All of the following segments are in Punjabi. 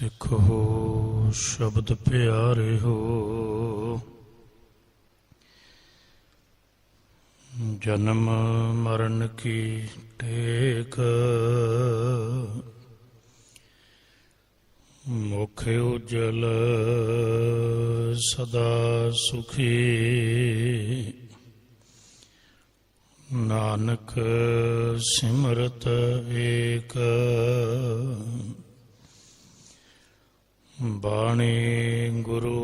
सिख हो शब्द प्यारे हो, जन्म मरण की टेक, मुख उज्जल सदा सुखी, नानक सिमरत एक। बाणी गुरु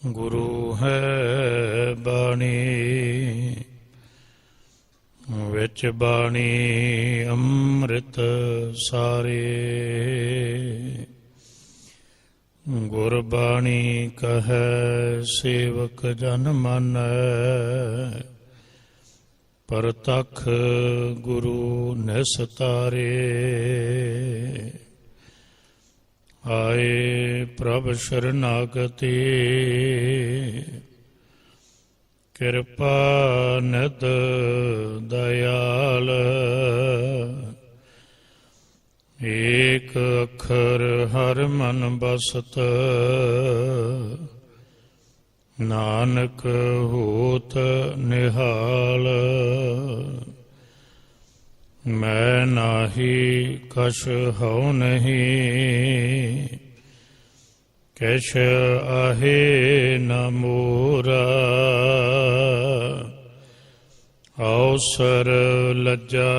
गुरु है बाणी, विच बाणी अमृत सारे। गुरबाणी कहे सेवक जन मानै, परतख गुरु निस्तारे। आए प्रभ शरणागति, कृपा निध दयाल। एक अखर हर मन बसत, नानक होत निहाल। मैं नाही कछ हऊँ नहीं, कैश आहे न मोरा। अवसर लज्जा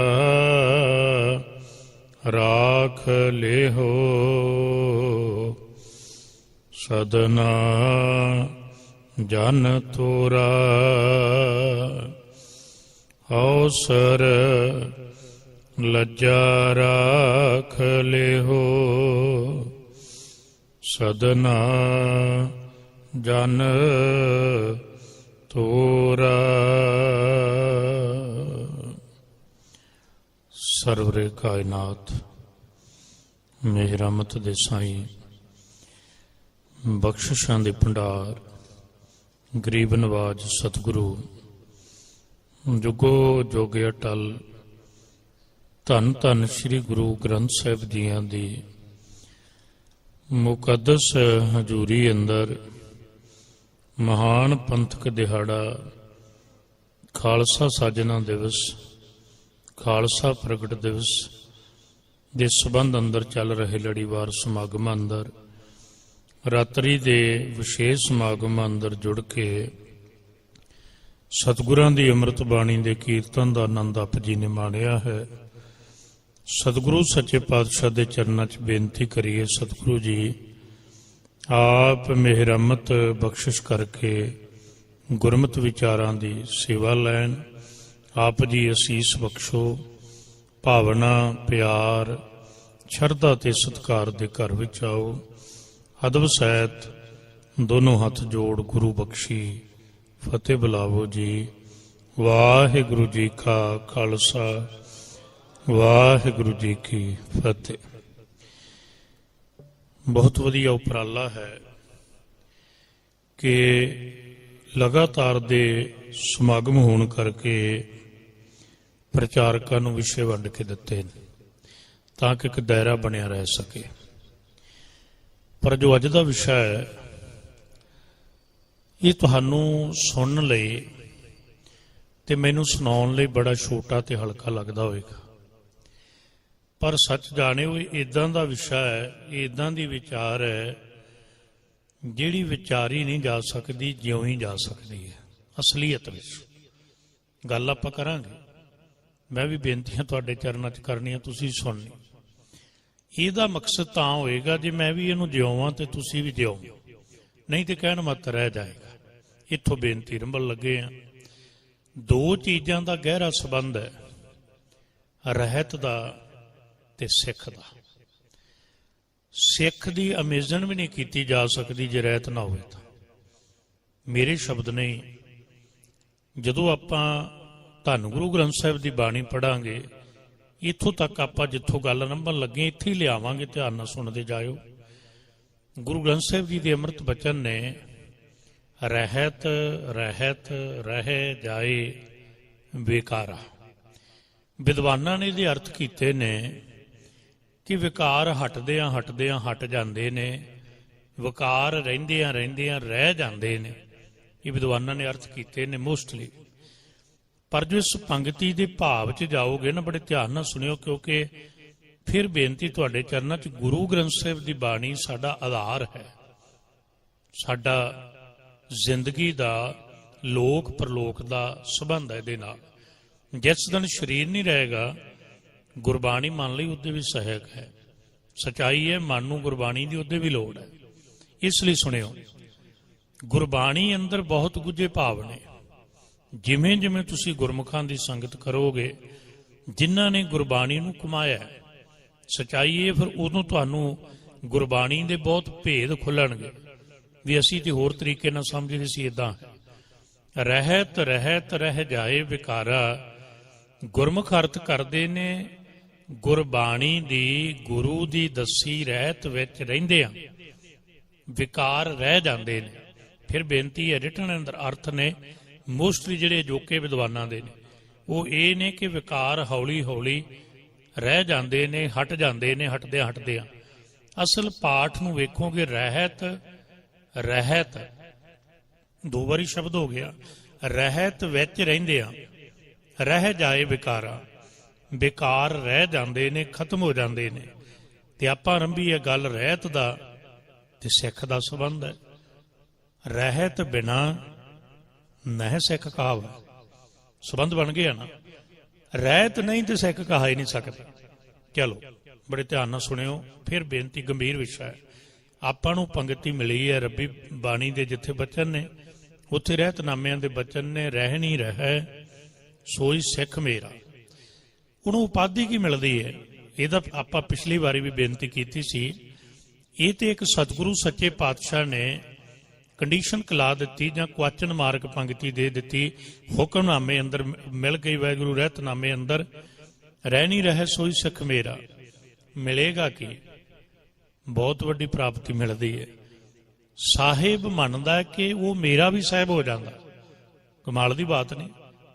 राख लेहो, सदना जन तोरा। अवसर लज्जा राख लेहो, सदना जन तोरा। सरवरे कायनात मेहरमत दे साईं, बख्शिशां दे भंडार, गरीब नवाज सतगुरु जुगो जोगे अटल। धन धन श्री गुरु ग्रंथ साहिब जियां दी मुकद्दस हजूरी अंदर महान पंथक दिहाड़ा खालसा साजना दिवस, खालसा प्रगट दिवस दे संबंध अंदर चल रहे लड़ीवार समागम अंदर रात्रि दे विशेष समागम अंदर जुड़ के सतगुरां दी अमृत बाणी दे कीर्तन दा आनंद आप जी ने माणिया है। सतगुरु सच्चे पातशाह दे चरनां च बेनती करिए, सतगुरु जी आप मेहरमत बख्शिश करके गुरमत विचारां दी सेवा लैन। आप जी असीस बख्शो, भावना प्यार शरधा ते सत्कार दे घर विच आओ। अदब सैत दोनों हाथ जोड़ गुरु बख्शी फतेह बुलावो जी। वाहिगुरु जी का खालसा, वाहिगुरु जी की फतेह। बहुत वधिया उपराला है कि लगातार दे समागम होने करके प्रचारकों नूं विषय वंड के दिते ताकि एक दायरा बनिया रह सके। पर जो अज का विषय है ये तुहानूं सुनन लई ते मैनूं सुणाउण लई बड़ा छोटा ते हल्का लगदा होएगा, पर सच जाने वो इदां दा विषय है, इदां दी विचार है जिहड़ी विचारी नहीं जा सकती, ज्यों ही जा सकती है असलीयत विच। गल आपां करांगे, मैं भी बेनतियां तुहाडे चरनां च करनियां, तुसीं सुणनी। ਇਹਦਾ मकसद ਤਾਂ ਹੋਏਗਾ ਜੇ मैं भी ਇਹਨੂੰ ਜਿਉਵਾਂ ਤੇ ਤੁਸੀਂ भी ਜਿਉ, नहीं तो कहण मत रह जाएगा। इत्थों बेनती रंभण लगे हैं। दो चीज़ों का गहरा संबंध है, रहत दा ते सिख दा। सिख दी अमेजन भी नहीं की जा सकती जे रहत ना होवे तां। मेरे शब्द नहीं, जदों आपां धन गुरु ग्रंथ साहिब की बाणी पढ़ांगे, इत्थों तक आपां जित्थों गल रंभण लगे इत्थे ही लियावांगे, ध्यान नाल सुणदे जाओ। गुरु ग्रंथ साहिब जी के अमृत बचन ने रहत रहत रह जाए बेकारा। विद्वानां ने ये अर्थ किए ने ਕਿ ਵਿਕਾਰ ਹਟਦਿਆਂ ਹਟਦਿਆਂ ਹਟ ਜਾਂਦੇ ਨੇ, ਵਿਕਾਰ ਰਹਿੰਦਿਆਂ ਰਹਿੰਦਿਆਂ ਰਹਿ ਜਾਂਦੇ ਨੇ। ਇਹ ਵਿਦਵਾਨਾਂ ਨੇ ਅਰਥ ਕੀਤੇ ਨੇ ਮੋਸਟਲੀ। ਪਰ ਜੋ ਇਸ ਪੰਕਤੀ ਦੇ ਭਾਵ 'ਚ ਜਾਓਗੇ ਨਾ, ਬੜੇ ਧਿਆਨ ਨਾਲ ਸੁਣਿਓ, ਕਿਉਂਕਿ ਫਿਰ ਬੇਨਤੀ ਤੁਹਾਡੇ ਚਰਨਾਂ 'ਚ, ਗੁਰੂ ਗ੍ਰੰਥ ਸਾਹਿਬ ਦੀ ਬਾਣੀ ਸਾਡਾ ਆਧਾਰ ਹੈ, ਸਾਡਾ ਜ਼ਿੰਦਗੀ ਦਾ ਲੋਕ ਪਰਲੋਕ ਦਾ ਸੰਬੰਧ ਹੈ ਇਹਦੇ ਨਾਲ। ਜਿਸ ਦਿਨ ਸਰੀਰ ਨਹੀਂ ਰਹੇਗਾ, ਗੁਰਬਾਣੀ ਮਨ ਲਈ ਉਹਦੇ ਵੀ ਸਹਾਇਕ ਹੈ। ਸਚਾਈ ਹੈ, ਮਨ ਨੂੰ ਗੁਰਬਾਣੀ ਦੀ ਉਹਦੇ ਵੀ ਲੋੜ ਹੈ। ਇਸ ਲਈ ਸੁਣਿਓ, ਗੁਰਬਾਣੀ ਅੰਦਰ ਬਹੁਤ ਗੁੱਝੇ ਭਾਵ ਨੇ। ਜਿਵੇਂ ਜਿਵੇਂ ਤੁਸੀਂ ਗੁਰਮੁਖਾਂ ਦੀ ਸੰਗਤ ਕਰੋਗੇ, ਜਿਨ੍ਹਾਂ ਨੇ ਗੁਰਬਾਣੀ ਨੂੰ ਕਮਾਇਆ, ਸਚਾਈ ਇਹ ਫਿਰ ਉਦੋਂ ਤੁਹਾਨੂੰ ਗੁਰਬਾਣੀ ਦੇ ਬਹੁਤ ਭੇਦ ਖੁੱਲਣਗੇ ਵੀ ਅਸੀਂ ਤੇ ਹੋਰ ਤਰੀਕੇ ਨਾਲ ਸਮਝਦੇ ਸੀ। ਇਦਾਂ ਰਹਿਤ ਰਹਿਤ ਰਹਿ ਜਾਏ ਵਿਕਾਰਾ, ਗੁਰਮੁਖ ਅਰਥ ਕਰਦੇ ਨੇ ਗੁਰਬਾਣੀ ਦੀ, ਗੁਰੂ ਦੀ ਦੱਸੀ ਰਹਿਤ ਵਿੱਚ ਰਹਿੰਦੇ ਆ, ਵਿਕਾਰ ਰਹਿ ਜਾਂਦੇ ਨੇ। ਫਿਰ ਬੇਨਤੀ ਹੈ, ਰਿਟਨ ਅੰਦਰ ਅਰਥ ਨੇ ਮੋਸਟਲੀ ਜਿਹੜੇ ਅਜੋਕੇ ਵਿਦਵਾਨਾਂ ਦੇ ਨੇ, ਉਹ ਇਹ ਨੇ ਕਿ ਵਿਕਾਰ ਹੌਲੀ ਹੌਲੀ ਰਹਿ ਜਾਂਦੇ ਨੇ, ਹਟ ਜਾਂਦੇ ਨੇ, ਹਟਦਿਆਂ ਹਟਦਿਆਂ। ਅਸਲ ਪਾਠ ਨੂੰ ਵੇਖੋਗੇ, ਰਹਿਤ ਰਹਿਤ ਦੋ ਵਾਰੀ ਸ਼ਬਦ ਹੋ ਗਿਆ। ਰਹਿਤ ਵਿੱਚ ਰਹਿੰਦੇ ਆ, ਰਹਿ ਜਾਏ ਵਿਕਾਰਾ, ਵਿਕਾਰ ਰਹਿ ਜਾਂਦੇ ਨੇ, ਖਤਮ ਹੋ ਜਾਂਦੇ ਨੇ। ਤੇ ਆਪਾਂ ਆਰੰਭੀ ਹੈ ਗੱਲ ਰਹਿਤ ਦਾ, ਤੇ ਸਿੱਖ ਦਾ ਸੰਬੰਧ ਹੈ। ਰਹਿਤ ਬਿਨਾ ਨਹਿ ਸਿੱਖ ਕਹਾਵ, ਸੰਬੰਧ ਬਣ ਗਿਆ ਨਾ। ਰਹਿਤ ਨਹੀਂ ਤੇ ਸਿੱਖ ਕਹਾ ਹੀ ਨਹੀਂ ਸਕਦਾ। ਚਲੋ ਬੜੇ ਧਿਆਨ ਨਾਲ ਸੁਣਿਓ, ਫਿਰ ਬੇਨਤੀ, ਗੰਭੀਰ ਵਿਸ਼ਾ ਹੈ। ਆਪਾਂ ਨੂੰ ਪੰਗਤੀ ਮਿਲੀ ਹੈ ਰੱਬੀ ਬਾਣੀ ਦੇ, ਜਿੱਥੇ ਬਚਨ ਨੇ ਉੱਥੇ ਰਹਿਤਨਾਮਿਆਂ ਦੇ ਬਚਨ ਨੇ, ਰਹਿ ਨਹੀਂ ਰਹਿ ਸੋਈ ਸਿੱਖ ਮੇਰਾ। ਉਹਨੂੰ ਉਪਾਧੀ ਕੀ ਮਿਲਦੀ ਹੈ? ਇਹਦਾ ਆਪਾਂ ਪਿਛਲੀ ਵਾਰੀ ਵੀ ਬੇਨਤੀ ਕੀਤੀ ਸੀ। ਇਹ ਤੇ ਇੱਕ ਸਤਿਗੁਰੂ ਸੱਚੇ ਪਾਤਸ਼ਾਹ ਨੇ ਕੰਡੀਸ਼ਨ ਕਲਾ ਦਿੱਤੀ, ਜਾਂ ਕੁਆਚਨ ਮਾਰਕ ਪੰਗਤੀ ਦੇ ਦਿੱਤੀ। ਹੁਕਮਨਾਮੇ ਅੰਦਰ ਮਿਲ ਗਈ, ਵਾਹਿਗੁਰੂ ਰਹਿਤਨਾਮੇ ਅੰਦਰ, ਰਹਿ ਨਹੀਂ ਰਹਿ ਸੋਈ ਸਿੱਖ ਮੇਰਾ। ਮਿਲੇਗਾ ਕੀ? ਬਹੁਤ ਵੱਡੀ ਪ੍ਰਾਪਤੀ ਮਿਲਦੀ ਹੈ। ਸਾਹਿਬ ਮੰਨਦਾ ਕਿ ਉਹ ਮੇਰਾ ਵੀ ਸਾਹਿਬ ਹੋ ਜਾਂਦਾ। ਕਮਾਲ ਦੀ ਬਾਤ ਨਹੀਂ।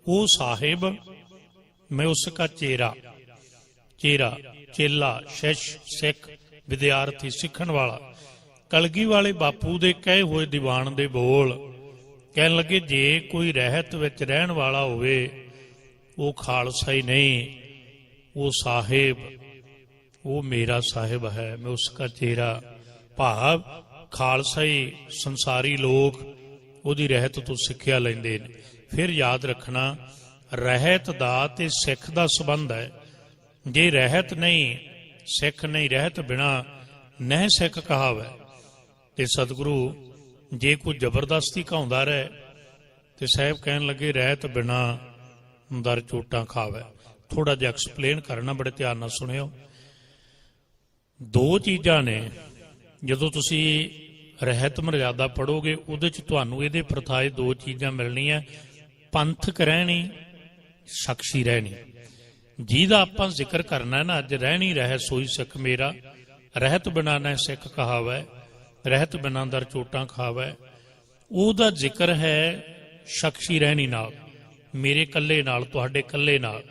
ਉਹ ਸਾਹਿਬ, ਮੈਂ ਉਸ ਕਾ ਚੇਰਾ, ਚੇਰਾ ਚੇਲਾ, ਸ਼ਿਸ਼ ਸਿੱਖ, ਵਿਦਿਆਰਥੀ, ਸਿੱਖਣ ਵਾਲਾ। ਕਲਗੀ ਵਾਲੇ ਬਾਪੂ ਦੇ ਕਹੇ ਹੋਏ ਦੀਵਾਨ ਦੇ ਬੋਲ ਕਹਿਣ ਲੱਗੇ, ਜੇ ਕੋਈ ਰਹਿਤ ਵਿੱਚ ਰਹਿਣ ਵਾਲਾ ਹੋਵੇ ਉਹ ਖਾਲਸਾ ਹੀ ਨਹੀਂ, ਉਹ ਸਾਹਿਬ, ਉਹ ਮੇਰਾ ਸਾਹਿਬ ਹੈ, ਮੈਂ ਉਸ ਦਾ ਚੇਰਾ। ਭਾਵ ਖਾਲਸਾ ਹੀ ਸੰਸਾਰੀ ਲੋਕ ਉਹਦੀ ਰਹਿਤ ਤੋਂ ਸਿੱਖਿਆ ਲੈਂਦੇ ਨੇ। ਫਿਰ ਯਾਦ ਰੱਖਣਾ, ਰਹਿਤ ਦਾ ਤੇ ਸਿੱਖ ਦਾ ਸੰਬੰਧ ਹੈ। ਜੇ ਰਹਿਤ ਨਹੀਂ, ਸਿੱਖ ਨਹੀਂ, ਰਹਿਤ ਬਿਨਾ ਨਹਿ ਸਿੱਖ ਕਹਾਵੈ। ਤੇ ਸਤਿਗੁਰੂ ਜੇ ਕੋਈ ਜ਼ਬਰਦਸਤੀ ਕਹਾਉਂਦਾ ਰਹੇ ਤੇ ਸਾਹਿਬ ਕਹਿਣ ਲੱਗੇ, ਰਹਿਤ ਬਿਨਾ ਦਰ ਚੋਟਾਂ ਖਾਵੈ। ਥੋੜਾ ਜਿਹਾ ਐਕਸਪਲੇਨ ਕਰਨਾ, ਬੜੇ ਧਿਆਨ ਨਾਲ ਸੁਣਿਓ। ਦੋ ਚੀਜ਼ਾਂ ਨੇ, ਜਦੋਂ ਤੁਸੀਂ ਰਹਿਤ ਮਰਜ਼ਾਦਾ ਪੜੋਗੇ ਉਹਦੇ ਚ ਤੁਹਾਨੂੰ ਇਹਦੇ ਪ੍ਰਥਾਏ ਦੋ ਚੀਜ਼ਾਂ ਮਿਲਣੀਆਂ, ਪੰਥਕ ਰਹਿਣੀ, ਸ਼ਖਸੀ ਰਹਿਣੀ। ਜਿਹਦਾ ਆਪਾਂ ਜ਼ਿਕਰ ਕਰਨਾ ਹੈ ਨਾ ਅੱਜ, ਰਹਿਣੀ ਰਹਿ ਸੋਈ ਸਿੱਖ ਮੇਰਾ, ਰਹਿਤ ਬਿਨਾ ਨਹਿ ਸਿੱਖ ਕਹਾਵੈ, ਰਹਿਤ ਬਿਨਾ ਦਰ ਚੋਟਾਂ ਖਾਵੈ। ਉਹਦਾ ਜ਼ਿਕਰ ਹੈ ਸ਼ਖਸੀ ਰਹਿਣੀ ਨਾਲ, ਮੇਰੇ ਇਕੱਲੇ ਨਾਲ, ਤੁਹਾਡੇ ਇਕੱਲੇ ਨਾਲ।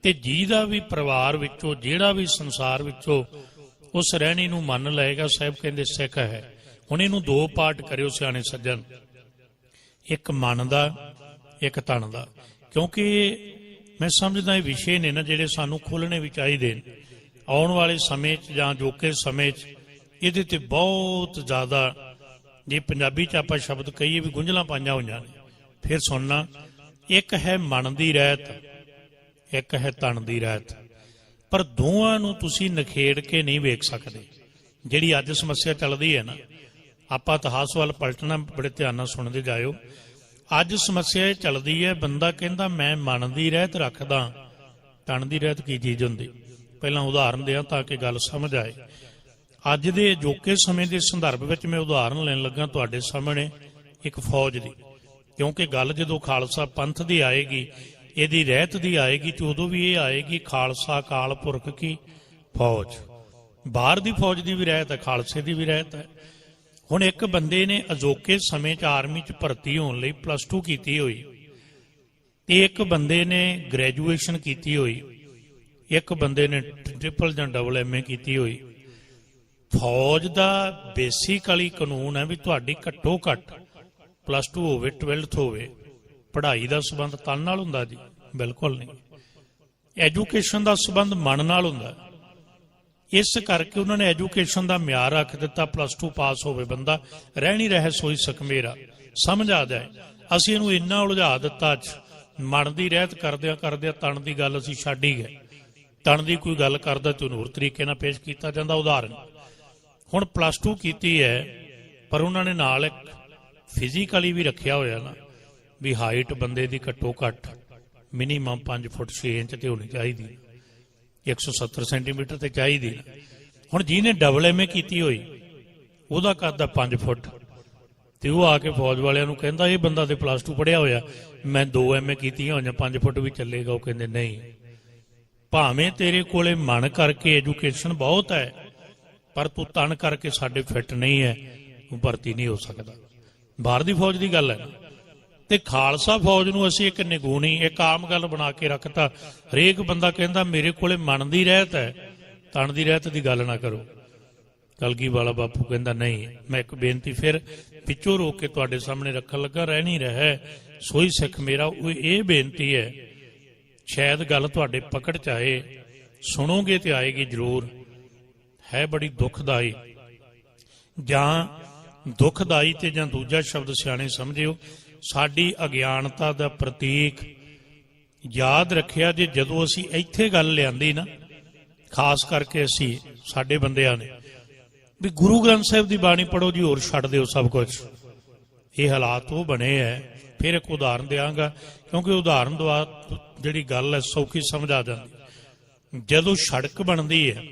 ਤੇ ਜਿਹਦਾ ਵੀ ਪਰਿਵਾਰ ਵਿੱਚੋਂ, ਜਿਹੜਾ ਵੀ ਸੰਸਾਰ ਵਿੱਚੋਂ ਉਸ ਰਹਿਣੀ ਨੂੰ ਮੰਨ ਲਏਗਾ, ਸਾਹਿਬ ਕਹਿੰਦੇ ਸਿੱਖ ਹੈ। ਹੁਣ ਇਹਨੂੰ ਦੋ ਪਾਰਟ ਕਰਿਓ ਸਿਆਣੇ ਸੱਜਣ, ਇੱਕ ਮਨ ਦਾ, ਇੱਕ ਤਨ ਦਾ। ਕਿਉਂਕਿ ਮੈਂ ਸਮਝਦਾ ਇਹ ਵਿਸ਼ੇ ਨੇ ਨਾ ਜਿਹੜੇ ਸਾਨੂੰ ਖੋਲ੍ਹਣੇ ਵੀ ਚਾਹੀਦੇ ਨੇ। ਆਉਣ ਵਾਲੇ ਸਮੇਂ 'ਚ ਜਾਂ ਅਜੋਕੇ ਸਮੇਂ 'ਚ ਇਹਦੇ ਤੇ ਬਹੁਤ ਜ਼ਿਆਦਾ, ਜੇ ਪੰਜਾਬੀ 'ਚ ਆਪਾਂ ਸ਼ਬਦ ਕਹੀਏ ਵੀ ਗੁੰਝਲਾਂ ਪਾਈਆਂ ਹੋਈਆਂ ਨੇ। ਫਿਰ ਸੁਣਨਾ, ਇੱਕ ਹੈ ਮਨ ਦੀ ਰਹਿਤ, ਇੱਕ ਹੈ ਤਨ ਦੀ ਰਹਿਤ। ਪਰ ਦੋਵਾਂ ਨੂੰ ਤੁਸੀਂ ਨਿਖੇੜ ਕੇ ਨਹੀਂ ਵੇਖ ਸਕਦੇ। ਜਿਹੜੀ ਅੱਜ ਸਮੱਸਿਆ ਚੱਲਦੀ ਹੈ ਨਾ, ਆਪਾਂ ਇਤਿਹਾਸ ਵੱਲ ਪਲਟਣਾ, ਬੜੇ ਧਿਆਨ ਨਾਲ ਸੁਣਦੇ ਜਾਇਓ। ਅੱਜ ਸਮੱਸਿਆ ਇਹ ਚੱਲਦੀ ਹੈ, ਬੰਦਾ ਕਹਿੰਦਾ ਮੈਂ ਮਨ ਦੀ ਰਹਿਤ ਰੱਖਦਾ, ਤਨ ਦੀ ਰਹਿਤ ਕੀ ਚੀਜ਼ ਹੁੰਦੀ? ਪਹਿਲਾਂ ਉਦਾਹਰਨ ਦਿਆਂ ਤਾਂ ਕਿ ਗੱਲ ਸਮਝ ਆਏ। ਅੱਜ ਦੇ ਅਜੋਕੇ ਸਮੇਂ ਦੇ ਸੰਦਰਭ ਵਿੱਚ ਮੈਂ ਉਦਾਹਰਨ ਲੈਣ ਲੱਗਾ ਤੁਹਾਡੇ ਸਾਹਮਣੇ ਇੱਕ ਫੌਜ ਦੀ। ਕਿਉਂਕਿ ਗੱਲ ਜਦੋਂ ਖਾਲਸਾ ਪੰਥ ਦੀ ਆਏਗੀ, ਇਹਦੀ ਰਹਿਤ ਦੀ ਆਏਗੀ, ਤੇ ਉਦੋਂ ਵੀ ਇਹ ਆਏਗੀ ਖਾਲਸਾ ਅਕਾਲ ਪੁਰਖ ਕੀ ਫੌਜ। ਬਾਹਰ ਦੀ ਫੌਜ ਦੀ ਵੀ ਰਹਿਤ ਹੈ, ਖਾਲਸੇ ਦੀ ਵੀ ਰਹਿਤ ਹੈ। ਹੁਣ ਇੱਕ ਬੰਦੇ ਨੇ ਅਜੋਕੇ ਸਮੇਂ 'ਚ ਆਰਮੀ 'ਚ ਭਰਤੀ ਹੋਣ ਲਈ +2 ਕੀਤੀ ਹੋਈ, ਤੇ ਇੱਕ ਬੰਦੇ ਨੇ ਗ੍ਰੈਜੂਏਸ਼ਨ ਕੀਤੀ ਹੋਈ, ਇੱਕ ਬੰਦੇ ਨੇ ਟ੍ਰਿਪਲ ਜਾਂ ਡਬਲ MA ਕੀਤੀ ਹੋਈ। ਫੌਜ ਦਾ ਬੇਸਿਕਲੀ ਕਾਨੂੰਨ ਹੈ ਵੀ ਤੁਹਾਡੀ ਘੱਟੋ ਘੱਟ +2 ਹੋਵੇ, 12th ਹੋਵੇ। ਪੜ੍ਹਾਈ ਦਾ ਸੰਬੰਧ ਤਨ ਨਾਲ ਹੁੰਦਾ ਜੀ? ਬਿਲਕੁਲ ਨਹੀਂ। ਐਜੂਕੇਸ਼ਨ ਦਾ ਸੰਬੰਧ ਮਨ ਨਾਲ ਹੁੰਦਾ। ਇਸ ਕਰਕੇ ਉਹਨਾਂ ਨੇ ਐਜੂਕੇਸ਼ਨ ਦਾ ਮਿਆਰ ਰੱਖ ਦਿੱਤਾ, +2 ਪਾਸ ਹੋਵੇ ਬੰਦਾ, ਰਹਿ ਨਹੀਂ ਰਹੇ ਸੋਈ ਸਕ ਮੇਰਾ, ਸਮਝ ਆ ਜਾਏ। ਅਸੀਂ ਇਹਨੂੰ ਇੰਨਾ ਉਲਝਾ ਦਿੱਤਾ, ਮਨ ਦੀ ਰਹਿਤ ਕਰਦਿਆਂ ਕਰਦਿਆਂ ਤਣ ਦੀ ਗੱਲ ਅਸੀਂ ਛੱਡ ਹੀ ਗਏ। ਤਣ ਦੀ ਕੋਈ ਗੱਲ ਕਰਦਾ ਤੇ ਉਹਨੂੰ ਹੋਰ ਤਰੀਕੇ ਨਾਲ ਪੇਸ਼ ਕੀਤਾ ਜਾਂਦਾ। ਉਦਾਹਰਨ, ਹੁਣ +2 ਕੀਤੀ ਹੈ, ਪਰ ਉਹਨਾਂ ਨੇ ਨਾਲ ਇੱਕ ਫਿਜ਼ੀਕਲੀ ਵੀ ਰੱਖਿਆ ਹੋਇਆ ਨਾ ਵੀ ਹਾਈਟ ਬੰਦੇ ਦੀ ਘੱਟੋ ਘੱਟ ਮਿਨੀਮਮ 5 ਫੁੱਟ 6 ਇੰਚ ਤੇ ਹੋਣੀ ਚਾਹੀਦੀ, 170 ਸੈਂਟੀਮੀਟਰ ਤੇ ਚਾਹੀਦੀ। ਹੁਣ ਜਿਹਨੇ ਡਬਲ MA ਕੀਤੀ ਹੋਈ ਉਹਦਾ ਕੱਦ ਆ 5 ਫੁੱਟ, ਤੇ ਉਹ ਆ ਕੇ ਫੌਜ ਵਾਲਿਆਂ ਨੂੰ ਕਹਿੰਦਾ ਇਹ ਬੰਦਾ ਤੇ +2 ਪੜ੍ਹਿਆ ਹੋਇਆ, ਮੈਂ 2 MA ਕੀਤੀਆਂ ਹੋਈਆਂ, 5 ਫੁੱਟ ਵੀ ਚੱਲੇਗਾ? ਉਹ ਕਹਿੰਦੇ ਨਹੀਂ, ਭਾਵੇਂ ਤੇਰੇ ਕੋਲੇ ਮਨ ਕਰਕੇ ਐਜੂਕੇਸ਼ਨ ਬਹੁਤ ਹੈ, ਪਰ ਤੂੰ ਤਣ ਕਰਕੇ ਸਾਡੇ ਫਿੱਟ ਨਹੀਂ ਹੈ, ਤੂੰ ਭਰਤੀ ਨਹੀਂ ਹੋ ਸਕਦਾ। ਬਾਹਰ ਦੀ ਫੌਜ ਦੀ ਗੱਲ ਹੈ। ਤੇ ਖਾਲਸਾ ਫੌਜ ਨੂੰ ਅਸੀਂ ਇੱਕ ਨਿਗੂਣੀ, ਇੱਕ ਆਮ ਗੱਲ ਬਣਾ ਕੇ ਰੱਖਤਾ। ਹਰੇਕ ਬੰਦਾ ਕਹਿੰਦਾ ਮੇਰੇ ਕੋਲੇ ਮਨ ਦੀ ਰਹਿਤ ਹੈ, ਤਣ ਦੀ ਰਹਿਤ ਦੀ ਗੱਲ ਨਾ ਕਰੋ। ਕਲਗੀ ਵਾਲਾ ਬਾਪੂ ਕਹਿੰਦਾ ਨਹੀਂ। ਮੈਂ ਇੱਕ ਬੇਨਤੀ ਫਿਰ ਪਿੱਛੋਂ ਰੋਕ ਕੇ ਤੁਹਾਡੇ ਸਾਹਮਣੇ ਰੱਖਣ ਲੱਗਾ, ਰਹਿ ਨਹੀਂ ਰਿਹਾ ਸੋਈ ਸਿੱਖ ਮੇਰਾ। ਉਹ ਇਹ ਬੇਨਤੀ ਹੈ, ਸ਼ਾਇਦ ਗੱਲ ਤੁਹਾਡੇ ਪਕੜ ਚ ਆਏ, ਸੁਣੋਗੇ ਤੇ ਆਏਗੀ ਜ਼ਰੂਰ, ਹੈ ਬੜੀ ਦੁਖਦਾਈ। ਜਾਂ ਦੁਖਦਾਈ ਤੇ ਜਾਂ ਦੂਜਾ ਸ਼ਬਦ ਸਿਆਣੇ ਸਮਝਿਓ, ਸਾਡੀ ਅਗਿਆਨਤਾ ਦਾ ਪ੍ਰਤੀਕ। ਯਾਦ ਰੱਖਿਆ ਜੇ ਜਦੋਂ ਅਸੀਂ ਇੱਥੇ ਗੱਲ ਲਿਆਂਦੀ ਨਾ, ਖਾਸ ਕਰਕੇ ਅਸੀਂ ਸਾਡੇ ਬੰਦਿਆਂ ਨੇ ਵੀ ਗੁਰੂ ਗ੍ਰੰਥ ਸਾਹਿਬ ਦੀ ਬਾਣੀ ਪੜ੍ਹੋ ਜੀ, ਹੋਰ ਛੱਡ ਦਿਓ ਸਭ ਕੁਝ, ਇਹ ਹਾਲਾਤ ਉਹ ਬਣੇ ਹੈ। ਫਿਰ ਇੱਕ ਉਦਾਹਰਨ ਦਿਆਂਗਾ, ਕਿਉਂਕਿ ਉਦਾਹਰਨ ਦੁਆਰਾ ਜਿਹੜੀ ਗੱਲ ਹੈ ਸੌਖੀ ਸਮਝ ਆ ਜਾਂਦੀ। ਜਦੋਂ ਸੜਕ ਬਣਦੀ ਹੈ,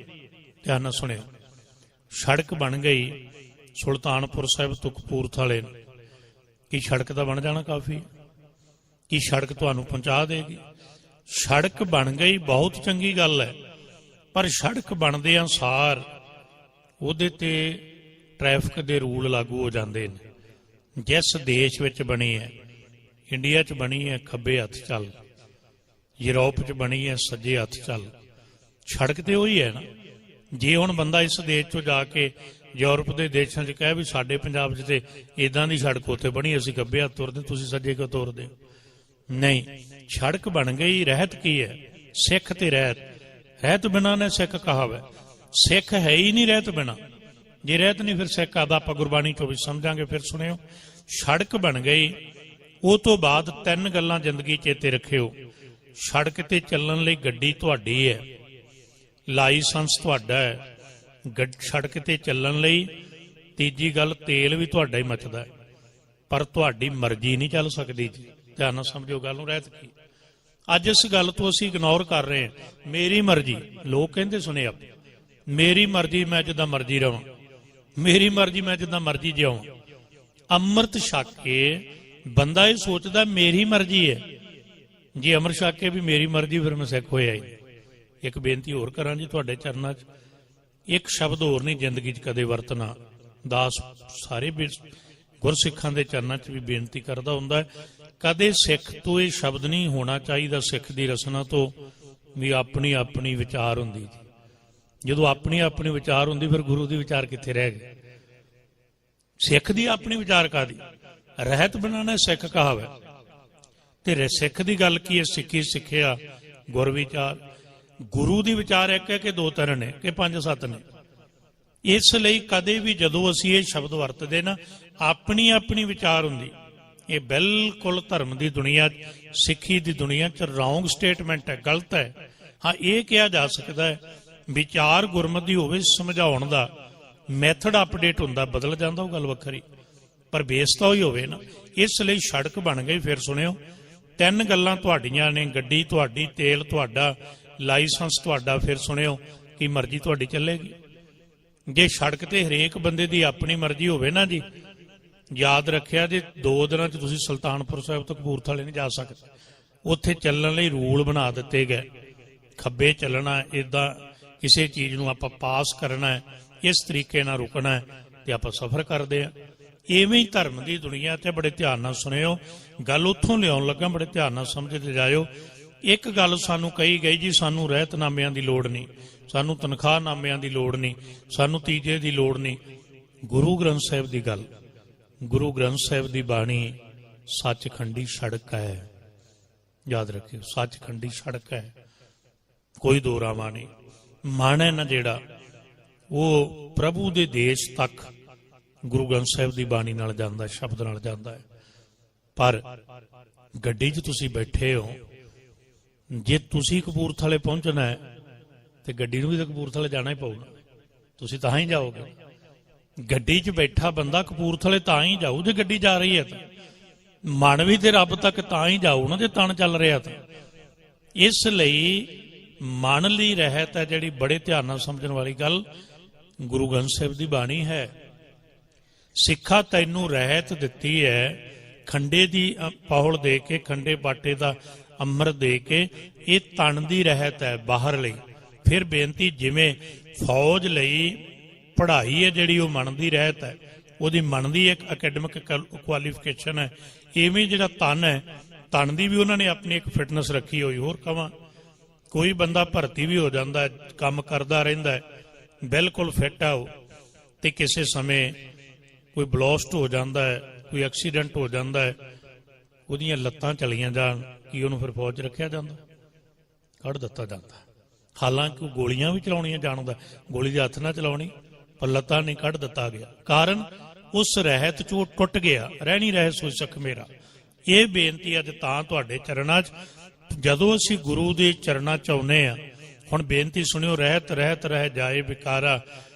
ਧਿਆਨ ਨਾਲ ਸੁਣਿਓ, ਸੜਕ ਬਣ ਗਈ ਸੁਲਤਾਨਪੁਰ ਸਾਹਿਬ ਤੋਂ ਕਪੂਰਥਲੇ ਨੂੰ, ਕੀ ਸੜਕ ਤਾਂ ਬਣ ਜਾਣਾ ਕਾਫੀ? ਕੀ ਸੜਕ ਤੁਹਾਨੂੰ ਪਹੁੰਚਾ ਦੇਗੀ? ਸੜਕ ਬਣ ਗਈ, ਬਹੁਤ ਚੰਗੀ ਗੱਲ ਹੈ, ਪਰ ਸੜਕ ਬਣਦੇ ਅਨੁਸਾਰ ਉਹਦੇ ਤੇ ਟ੍ਰੈਫਿਕ ਦੇ ਰੂਲ ਲਾਗੂ ਹੋ ਜਾਂਦੇ ਨੇ। ਜਿਸ ਦੇਸ਼ ਵਿੱਚ ਬਣੀ ਹੈ, ਇੰਡੀਆ 'ਚ ਬਣੀ ਹੈ ਖੱਬੇ ਹੱਥ ਚੱਲ, ਯੂਰਪ 'ਚ ਬਣੀ ਹੈ ਸੱਜੇ ਹੱਥ ਚੱਲ। ਸੜਕ ਤੇ ਉਹੀ ਹੈ ਨਾ। ਜੇ ਹੁਣ ਬੰਦਾ ਇਸ ਦੇਸ਼ 'ਚੋਂ ਜਾ ਕੇ ਯੂਰਪ ਦੇ ਦੇਸ਼ਾਂ 'ਚ ਕਹੇ ਵੀ ਸਾਡੇ ਪੰਜਾਬ 'ਚ ਤੇ ਇਦਾਂ ਦੀ ਸੜਕ ਉੱਥੇ ਬਣੀ, ਅਸੀਂ ਖੱਬੇ ਹੱਥ ਤੁਰਦੇ, ਤੁਸੀਂ ਸੱਜੇ ਕਿਉਂ ਤੁਰਦੇ? ਨਹੀਂ, ਸੜਕ ਬਣ ਗਈ। ਰਹਿਤ ਕੀ ਹੈ? ਸਿੱਖ ਤੇ ਰਹਿਤ। ਰਹਿਤ ਬਿਨਾਂ ਨੇ ਸਿੱਖ ਕਹਾਵੇ, ਸਿੱਖ ਹੈ ਹੀ ਨਹੀਂ ਰਹਿਤ ਬਿਨਾਂ। ਜੇ ਰਹਿਤ ਨਹੀਂ ਫਿਰ ਸਿੱਖ ਆਦਾ, ਆਪਾਂ ਗੁਰਬਾਣੀ ਚੋਂ ਵੀ ਸਮਝਾਂਗੇ। ਫਿਰ ਸੁਣਿਓ, ਸੜਕ ਬਣ ਗਈ, ਉਹ ਤੋਂ ਬਾਅਦ 3 ਗੱਲਾਂ ਜ਼ਿੰਦਗੀ ਚੇਤੇ ਰੱਖਿਓ। ਸੜਕ ਤੇ ਚੱਲਣ ਲਈ ਗੱਡੀ ਤੁਹਾਡੀ ਹੈ, ਲਾਇਸੈਂਸ ਤੁਹਾਡਾ ਹੈ। ਸੜਕ ਤੇ ਚੱਲਣ ਲਈ ਤੀਜੀ ਗੱਲ, ਤੇਲ ਵੀ ਤੁਹਾਡਾ ਹੀ ਮੱਚਦਾ ਹੈ, ਪਰ ਤੁਹਾਡੀ ਮਰਜ਼ੀ ਨਹੀਂ ਚੱਲ ਸਕਦੀ ਜੀ। ਧਿਆਨ ਨਾਲ ਸਮਝਿਓ ਗੱਲ ਨੂੰ। ਰਹਿਤ ਕੀ? ਅੱਜ ਇਸ ਗੱਲ ਤੋਂ ਅਸੀਂ ਇਗਨੋਰ ਕਰ ਰਹੇ ਹਾਂ। ਮੇਰੀ ਮਰਜ਼ੀ, ਲੋਕ ਕਹਿੰਦੇ ਸੁਣੇ ਆਪ, ਮੇਰੀ ਮਰਜ਼ੀ, ਮੈਂ ਜਿੱਦਾਂ ਮਰਜ਼ੀ ਰਵਾਂ, ਮੇਰੀ ਮਰਜ਼ੀ, ਮੈਂ ਜਿੱਦਾਂ ਮਰਜ਼ੀ ਜਿਉਂ। ਅੰਮ੍ਰਿਤ ਛਕ ਕੇ ਬੰਦਾ ਇਹ ਸੋਚਦਾ ਮੇਰੀ ਮਰਜ਼ੀ ਹੈ। ਜੇ ਅੰਮ੍ਰਿਤ ਛਕ ਕੇ ਵੀ ਮੇਰੀ ਮਰਜ਼ੀ, ਫਿਰ ਮੈਂ ਸਿੱਖ ਹੋਇਆ ਹੀ। ਇੱਕ ਬੇਨਤੀ ਹੋਰ ਕਰਾਂ ਜੀ ਤੁਹਾਡੇ ਚਰਨਾਂ 'ਚ, ਇੱਕ ਸ਼ਬਦ ਹੋਰ ਨਹੀਂ ਜ਼ਿੰਦਗੀ 'ਚ ਕਦੇ ਵਰਤਣਾ। ਦਾਸ ਸਾਰੇ ਗੁਰਸਿੱਖਾਂ ਦੇ ਚਰਨਾਂ 'ਚ ਵੀ ਬੇਨਤੀ ਕਰਦਾ ਹੁੰਦਾ, ਕਦੇ ਸਿੱਖ ਤੋਂ ਇਹ ਸ਼ਬਦ ਨਹੀਂ ਹੋਣਾ ਚਾਹੀਦਾ, ਸਿੱਖ ਦੀ ਰਸਨਾ ਤੋਂ, ਵੀ ਆਪਣੀ ਆਪਣੀ ਵਿਚਾਰ ਹੁੰਦੀ। ਜਦੋਂ ਆਪਣੀ ਆਪਣੀ ਵਿਚਾਰ ਹੁੰਦੀ, ਫਿਰ ਗੁਰੂ ਦੀ ਵਿਚਾਰ ਕਿੱਥੇ ਰਹਿ ਗਏ? ਸਿੱਖ ਦੀ ਆਪਣੀ ਵਿਚਾਰ ਕਾਹਦੀ? ਰਹਿਤ ਬਣਾਣਾ ਸਿੱਖ ਕਹਾਵੇ। ਤੇ ਸਿੱਖ ਦੀ ਗੱਲ ਕੀ ਹੈ? ਸਿੱਖੀ ਸਿੱਖਿਆ ਗੁਰ ਵਿਚਾਰ। ਗੁਰੂ ਦੀ ਵਿਚਾਰ ਇੱਕ ਹੈ ਕਿ 2-3 ਨੇ ਕਿ 5-7 ਨੇ? ਇਸ ਲਈ ਕਦੇ ਵੀ ਜਦੋਂ ਅਸੀਂ ਇਹ ਸ਼ਬਦ ਵਰਤਦੇ ਨਾ, ਆਪਣੀ ਆਪਣੀ ਵਿਚਾਰ ਹੁੰਦੀ। ਇਹ ਬਿਲਕੁਲ ਧਰਮ ਦੀ ਦੁਨੀਆ, ਸਿੱਖੀ ਦੀ ਦੁਨੀਆ 'ਚ ਰੌਂਗ ਸਟੇਟਮੈਂਟ ਹੈ, ਗਲਤ ਹੈ। ਹਾਂ, ਇਹ ਕਿਹਾ ਜਾ ਸਕਦਾ ਹੈ ਵਿਚਾਰ ਗੁਰਮਤਿ ਹੋਵੇ, ਸਮਝਾਉਣ ਦਾ ਮੈਥਡ ਅਪਡੇਟ ਹੁੰਦਾ, ਬਦਲ ਜਾਂਦਾ, ਉਹ ਗੱਲ ਵੱਖਰੀ, ਪਰ ਬੇਸ ਤਾਂ ਉਹੀ ਹੋਵੇ ਨਾ। ਇਸ ਲਈ ਸੜਕ ਬਣ ਗਈ। ਫਿਰ ਸੁਣਿਓ, 3 ਗੱਲਾਂ ਤੁਹਾਡੀਆਂ ਨੇ, ਗੱਡੀ ਤੁਹਾਡੀ, ਤੇਲ ਤੁਹਾਡਾ, ਲਾਇਸੈਂਸ ਤੁਹਾਡਾ। ਫਿਰ ਸੁਣਿਓ, ਕੀ ਮਰਜ਼ੀ ਤੁਹਾਡੀ ਚੱਲੇਗੀ? ਜੇ ਸੜਕ ਤੇ ਹਰੇਕ ਬੰਦੇ ਦੀ ਆਪਣੀ ਮਰਜ਼ੀ ਹੋਵੇ ਨਾ ਜੀ, ਯਾਦ ਰੱਖਿਆ ਜੇ 2 ਦਿਨਾਂ 'ਚ ਤੁਸੀਂ ਸੁਲਤਾਨਪੁਰ ਸਾਹਿਬ ਤੋਂ ਕਪੂਰਥਲੇ ਨਹੀਂ ਜਾ ਸਕਦੇ। ਉੱਥੇ ਚੱਲਣ ਲਈ ਰੂਲ ਬਣਾ ਦਿੱਤੇ ਗਏ, ਖੱਬੇ ਚੱਲਣਾ, ਇਦਾਂ ਕਿਸੇ ਚੀਜ਼ ਨੂੰ ਆਪਾਂ ਪਾਸ ਕਰਨਾ ਹੈ, ਇਸ ਤਰੀਕੇ ਨਾਲ ਰੁਕਣਾ ਹੈ, ਤੇ ਆਪਾਂ ਸਫ਼ਰ ਕਰਦੇ ਹਾਂ। ਇਵੇਂ ਹੀ ਧਰਮ ਦੀ ਦੁਨੀਆ ਤੇ ਬੜੇ ਧਿਆਨ ਨਾਲ ਸੁਣਿਓ, ਗੱਲ ਉੱਥੋਂ ਲਿਆਉਣ ਲੱਗਾ, ਬੜੇ ਧਿਆਨ ਨਾਲ ਸਮਝਦੇ ਜਾਇਓ। ਇੱਕ ਗੱਲ ਸਾਨੂੰ ਕਹੀ ਗਈ ਜੀ, ਸਾਨੂੰ ਰਹਿਤਨਾਮਿਆਂ ਦੀ ਲੋੜ ਨਹੀਂ, ਸਾਨੂੰ ਤਨਖਾਹਨਾਮਿਆਂ ਦੀ ਲੋੜ ਨਹੀਂ, ਸਾਨੂੰ ਤੀਜੇ ਦੀ ਲੋੜ ਨਹੀਂ। ਗੁਰੂ ਗ੍ਰੰਥ ਸਾਹਿਬ ਦੀ ਗੱਲ, ਗੁਰੂ ਗ੍ਰੰਥ ਸਾਹਿਬ ਦੀ ਬਾਣੀ ਸੱਚਖੰਡੀ ਸੜਕ ਹੈ, ਯਾਦ ਰੱਖਿਓ, ਸੱਚਖੰਡੀ ਸੜਕ ਹੈ, ਕੋਈ ਦੋ ਰਾਵਾਂ ਨਹੀਂ। ਮਨ ਹੈ ਨਾ ਜਿਹੜਾ, ਉਹ ਪ੍ਰਭੂ ਦੇ ਦੇਸ਼ ਤੱਕ ਗੁਰੂ ਗ੍ਰੰਥ ਸਾਹਿਬ ਦੀ ਬਾਣੀ ਨਾਲ ਜਾਂਦਾ, ਸ਼ਬਦ ਨਾਲ ਜਾਂਦਾ ਹੈ। ਪਰ ਗੱਡੀ 'ਚ ਤੁਸੀਂ ਬੈਠੇ ਹੋ, ਜੇ ਤੁਸੀਂ ਕਪੂਰਥਲੇ ਪਹੁੰਚਣਾ ਹੈ ਤੇ ਗੱਡੀ ਨੂੰ ਵੀ ਤਾਂ ਕਪੂਰਥਲੇ ਜਾਣਾ ਹੀ ਪਊਗਾ, ਤੁਸੀਂ ਤਾਂ ਹੀ ਜਾਓਗੇ। ਗੱਡੀ 'ਚ ਬੈਠਾ ਬੰਦਾ ਕਪੂਰਥਲੇ ਤਾਂ ਹੀ ਜਾਊ ਜੇ ਗੱਡੀ ਜਾ ਰਹੀ ਹੈ, ਤਾਂ ਮਨ ਵੀ ਤੇ ਰੱਬ ਤੱਕ ਤਾਂ ਹੀ ਜਾਊ ਨਾ ਜੇ ਤਣ ਚੱਲ ਰਿਹਾ ਤਾਂ। ਇਸ ਲਈ ਮਨ ਲਈ ਰਹਿਤ ਹੈ ਜਿਹੜੀ, ਬੜੇ ਧਿਆਨ ਨਾਲ ਸਮਝਣ ਵਾਲੀ ਗੱਲ, ਗੁਰੂ ਗ੍ਰੰਥ ਸਾਹਿਬ ਦੀ ਬਾਣੀ ਹੈ। ਸਿੱਖਾ ਤੈਨੂੰ ਰਹਿਤ ਦਿੱਤੀ ਹੈ, ਖੰਡੇ ਦੀ ਪੌਲ ਦੇ ਕੇ, ਖੰਡੇ ਬਾਟੇ ਦਾ ਅੰਮ੍ਰਿਤ ਦੇ ਕੇ, ਇਹ ਤਣ ਦੀ ਰਹਿਤ ਹੈ ਬਾਹਰ ਲਈ। ਫਿਰ ਬੇਨਤੀ, ਜਿਵੇਂ ਫੌਜ ਲਈ ਪੜ੍ਹਾਈ ਹੈ ਜਿਹੜੀ ਉਹ ਮਨ ਦੀ ਰਹਿਤ ਹੈ, ਉਹਦੀ ਮਨ ਦੀ ਇੱਕ ਅਕੈਡਮਿਕ ਕੁਆਲੀਫਿਕੇਸ਼ਨ ਹੈ, ਇਵੇਂ ਜਿਹੜਾ ਤਨ ਹੈ, ਤਨ ਦੀ ਵੀ ਉਹਨਾਂ ਨੇ ਆਪਣੀ ਇੱਕ ਫਿਟਨੈਸ ਰੱਖੀ ਹੋਈ। ਹੋਰ ਕਵਾਂ, ਕੋਈ ਬੰਦਾ ਭਰਤੀ ਵੀ ਹੋ ਜਾਂਦਾ, ਕੰਮ ਕਰਦਾ ਰਹਿੰਦਾ ਹੈ, ਬਿਲਕੁਲ ਫਿੱਟ ਆ ਉਹ, ਤੇ ਕਿਸੇ ਸਮੇਂ ਕੋਈ ਬਲੋਸਟ ਹੋ ਜਾਂਦਾ ਹੈ, ਕੋਈ ਐਕਸੀਡੈਂਟ ਹੋ ਜਾਂਦਾ ਹੈ, ਉਹਦੀਆਂ ਲੱਤਾਂ ਚਲੀਆਂ ਜਾਣ, ਕੀ ਉਹਨੂੰ ਫਿਰ ਫੌਜ 'ਚ ਰੱਖਿਆ ਜਾਂਦਾ? ਕੱਢ ਦਿੱਤਾ ਜਾਂਦਾ। ਹਾਲਾਂਕਿ ਉਹ ਗੋਲੀਆਂ ਵੀ ਚਲਾਉਣੀਆਂ ਜਾਣਦਾ, ਗੋਲੀ ਦੇ ਹੱਥ ਨਾਲ ਚਲਾਉਣੀ, ਪਰ ਲੱਤਾਂ ਨਹੀਂ, ਕੱਢ ਦਿੱਤਾ ਗਿਆ। ਕਾਰਨ ਉਸ ਰਹਿਤ 'ਚ ਉਹ ਟੁੱਟ ਗਿਆ। ਰਹਿਣੀ ਰਹਿ ਸੋਈ ਸਖ ਮੇਰਾ। ਇਹ ਬੇਨਤੀ ਅੱਜ ਤਾਂ ਤੁਹਾਡੇ ਚਰਨਾਂ 'ਚ, ਜਦੋਂ ਅਸੀਂ ਗੁਰੂ ਦੇ ਚਰਨਾਂ 'ਚ ਆਉਂਦੇ ਹਾਂ। ਹੁਣ ਬੇਨਤੀ ਸੁਣਿਓ, ਰਹਿਤ ਰਹਿਤ ਰਹਿ ਜਾਏ ਵਿਕਾਰਾ।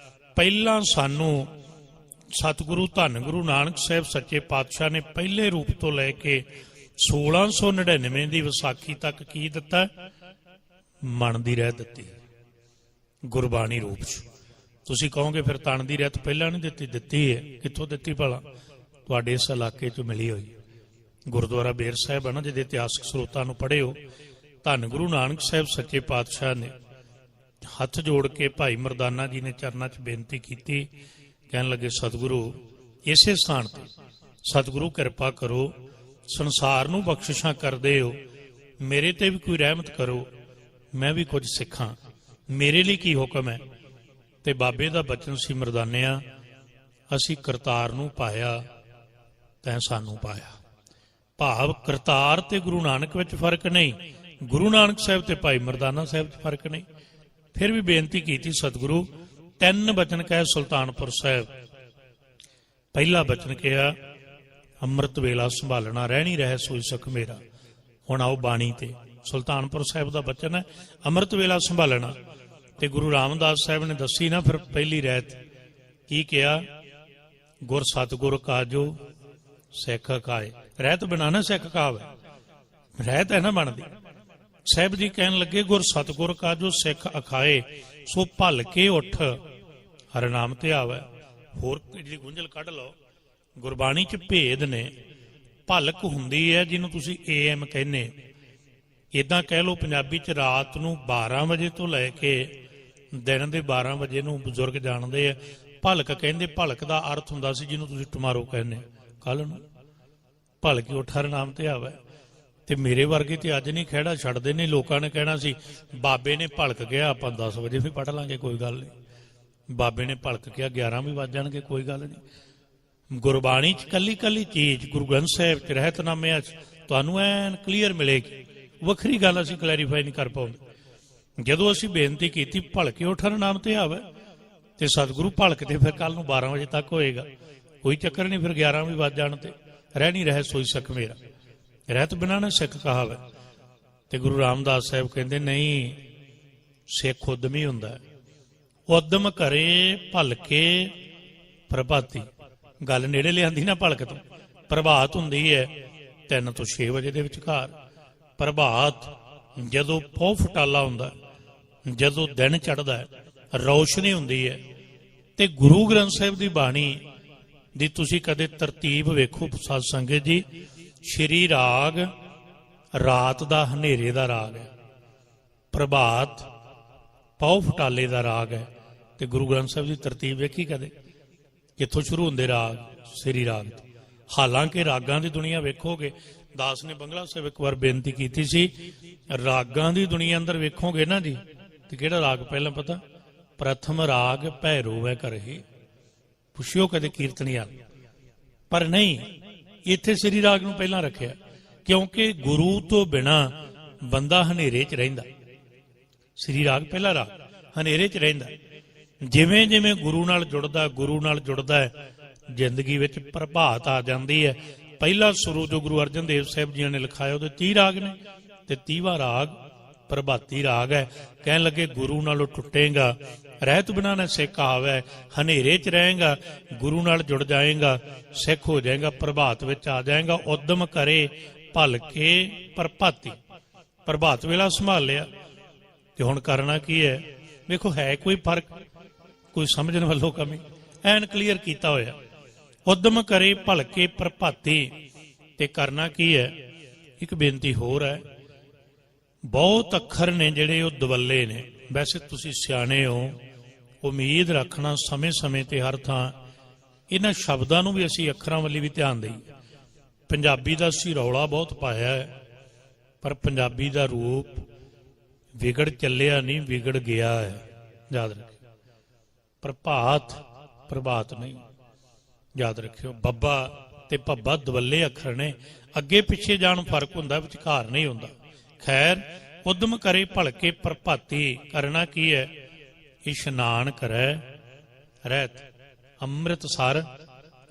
ਪਹਿਲਾਂ ਸਾਨੂੰ ਸਤਿਗੁਰੂ ਧੰਨ ਗੁਰੂ ਨਾਨਕ ਸਾਹਿਬ ਸੱਚੇ ਪਾਤਸ਼ਾਹ ਨੇ ਪਹਿਲੇ ਰੂਪ ਤੋਂ ਲੈ ਕੇ 1699 ਦੀ ਵਿਸਾਖੀ ਤੱਕ ਕੀ ਦਿੱਤਾ? ਮਨ ਦੀ ਰਹਿਤ ਦਿੱਤੀ, ਗੁਰਬਾਣੀ ਰੂਪ 'ਚ। ਤੁਸੀਂ ਕਹੋਗੇ ਫਿਰ ਤਣ ਦੀ ਰਹਿਤ ਪਹਿਲਾਂ ਨਹੀਂ ਦਿੱਤੀ? ਦਿੱਤੀ ਹੈ। ਕਿੱਥੋਂ ਦਿੱਤੀ ਭਲਾ? ਤੁਹਾਡੇ ਇਸ ਇਲਾਕੇ 'ਚ ਮਿਲੀ ਹੋਈ। ਗੁਰਦੁਆਰਾ ਬੇਰ ਸਾਹਿਬ ਹੈ ਨਾ, ਜਿਹਦੇ ਇਤਿਹਾਸਕ ਸਰੋਤਾਂ ਨੂੰ ਪੜ੍ਹਿਓ, ਧੰਨ ਗੁਰੂ ਨਾਨਕ ਸਾਹਿਬ ਸੱਚੇ ਪਾਤਸ਼ਾਹ ਨੇ ਹੱਥ ਜੋੜ ਕੇ ਭਾਈ ਮਰਦਾਨਾ ਜੀ ਨੇ ਚਰਨਾਂ 'ਚ ਬੇਨਤੀ ਕੀਤੀ। ਕਹਿਣ ਲੱਗੇ, ਸਤਿਗੁਰੂ ਇਸੇ ਸਥਾਨ ਤੇ ਸਤਿਗੁਰੂ ਕਿਰਪਾ ਕਰੋ, ਸੰਸਾਰ ਨੂੰ ਬਖਸ਼ਿਸ਼ਾਂ ਕਰਦੇ ਹੋ, ਮੇਰੇ ਤੇ ਵੀ ਕੋਈ ਰਹਿਮਤ ਕਰੋ, ਮੈਂ ਵੀ ਕੁਝ ਸਿੱਖਾਂ, ਮੇਰੇ ਲਈ ਕੀ ਹੁਕਮ ਹੈ? ਤੇ ਬਾਬੇ ਦਾ ਬਚਨ ਸੀ, ਮਰਦਾਨਿਆਂ, ਅਸੀਂ ਕਰਤਾਰ ਨੂੰ ਪਾਇਆ ਤੈਂ ਸਾਨੂੰ ਪਾਇਆ। ਭਾਵ ਕਰਤਾਰ ਤੇ ਗੁਰੂ ਨਾਨਕ ਵਿੱਚ ਫਰਕ ਨਹੀਂ, ਗੁਰੂ ਨਾਨਕ ਸਾਹਿਬ ਤੇ ਭਾਈ ਮਰਦਾਨਾ ਸਾਹਿਬ 'ਚ ਫਰਕ ਨਹੀਂ। ਫਿਰ ਵੀ ਬੇਨਤੀ ਕੀਤੀ, ਸਤਿਗੁਰੂ 3 ਬਚਨ ਕਹੇ ਸੁਲਤਾਨਪੁਰ ਸਾਹਿਬ। ਪਹਿਲਾ ਬਚਨ ਕਿਹਾ, ਅੰਮ੍ਰਿਤ ਵੇਲਾ ਸੰਭਾਲਣਾ, ਰਹਿਣੀ ਰਹਿ ਸੋਈ ਸਖ ਮੇਰਾ। ਹੁਣ ਆਓ ਬਾਣੀ ਤੇ। ਸੁਲਤਾਨਪੁਰ ਸਾਹਿਬ ਦਾ ਬਚਨ ਹੈ ਅੰਮ੍ਰਿਤ ਵੇਲਾ ਸੰਭਾਲਣਾ। ਤੇ ਗੁਰੂ ਰਾਮਦਾਸ ਸਾਹਿਬ ਨੇ ਦੱਸੀ ਨਾ ਫਿਰ ਪਹਿਲੀ ਰਹਿਤ ਕੀ ਕਿਹਾ? ਗੁਰ ਸਤਿਗੁਰ ਕਾਜੋ ਸਿੱਖ ਅਕਾਏ। ਰਹਿਤ ਬਿਨਾਂ ਨਾ ਸਿੱਖ ਕਾਵੇ, ਰਹਿਤ ਹੈ ਨਾ ਬਣਦੀ। ਸਾਹਿਬ ਜੀ ਕਹਿਣ ਲੱਗੇ, ਗੁਰ ਸਤਿਗੁਰ ਕਾਜੋ ਸਿੱਖ ਅਖਾਏ, ਸੋ ਭਲ ਕੇ ਉੱਠ ਹਰਿ ਨਾਮ ਤੇ ਆਵੇ। ਹੋਰ ਜਿਹੜੀ ਗੁੰਝਲ ਕੱਢ ਲਓ, ਗੁਰਬਾਣੀ 'ਚ ਭੇਦ ਨੇ। ਭਲਕ ਹੁੰਦੀ ਹੈ ਜਿਹਨੂੰ ਤੁਸੀਂ AM ਕਹਿੰਦੇ, ਇਦਾਂ ਕਹਿ ਲਓ ਪੰਜਾਬੀ 'ਚ ਰਾਤ ਨੂੰ 12 ਵਜੇ ਤੋਂ ਲੈ ਕੇ ਦਿਨ ਦੇ 12 ਵਜੇ ਨੂੰ ਬਜ਼ੁਰਗ ਜਾਣਦੇ ਆ। ਭਲਕ ਕਹਿੰਦੇ, ਭਲਕ ਦਾ ਅਰਥ ਹੁੰਦਾ ਸੀ ਜਿਹਨੂੰ ਤੁਸੀਂ ਟੁਮਾਰੋ ਕਹਿੰਦੇ, ਕੱਲ ਨੂੰ। ਭਲਕੇ ਉੱਠ ਹਰਿ ਨਾਮ ਤੇ ਆਵੇ। ਤੇ ਮੇਰੇ ਵਰਗੇ ਤੇ ਅੱਜ ਨਹੀਂ ਖਹਿੜਾ ਛੱਡਦੇ ਨੇ। ਲੋਕਾਂ ਨੇ ਕਹਿਣਾ ਸੀ ਬਾਬੇ ਨੇ ਭਲਕ ਗਿਆ, ਆਪਾਂ 10 ਵਜੇ ਵੀ ਪੜ੍ਹ ਲਾਂਗੇ, ਕੋਈ ਗੱਲ ਨਹੀਂ। ਬਾਬੇ ਨੇ ਭਲਕ ਕਿਹਾ 11 ਵੀ ਵੱਜ ਜਾਣਗੇ, ਕੋਈ ਗੱਲ ਨਹੀਂ। ਗੁਰਬਾਣੀ 'ਚ ਕੱਲੀ ਕੱਲੀ ਚੀਜ਼, ਗੁਰੂ ਗ੍ਰੰਥ ਸਾਹਿਬ 'ਚ ਰਹਿਤਨਾਮਿਆਂ 'ਚ ਤੁਹਾਨੂੰ ਐਨ ਕਲੀਅਰ ਮਿਲੇਗੀ। ਵੱਖਰੀ ਗੱਲ ਅਸੀਂ ਕਲੈਰੀਫਾਈ ਨਹੀਂ ਕਰ ਪਾਉਂਦੇ। ਜਦੋਂ ਅਸੀਂ ਬੇਨਤੀ ਕੀਤੀ ਭਲਕੇ ਉੱਠ ਹਰਿ ਨਾਮ ਤੇ ਆਵੇ, ਤੇ ਸਤਿਗੁਰੂ ਭਲਕ ਤੇ ਫਿਰ ਕੱਲ ਨੂੰ 12 ਵਜੇ ਤੱਕ ਹੋਏਗਾ, ਕੋਈ ਚੱਕਰ ਨਹੀਂ। ਫਿਰ 11 ਵੀ ਵੱਜ ਜਾਣ ਤੇ ਰਹਿਣੀ ਰਹਿ ਸੋਈ ਸਖ ਮੇਰਾ। ਰਹਿਤ ਬਿਨਾਂ ਨਾ ਸਿੱਖ ਕਹਾਵੇ। ਤੇ ਗੁਰੂ ਰਾਮਦਾਸ ਸਾਹਿਬ ਕਹਿੰਦੇ, ਨਹੀਂ, ਸਿੱਖ ਉਦਮੀ ਹੁੰਦਾ। ਉਦਮ ਕਰੇ ਭਲਕੇ ਪ੍ਰਭਾਤੀ। ਗੱਲ ਨੇੜੇ ਲਿਆਂਦੀ ਨਾ ਭਲਕ ਤੋਂ। ਪ੍ਰਭਾਤ ਹੁੰਦੀ ਹੈ 3 ਤੋਂ 6 ਵਜੇ ਦੇ ਵਿਚਕਾਰ। ਪ੍ਰਭਾਤ ਜਦੋਂ ਪਹੁ ਫਟਾਲਾ ਹੁੰਦਾ, ਜਦੋਂ ਦਿਨ ਚੜ੍ਹਦਾ ਹੈ, ਰੌਸ਼ਨੀ ਹੁੰਦੀ ਹੈ। ਤੇ ਗੁਰੂ ਗ੍ਰੰਥ ਸਾਹਿਬ ਦੀ ਬਾਣੀ ਦੀ ਤੁਸੀਂ ਕਦੇ ਤਰਤੀਬ ਵੇਖੋ ਸਾਧ ਸੰਗਤ ਜੀ। ਸ਼੍ਰੀ ਰਾਗ ਰਾਤ ਦਾ ਹਨੇਰੇ ਦਾ ਰਾਗ ਹੈ, ਪ੍ਰਭਾਤ ਪਹੁ ਫਟਾਲੇ ਦਾ ਰਾਗ ਹੈ। ਤੇ ਗੁਰੂ ਗ੍ਰੰਥ ਸਾਹਿਬ ਦੀ ਤਰਤੀਬ ਵੇਖੀ ਕਦੇ? ਕਿੱਥੋਂ ਸ਼ੁਰੂ ਹੁੰਦੇ ਰਾਗ? ਸ਼੍ਰੀ ਰਾਗ। ਹਾਲਾਂਕਿ ਰਾਗਾਂ ਦੀ ਦੁਨੀਆ ਵੇਖੋਗੇ, ਦਾਸ ਨੇ ਬੰਗਲਾ ਸਾਹਿਬ ਇੱਕ ਵਾਰ ਬੇਨਤੀ ਕੀਤੀ ਸੀ, ਰਾਗਾਂ ਦੀ ਦੁਨੀਆ ਅੰਦਰ ਵੇਖੋਗੇ ਨਾ ਜੀ, ਤੇ ਕਿਹੜਾ ਰਾਗ ਪਹਿਲਾਂ ਪਤਾ? ਪ੍ਰਥਮ ਰਾਗ ਭੈਰੋ ਵੈ ਕਰਹੀ। ਪੁੱਛਿਓ ਕਦੇ ਕੀਰਤਨੀਆਂ, ਪਰ ਨਹੀਂ, ਇੱਥੇ ਸ੍ਰੀ ਰਾਗ ਨੂੰ ਪਹਿਲਾਂ ਰੱਖਿਆ, ਕਿਉਂਕਿ ਗੁਰੂ ਤੋਂ ਬਿਨਾ ਬੰਦਾ ਹਨੇਰੇ 'ਚ ਰਹਿੰਦਾ। ਸ੍ਰੀ ਰਾਗ ਪਹਿਲਾ ਰਾਗ, ਹਨੇਰੇ 'ਚ ਰਹਿੰਦਾ। ਜਿਵੇਂ ਜਿਵੇਂ ਗੁਰੂ ਨਾਲ ਜੁੜਦਾ ਹੈ, ਜ਼ਿੰਦਗੀ ਵਿੱਚ ਪ੍ਰਭਾਤ ਆ ਜਾਂਦੀ ਹੈ। ਪਹਿਲਾ ਸੁਰੂ ਜੋ ਗੁਰੂ ਅਰਜਨ ਦੇਵ ਸਾਹਿਬ ਜੀ ਨੇ ਲਿਖਾਇਆ ਉਹਦੇ 30 ਰਾਗ ਨੇ, ਤੇ 30ਵਾਂ ਰਾਗ ਪ੍ਰਭਾਤੀ ਰਾਗ ਹੈ। ਕਹਿਣ ਲੱਗੇ ਗੁਰੂ ਨਾਲੋਂ ਟੁੱਟੇਗਾ, ਰਹਿਤ ਬਿਨਾ ਨਾ ਸਿੱਖ ਆਵੇ, ਹਨੇਰੇ 'ਚ ਰਹੇਗਾ, ਗੁਰੂ ਨਾਲ ਜੁੜ ਜਾਏਗਾ, ਸਿੱਖ ਹੋ ਜਾਏਗਾ, ਪ੍ਰਭਾਤ ਵਿੱਚ ਆ ਜਾਏਗਾ। ਉਦਮ ਕਰੇ ਭਲਕੇ ਪ੍ਰਭਾਤੀ, ਪ੍ਰਭਾਤ ਵੇਲਾ ਸੰਭਾਲ ਲਿਆ। ਤੇ ਹੁਣ ਕਰਨਾ ਕੀ ਹੈ? ਵੇਖੋ, ਹੈ ਕੋਈ ਫਰਕ? ਕੋਈ ਸਮਝਣ ਵੱਲੋਂ ਕਮੀ? ਐਨ ਕਲੀਅਰ ਕੀਤਾ ਹੋਇਆ, ਉਦਮ ਕਰੇ ਭਲਕੇ ਪ੍ਰਭਾਤੀ। ਤੇ ਕਰਨਾ ਕੀ ਹੈ? ਇੱਕ ਬੇਨਤੀ ਹੋਰ ਹੈ, ਬਹੁਤ ਅੱਖਰ ਨੇ ਜਿਹੜੇ ਉਹ ਦਵੱਲੇ ਨੇ। ਵੈਸੇ ਤੁਸੀਂ ਸਿਆਣੇ ਹੋ, ਉਮੀਦ ਰੱਖਣਾ ਸਮੇਂ-ਸਮੇਂ ਤੇ ਹਰ ਥਾਂ ਇਹਨਾਂ ਸ਼ਬਦਾਂ ਨੂੰ ਵੀ ਅਸੀਂ ਅੱਖਰਾਂ ਵੱਲ ਵੀ ਧਿਆਨ ਦੇਈਏ। ਪੰਜਾਬੀ ਦਾ ਅਸੀਂ ਰੌਲਾ ਬਹੁਤ ਪਾਇਆ ਹੈ, ਪਰ ਪੰਜਾਬੀ ਦਾ ਰੂਪ ਵਿਗੜ ਚੱਲਿਆ ਨਹੀਂ, ਵਿਗੜ ਗਿਆ ਹੈ। ਯਾਦ ਰੱਖਿਓ, ਪ੍ਰਭਾਤ ਨਹੀਂ, ਯਾਦ ਰੱਖਿਓ। ਬੱਬਾ ਤੇ ਭੱਬਾ ਦਵੱਲੇ ਅੱਖਰ ਨੇ, ਅੱਗੇ ਪਿੱਛੇ ਜਾਣ ਫਰਕ ਹੁੰਦਾ, ਵਿਚਕਾਰ ਨਹੀਂ ਹੁੰਦਾ। ਖੈਰ, ਉਦਮ ਕਰੇ ਭਲਕੇ ਪ੍ਰਭਾਤੀ। ਕਰਨਾ ਕੀ ਹੈ? ਇਸ਼ਨਾਨ ਕਰੈ ਰਹਿਤ ਅੰਮ੍ਰਿਤਸਰ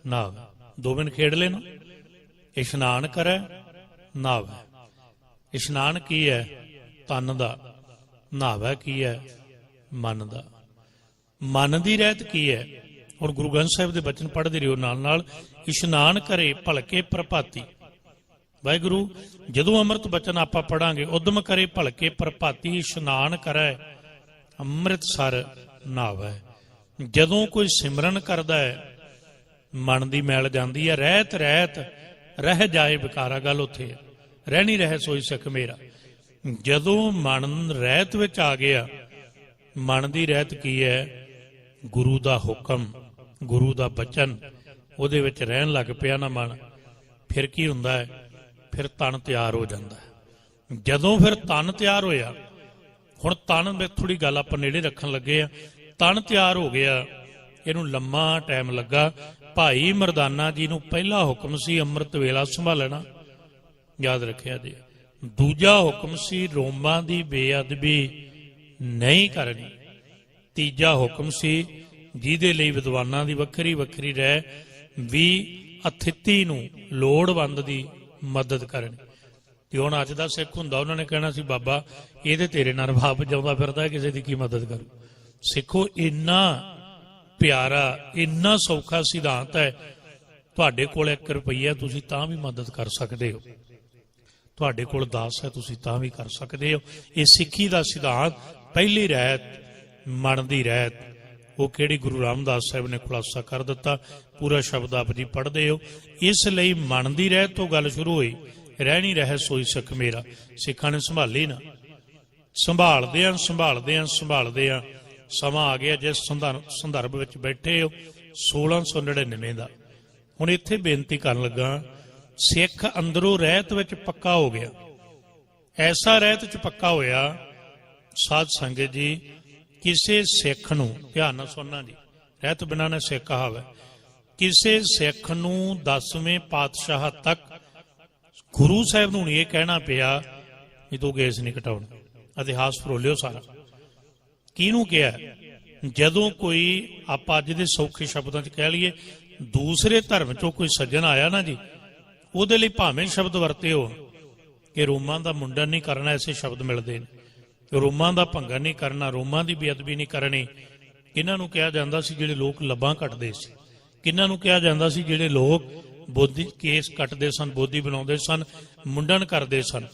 ਨਾਵੇ। 2 ਮਿੰਟ ਖੇਡ ਲੈਣਾ। ਇਸ਼ਨਾਨ ਕਰੈ ਨਾਵੇ। ਇਸ਼ਨਾਨ ਕੀ ਹੈ? ਤਨ ਦਾ। ਨਾਵੇ ਕੀ ਹੈ? ਮਨ ਦਾ। ਮਨ ਦੀ ਰਹਿਤ ਕੀ ਹੈ? ਹੁਣ ਗੁਰੂ ਗ੍ਰੰਥ ਸਾਹਿਬ ਦੇ ਬਚਨ ਪੜ੍ਹਦੇ ਰਹੋ ਨਾਲ ਨਾਲ। ਇਸ਼ਨਾਨ ਕਰੇ ਭਲਕੇ ਪ੍ਰਭਾਤੀ। ਵਾਹਿਗੁਰੂ ਜਦੋਂ ਅੰਮ੍ਰਿਤ ਬਚਨ ਆਪਾਂ ਪੜਾਂਗੇ, ਉਦਮ ਕਰੇ ਭਲਕੇ ਪ੍ਰਭਾਤੀ, ਇਸ਼ਨਾਨ ਕਰੈ ਅੰਮ੍ਰਿਤਸਰ ਨਾਵੇ। ਜਦੋਂ ਕੋਈ ਸਿਮਰਨ ਕਰਦਾ ਹੈ, ਮਨ ਦੀ ਮੈਲ ਜਾਂਦੀ ਹੈ। ਰਹਿਤ ਰਹਿ ਜਾਏ ਵਿਕਾਰਾ। ਗੱਲ ਉੱਥੇ ਹੈ, ਰਹਿ ਨਹੀਂ ਰਹੇ ਸੋਈ ਸਿੱਖ ਮੇਰਾ। ਜਦੋਂ ਮਨ ਰਹਿਤ ਵਿੱਚ ਆ ਗਿਆ, ਮਨ ਦੀ ਰਹਿਤ ਕੀ ਹੈ? ਗੁਰੂ ਦਾ ਹੁਕਮ, ਗੁਰੂ ਦਾ ਬਚਨ, ਉਹਦੇ ਵਿੱਚ ਰਹਿਣ ਲੱਗ ਪਿਆ ਨਾ ਮਨ, ਫਿਰ ਕੀ ਹੁੰਦਾ ਹੈ? ਫਿਰ ਤਨ ਤਿਆਰ ਹੋ ਜਾਂਦਾ ਹੈ। ਜਦੋਂ ਫਿਰ ਤਨ ਤਿਆਰ ਹੋਇਆ, ਹੁਣ ਤਨ ਵਿੱਚ ਥੋੜੀ ਗੱਲ ਆਪਾਂ ਨੇੜੇ ਰੱਖਣ ਲੱਗੇ ਆ। ਤਨ ਤਿਆਰ ਹੋ ਗਿਆ, ਇਹਨੂੰ ਲੰਮਾ ਟਾਈਮ ਲੱਗਾ। ਭਾਈ ਮਰਦਾਨਾ ਜੀ ਨੂੰ ਪਹਿਲਾ ਹੁਕਮ ਸੀ ਅੰਮ੍ਰਿਤ ਵੇਲਾ ਸੰਭਾਲਣਾ, ਯਾਦ ਰੱਖਿਆ ਜੀ। ਦੂਜਾ ਹੁਕਮ ਸੀ ਰੋਮਾਂ ਦੀ ਬੇਅਦਬੀ ਨਹੀਂ ਕਰਨੀ। ਤੀਜਾ ਹੁਕਮ ਸੀ ਜਿਹਦੇ ਲਈ ਵਿਦਵਾਨਾਂ ਦੀ ਵੱਖਰੀ ਵੱਖਰੀ ਰਹਿ ਵੀ ਅਥਿਤੀ ਨੂੰ, ਲੋੜਵੰਦ ਦੀ ਮਦਦ ਕਰਨੀ। ਤੇ ਹੁਣ ਅੱਜ ਦਾ ਸਿੱਖ ਹੁੰਦਾ, ਉਹਨਾਂ ਨੇ ਕਹਿਣਾ ਸੀ ਬਾਬਾ ਇਹਦੇ ਤੇਰੇ ਨਾਲ ਰਬਾਬ ਵਜਾਉਂਦਾ ਫਿਰਦਾ, ਕਿਸੇ ਦੀ ਕੀ ਮਦਦ ਕਰੂ। ਸਿੱਖੋ, ਇੰਨਾ ਪਿਆਰਾ, ਇੰਨਾ ਸੌਖਾ ਸਿਧਾਂਤ ਹੈ। ਤੁਹਾਡੇ ਕੋਲ 1 ਰੁਪਈਆ, ਤੁਸੀਂ ਤਾਂ ਵੀ ਮਦਦ ਕਰ ਸਕਦੇ ਹੋ। ਤੁਹਾਡੇ ਕੋਲ 10 ਹੈ, ਤੁਸੀਂ ਤਾਂ ਵੀ ਕਰ ਸਕਦੇ ਹੋ। ਇਹ ਸਿੱਖੀ ਦਾ ਸਿਧਾਂਤ। ਪਹਿਲੀ ਰਹਿਤ ਮਨ ਦੀ ਰਹਿਤ, ਉਹ ਕਿਹੜੀ? ਗੁਰੂ ਰਾਮਦਾਸ ਸਾਹਿਬ ਨੇ ਖੁਲਾਸਾ ਕਰ ਦਿੱਤਾ। ਪੂਰਾ ਸ਼ਬਦ ਆਪ ਜੀ ਪੜ੍ਹਦੇ ਹੋ। ਇਸ ਲਈ ਮਨ ਦੀ ਰਹਿਤ ਤੋਂ ਗੱਲ ਸ਼ੁਰੂ ਹੋਈ। ਰਹਿ ਨਹੀਂ ਰਹੇ ਸੋਈ ਸਿੱਖ ਮੇਰਾ। ਸਿੱਖਾਂ ਨੇ ਸੰਭਾਲੀ ਨਾ। ਸੰਭਾਲਦੇ ਆ ਸਮਾਂ ਆ ਗਿਆ ਜਿਸ ਸੰਦਰਭ ਵਿੱਚ ਬੈਠੇ ਹੋ, 1699 ਦਾ। ਹੁਣ ਇੱਥੇ ਬੇਨਤੀ ਕਰਨ ਲੱਗਾ, ਸਿੱਖ ਅੰਦਰੋਂ ਰਹਿਤ ਵਿੱਚ ਪੱਕਾ ਹੋ ਗਿਆ। ਐਸਾ ਰਹਿਤ ਚ ਪੱਕਾ ਹੋਇਆ, ਸਾਧ ਸੰਗਤ ਜੀ, ਕਿਸੇ ਸਿੱਖ ਨੂੰ, ਧਿਆਨ ਨਾਲ ਸੁਣਨਾ ਜੀ, ਰਹਿਤ ਬਿਨਾਂ ਨਾ ਸਿੱਖ ਕਹਾਵੇ। ਕਿਸੇ ਸਿੱਖ ਨੂੰ 10ਵੇਂ ਪਾਤਸ਼ਾਹ ਤੱਕ ਗੁਰੂ ਸਾਹਿਬ ਨੂੰ ਨਹੀਂ ਇਹ ਕਹਿਣਾ ਪਿਆ ਵੀ ਤੂੰ ਕੇਸ ਨਹੀਂ ਕਟਾਉਣਾ। ਇਤਿਹਾਸ ਫਰੋਲਿਓ ਸਾਰਾ। ਕਿਹਨੂੰ ਕਿਹਾ? ਜਦੋਂ ਕੋਈ, ਆਪਾਂ ਅੱਜ ਦੇ ਸੌਖੇ ਸ਼ਬਦਾਂ 'ਚ ਕਹਿ ਲਈਏ, ਦੂਸਰੇ ਧਰਮ 'ਚੋਂ ਕੋਈ ਸੱਜਣ ਆਇਆ ਨਾ ਜੀ, ਉਹਦੇ ਲਈ ਭਾਵੇਂ ਸ਼ਬਦ ਵਰਤੇ ਹੋਣ ਕਿ ਰੋਮਾਂ ਦਾ ਮੁੰਡਨ ਨਹੀਂ ਕਰਨਾ, ਐਸੇ ਸ਼ਬਦ ਮਿਲਦੇ ਨੇ। ਰੋਮਾਂ ਦਾ ਭੰਗਣ ਨਹੀਂ ਕਰਨਾ, ਰੋਮਾਂ ਦੀ ਬੇਅਦਬੀ ਨਹੀਂ ਕਰਨੀ। ਕਿਹਨਾਂ ਨੂੰ ਕਿਹਾ ਜਾਂਦਾ ਸੀ? ਜਿਹੜੇ ਲੋਕ ਲੱਭਾਂ ਕੱਟਦੇ ਸੀ। ਕਿਹਨਾਂ ਨੂੰ ਕਿਹਾ ਜਾਂਦਾ ਸੀ? ਜਿਹੜੇ ਲੋਕ ਬੋਧੀ ਕੇਸ ਕੱਟਦੇ ਸਨ, ਬੋਧੀ ਬਣਾਉਂਦੇ ਸਨ, ਮੁੰਡਨ ਕਰਦੇ ਸਨ।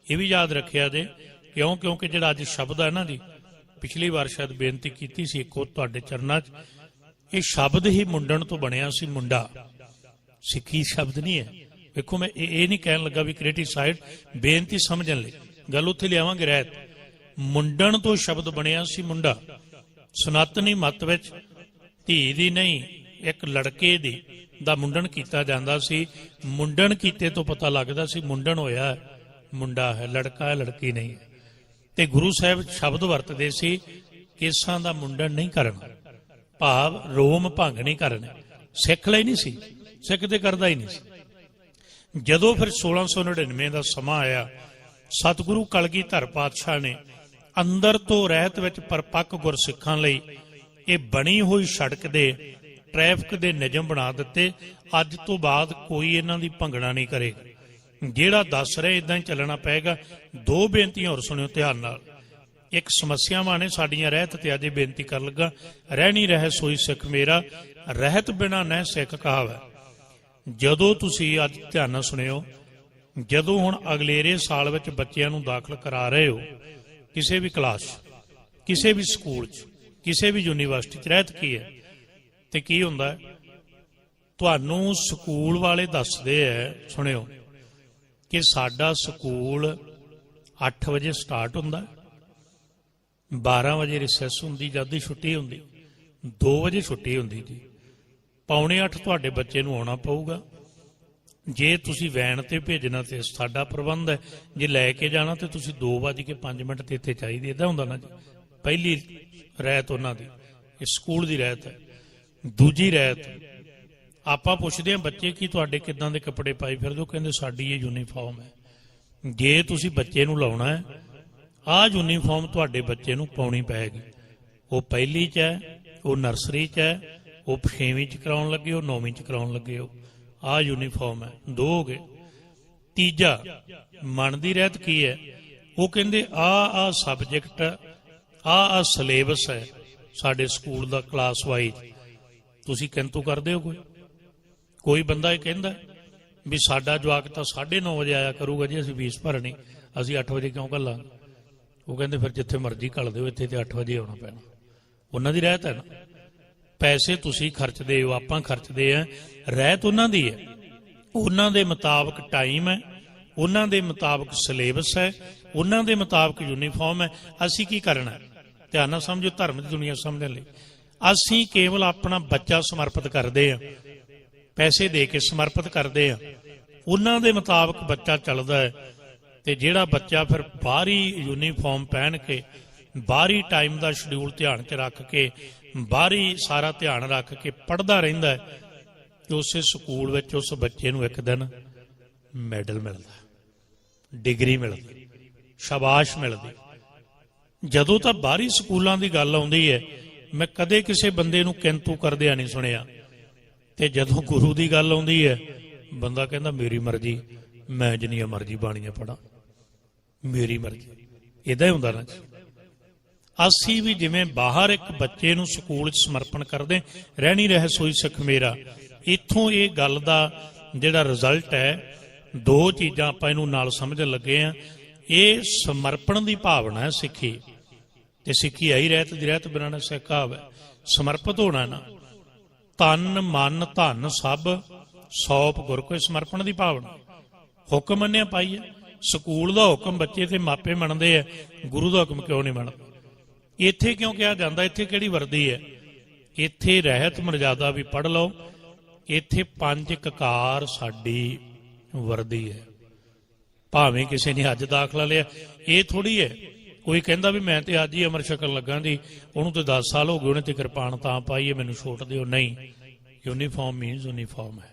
ਇਹ ਵੀ ਯਾਦ ਰੱਖਿਆ ਜੇ। ਕਿਉਂਕਿ ਜਿਹੜਾ ਅੱਜ ਸ਼ਬਦ ਹੈ ਨਾ ਜੀ, ਪਿਛਲੀ ਵਾਰ ਸ਼ਾਇਦ ਬੇਨਤੀ ਕੀਤੀ ਸੀ ਇੱਕੋ ਤੁਹਾਡੇ ਚਰਨਾਂ 'ਚ, ਇਹ ਸ਼ਬਦ ਹੀ ਮੁੰਡਣ ਤੋਂ ਬਣਿਆ ਸੀ। ਮੁੰਡਾ ਸਿੱਖੀ ਸ਼ਬਦ ਨਹੀਂ ਹੈ। ਵੇਖੋ, ਮੈਂ ਇਹ ਨਹੀਂ ਕਹਿਣ ਲੱਗਾ ਵੀ ਕ੍ਰਿਟੀਸਾਈਡ, ਬੇਨਤੀ ਸਮਝਣ ਲਈ ਗੱਲ ਉੱਥੇ ਲਿਆਵਾਂਗੇ। ਰਹਿਤ ਮੁੰਡਣ ਤੋਂ ਸ਼ਬਦ ਬਣਿਆ ਸੀ ਮੁੰਡਾ। ਸਨਾਤਨੀ ਮੱਤ ਵਿੱਚ ਧੀ ਦੀ ਨਹੀਂ, ਇੱਕ ਲੜਕੇ ਦੀ ਦਾ ਮੁੰਡਨ ਕੀਤਾ ਜਾਂਦਾ ਸੀ। ਮੁੰਡਨ ਕੀਤੇ ਤੋਂ ਪਤਾ ਲੱਗਦਾ ਸੀ ਮੁੰਡਨ ਹੋਇਆ ਮੁੰਡਾ ਹੈ, ਲੜਕਾ ਹੈ, ਲੜਕੀ ਨਹੀਂ ਹੈ। ਤੇ ਗੁਰੂ ਸਾਹਿਬ ਸ਼ਬਦ ਵਰਤਦੇ ਸੀ, ਕੇਸਾਂ ਦਾ ਮੁੰਡਨ ਨਹੀਂ ਕਰਨਾ, ਭਾਵ ਰੋਮ ਭੰਗ ਨਹੀਂ ਕਰਨੇ। ਸਿੱਖ ਲਈ ਨਹੀਂ ਸੀ, ਸਿੱਖ ਤੇ ਕਰਦਾ ਹੀ ਨਹੀਂ ਸੀ। ਜਦੋਂ ਫਿਰ 1699 ਦਾ ਸਮਾਂ ਆਇਆ, ਸਤਿਗੁਰੂ ਕਲਗੀਧਰ ਪਾਤਸ਼ਾਹ ਨੇ ਅੰਦਰ ਤੋਂ ਰਹਿਤ ਵਿੱਚ ਪਰਪੱਕ ਗੁਰਸਿੱਖਾਂ ਲਈ ਇਹ ਬਣੀ ਹੋਈ ਸੜਕ ਦੇ ਟ੍ਰੈਫਿਕ ਦੇ ਨਿਯਮ ਬਣਾ ਦਿੱਤੇ। ਅੱਜ ਤੋਂ ਬਾਅਦ ਕੋਈ ਇਹਨਾਂ ਦੀ ਭੰਗਣਾ ਨਹੀਂ ਕਰੇਗਾ, ਜਿਹੜਾ ਦੱਸ ਰਿਹਾ ਇਦਾਂ ਹੀ ਚੱਲਣਾ ਪਏਗਾ। ਦੋ ਬੇਨਤੀਆਂ ਹੋਰ ਸੁਣਿਓ ਧਿਆਨ ਨਾਲ। ਇੱਕ ਸਮੱਸਿਆਵਾਂ ਨੇ ਸਾਡੀਆਂ ਰਹਿਤ ਤੇ ਅੱਜ ਬੇਨਤੀ ਕਰਨ ਲੱਗਾ। ਰਹਿਣੀ ਰਹਿ ਸੋਈ ਸਿੱਖ ਮੇਰਾ, ਰਹਿਤ ਬਿਨਾ ਨਹਿ ਸਿੱਖ ਕਹਾਵੈ। ਜਦੋਂ ਤੁਸੀਂ ਅੱਜ ਧਿਆਨ ਨਾਲ ਸੁਣਿਓ, ਜਦੋਂ ਹੁਣ ਅਗਲੇਰੇ ਸਾਲ ਵਿੱਚ ਬੱਚਿਆਂ ਨੂੰ ਦਾਖਲ ਕਰਾ ਰਹੇ ਹੋ ਕਿਸੇ ਵੀ ਕਲਾਸ 'ਚ, ਕਿਸੇ ਵੀ ਸਕੂਲ 'ਚ, ਕਿਸੇ ਵੀ ਯੂਨੀਵਰਸਿਟੀ 'ਚ, ਰਹਿਤ ਕੀ ਹੈ ਤੇ ਕੀ ਹੁੰਦਾ ਹੈ? ਤੁਹਾਨੂੰ ਸਕੂਲ ਵਾਲੇ ਦੱਸਦੇ ਹੈ, ਸੁਣਿਓ, ਕਿ ਸਾਡਾ ਸਕੂਲ 8 ਵਜੇ ਸਟਾਰਟ ਹੁੰਦਾ, 12 ਵਜੇ ਰਿਸੈਸ ਹੁੰਦੀ, ਜਦ ਦੀ ਛੁੱਟੀ ਹੁੰਦੀ, 2 ਵਜੇ ਛੁੱਟੀ ਹੁੰਦੀ ਜੀ। 7:45 ਤੁਹਾਡੇ ਬੱਚੇ ਨੂੰ ਆਉਣਾ ਪਊਗਾ। ਜੇ ਤੁਸੀਂ ਵੈਨ ਤੇ ਭੇਜਣਾ ਤੇ ਸਾਡਾ ਪ੍ਰਬੰਧ ਹੈ, ਜੇ ਲੈ ਕੇ ਜਾਣਾ ਤੇ ਤੁਸੀਂ 2:05 ਤੇ ਇੱਥੇ ਚਾਹੀਦੀ। ਏਦਾਂ ਹੁੰਦਾ ਨਾ ਜੀ। ਪਹਿਲੀ ਰਹਿਤ ਉਹਨਾਂ ਦੀ, ਇਹ ਸਕੂਲ ਦੀ ਰਹਿਤ ਹੈ। ਦੂਜੀ ਰਹਿਤ, ਆਪਾਂ ਪੁੱਛਦੇ ਹਾਂ ਬੱਚੇ ਕੀ ਤੁਹਾਡੇ ਕਿੱਦਾਂ ਦੇ ਕੱਪੜੇ ਪਾਈ ਫਿਰਦੇ ਹੋ? ਕਹਿੰਦੇ ਸਾਡੀ ਇਹ ਯੂਨੀਫਾਰਮ ਹੈ। ਜੇ ਤੁਸੀਂ ਬੱਚੇ ਨੂੰ ਲਾਉਣਾ ਹੈ, ਆਹ ਯੂਨੀਫਾਰਮ ਤੁਹਾਡੇ ਬੱਚੇ ਨੂੰ ਪਾਉਣੀ ਪਏਗੀ। ਉਹ ਪਹਿਲੀ 'ਚ ਹੈ, ਉਹ ਨਰਸਰੀ 'ਚ ਹੈ, ਉਹ 6ਵੀਂ 'ਚ ਕਰਾਉਣ ਲੱਗੇ ਹੋ, 9ਵੀਂ 'ਚ ਕਰਾਉਣ ਲੱਗੇ ਹੋ। ਆਹ ਯੂਨੀਫਾਰਮ ਹੈ। 2 ਹੋ ਗਏ। ਤੀਜਾ, ਮਨ ਦੀ ਰਹਿਤ ਕੀ ਹੈ? ਉਹ ਕਹਿੰਦੇ ਆਹ ਸਬਜੈਕਟ, ਆਹ ਸਿਲੇਬਸ ਹੈ ਸਾਡੇ ਸਕੂਲ ਦਾ ਕਲਾਸ ਵਾਈਜ਼। ਤੁਸੀਂ ਕਿੰਤੂ ਕਰਦੇ ਹੋ? ਕੋਈ ਬੰਦਾ ਇਹ ਕਹਿੰਦਾ ਵੀ ਸਾਡਾ ਜਵਾਕ ਤਾਂ 9:30 ਵਜੇ ਆਇਆ ਕਰੂਗਾ ਜੀ, ਅਸੀਂ ਫੀਸ ਭਰਨੀ, ਅਸੀਂ 8 ਵਜੇ ਕਿਉਂ ਘੱਲਾਂਗੇ? ਉਹ ਕਹਿੰਦੇ ਫਿਰ ਜਿੱਥੇ ਮਰਜ਼ੀ ਘੱਲ ਦਿਓ, ਇੱਥੇ ਤੇ 8 ਵਜੇ ਆਉਣਾ ਪੈਣਾ। ਉਹਨਾਂ ਦੀ ਰਹਿਤ ਹੈ ਨਾ। ਪੈਸੇ ਤੁਸੀਂ ਖਰਚਦੇ ਹੋ, ਆਪਾਂ ਖਰਚਦੇ ਆ, ਰਹਿਤ ਉਹਨਾਂ ਦੀ ਹੈ। ਉਹਨਾਂ ਦੇ ਮੁਤਾਬਕ ਟਾਈਮ ਹੈ, ਉਹਨਾਂ ਦੇ ਮੁਤਾਬਕ ਸਿਲੇਬਸ ਹੈ, ਉਹਨਾਂ ਦੇ ਮੁਤਾਬਕ ਯੂਨੀਫਾਰਮ ਹੈ। ਅਸੀਂ ਕੀ ਕਰਨਾ? ਧਿਆਨ ਨਾਲ ਸਮਝੋ, ਧਰਮ ਦੀ ਦੁਨੀਆ ਸਮਝਣ ਲਈ ਅਸੀਂ ਕੇਵਲ ਆਪਣਾ ਬੱਚਾ ਸਮਰਪਿਤ ਕਰਦੇ ਹਾਂ, ਪੈਸੇ ਦੇ ਕੇ ਸਮਰਪਿਤ ਕਰਦੇ ਹਾਂ। ਉਹਨਾਂ ਦੇ ਮੁਤਾਬਕ ਬੱਚਾ ਚੱਲਦਾ ਹੈ। ਤੇ ਜਿਹੜਾ ਬੱਚਾ ਫਿਰ ਬਾਹਰੀ ਯੂਨੀਫਾਰਮ ਪਹਿਨ ਕੇ, ਬਾਹਰੀ ਟਾਈਮ ਦਾ ਸ਼ਡਿਊਲ ਧਿਆਨ 'ਚ ਰੱਖ ਕੇ, ਬਾਹਰੀ ਸਾਰਾ ਧਿਆਨ ਰੱਖ ਕੇ ਪੜ੍ਹਦਾ ਰਹਿੰਦਾ ਹੈ, ਤੇ ਉਸੇ ਸਕੂਲ ਵਿੱਚ ਉਸ ਬੱਚੇ ਨੂੰ ਇੱਕ ਦਿਨ ਮੈਡਲ ਮਿਲਦਾ, ਡਿਗਰੀ ਮਿਲਦੀ, ਸ਼ਾਬਾਸ਼ ਮਿਲਦੀ। ਜਦੋਂ ਤਾਂ ਬਾਹਰੀ ਸਕੂਲਾਂ ਦੀ ਗੱਲ ਆਉਂਦੀ ਹੈ, ਮੈਂ ਕਦੇ ਕਿਸੇ ਬੰਦੇ ਨੂੰ ਕਿੰਤੂ ਕਰਦਿਆਂ ਨਹੀਂ ਸੁਣਿਆ। ਤੇ ਜਦੋਂ ਗੁਰੂ ਦੀ ਗੱਲ ਆਉਂਦੀ ਹੈ, ਬੰਦਾ ਕਹਿੰਦਾ ਮੇਰੀ ਮਰਜ਼ੀ, ਮੈਂ ਜਿੰਨੀਆਂ ਮਰਜ਼ੀ ਬਾਣੀਆਂ ਪੜ੍ਹਾਂ, ਮੇਰੀ ਮਰਜ਼ੀ। ਏਦਾਂ ਹੀ ਹੁੰਦਾ ਨਾ। ਅਸੀਂ ਵੀ ਜਿਵੇਂ ਬਾਹਰ ਇੱਕ ਬੱਚੇ ਨੂੰ ਸਕੂਲ 'ਚ ਸਮਰਪਣ ਕਰਦੇ, ਰਹਿਣੀ ਰਹਿ ਸੋਈ ਸਿੱਖ ਮੇਰਾ। ਇੱਥੋਂ ਇਹ ਗੱਲ ਦਾ ਜਿਹੜਾ ਰਿਜ਼ਲਟ ਹੈ, 2 ਚੀਜ਼ਾਂ ਆਪਾਂ ਇਹਨੂੰ ਨਾਲ ਸਮਝਣ ਲੱਗੇ ਹਾਂ। ਇਹ ਸਮਰਪਣ ਦੀ ਭਾਵਨਾ ਹੈ ਸਿੱਖੀ, ਤੇ ਸਿੱਖੀ ਆਈ ਰਹਿਤ ਦੀ, ਰਹਿਤ ਬਿਨਾਂ ਨਾ ਸਿੱਖ ਕਹਾਵੈ। ਸਮਰਪਿਤ ਹੋਣਾ ਨਾ, ਤਨ ਮਨ ਧਨ ਸਭ ਸੌਂਪ ਗੁਰ ਕੋਇ, ਸਮਰਪਣ ਦੀ ਭਾਵਨਾ। ਹੁਕਮ ਮੰਨਿਆ ਪਾਈਏ। ਸਕੂਲ ਦਾ ਹੁਕਮ ਬੱਚੇ ਤੇ ਮਾਪੇ ਮੰਨਦੇ ਆ, ਗੁਰੂ ਦਾ ਹੁਕਮ ਕਿਉਂ ਨਹੀਂ ਮੰਨਦੇ? ਇੱਥੇ ਕਿਉਂ ਕਿਹਾ ਜਾਂਦਾ? ਇੱਥੇ ਕਿਹੜੀ ਵਰਦੀ ਹੈ? ਇੱਥੇ ਰਹਿਤ ਮਰਜ਼ਾਦਾ ਵੀ ਪੜ੍ਹ ਲਓ। ਇੱਥੇ 5 ਕਕਾਰ ਸਾਡੀ ਵਰਦੀ ਹੈ। ਭਾਵੇਂ ਕਿਸੇ ਨੇ ਅੱਜ ਦਾਖਲਾ ਲਿਆ, ਇਹ ਥੋੜੀ ਹੈ ਕੋਈ ਕਹਿੰਦਾ ਵੀ ਮੈਂ ਤੇ ਅੱਜ ਹੀ ਅਮਰ ਛਕਣ ਲੱਗਾ ਜੀ, ਉਹਨੂੰ ਤੇ 10 ਸਾਲ ਹੋ ਗਏ, ਉਹਨੇ ਤੇ ਕਿਰਪਾਨ ਤਾਂ ਪਾਈ ਹੈ, ਮੈਨੂੰ ਛੋਟ ਦਿਓ। ਨਹੀਂ, ਯੂਨੀਫਾਰਮ ਮੀਨਸ ਯੂਨੀਫਾਰਮ ਹੈ।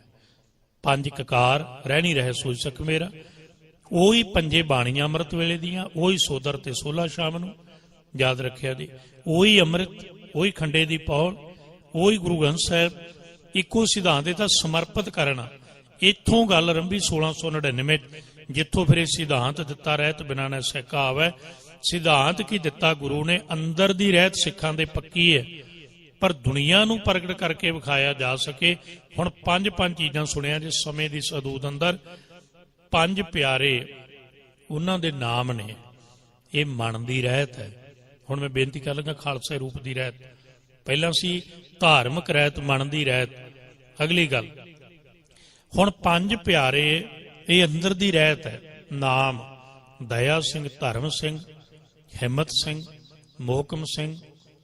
5 ਕਕਾਰ, ਰਹਿਣੀ ਰਹਿ ਸੋਈ ਸਿੱਖ ਮੇਰਾ। ਉਹੀ 5 ਬਾਣੀਆਂ ਅੰਮ੍ਰਿਤ ਵੇਲੇ ਦੀਆਂ, ਉਹੀ ਸੋਦਰ ਤੇ ਸੋਲਾ ਸ਼ਾਮ ਨੂੰ, ਯਾਦ ਰੱਖਿਆ ਜੀ। ਉਹੀ ਅੰਮ੍ਰਿਤ, ਉਹੀ ਖੰਡੇ ਦੀ ਪੌਲ, ਉਹੀ ਗੁਰੂ ਗ੍ਰੰਥ ਸਾਹਿਬ, ਇੱਕੋ ਸਿਧਾਂਤ ਦੇ ਤਾਂ ਸਮਰਪਿਤ ਕਰਨਾ। ਇੱਥੋਂ ਗੱਲ ਆਰੰਭੀ 1699, ਜਿੱਥੋਂ ਫਿਰ ਇਹ ਸਿਧਾਂਤ ਦਿੱਤਾ, ਰਹਿਤ ਬਿਨਾਂ ਨਾ ਸਿੱਖ ਕਹਾਵੈ। ਸਿਧਾਂਤ ਕੀ ਦਿੱਤਾ ਗੁਰੂ ਨੇ? ਅੰਦਰ ਦੀ ਰਹਿਤ ਸਿੱਖਾਂ ਦੇ ਪੱਕੀ ਹੈ, ਪਰ ਦੁਨੀਆ ਨੂੰ ਪ੍ਰਗਟ ਕਰਕੇ ਵਿਖਾਇਆ ਜਾ ਸਕੇ। ਹੁਣ 5 ਚੀਜ਼ਾਂ ਸੁਣਿਆ ਜਿਸ ਸਮੇਂ ਦੀ ਸਦੂਦ ਅੰਦਰ। 5 ਪਿਆਰੇ ਉਹਨਾਂ ਦੇ ਨਾਮ ਨੇ। ਇਹ ਮਨ ਦੀ ਰਹਿਤ ਹੈ। ਹੁਣ ਮੈਂ ਬੇਨਤੀ ਕਰ ਲੱਗਾ ਖਾਲਸੇ ਰੂਪ ਦੀ ਰਹਿਤ। ਪਹਿਲਾਂ ਸੀ ਧਾਰਮਿਕ ਰਹਿਤ, ਮਨ ਦੀ ਰਹਿਤ। ਅਗਲੀ ਗੱਲ, ਹੁਣ 5 ਪਿਆਰੇ, ਇਹ ਅੰਦਰ ਦੀ ਰਹਿਤ ਹੈ। ਨਾਮ ਦਇਆ ਸਿੰਘ, ਧਰਮ ਸਿੰਘ, ਹਿੰਮਤ ਸਿੰਘ, ਮੋਹਕਮ ਸਿੰਘ,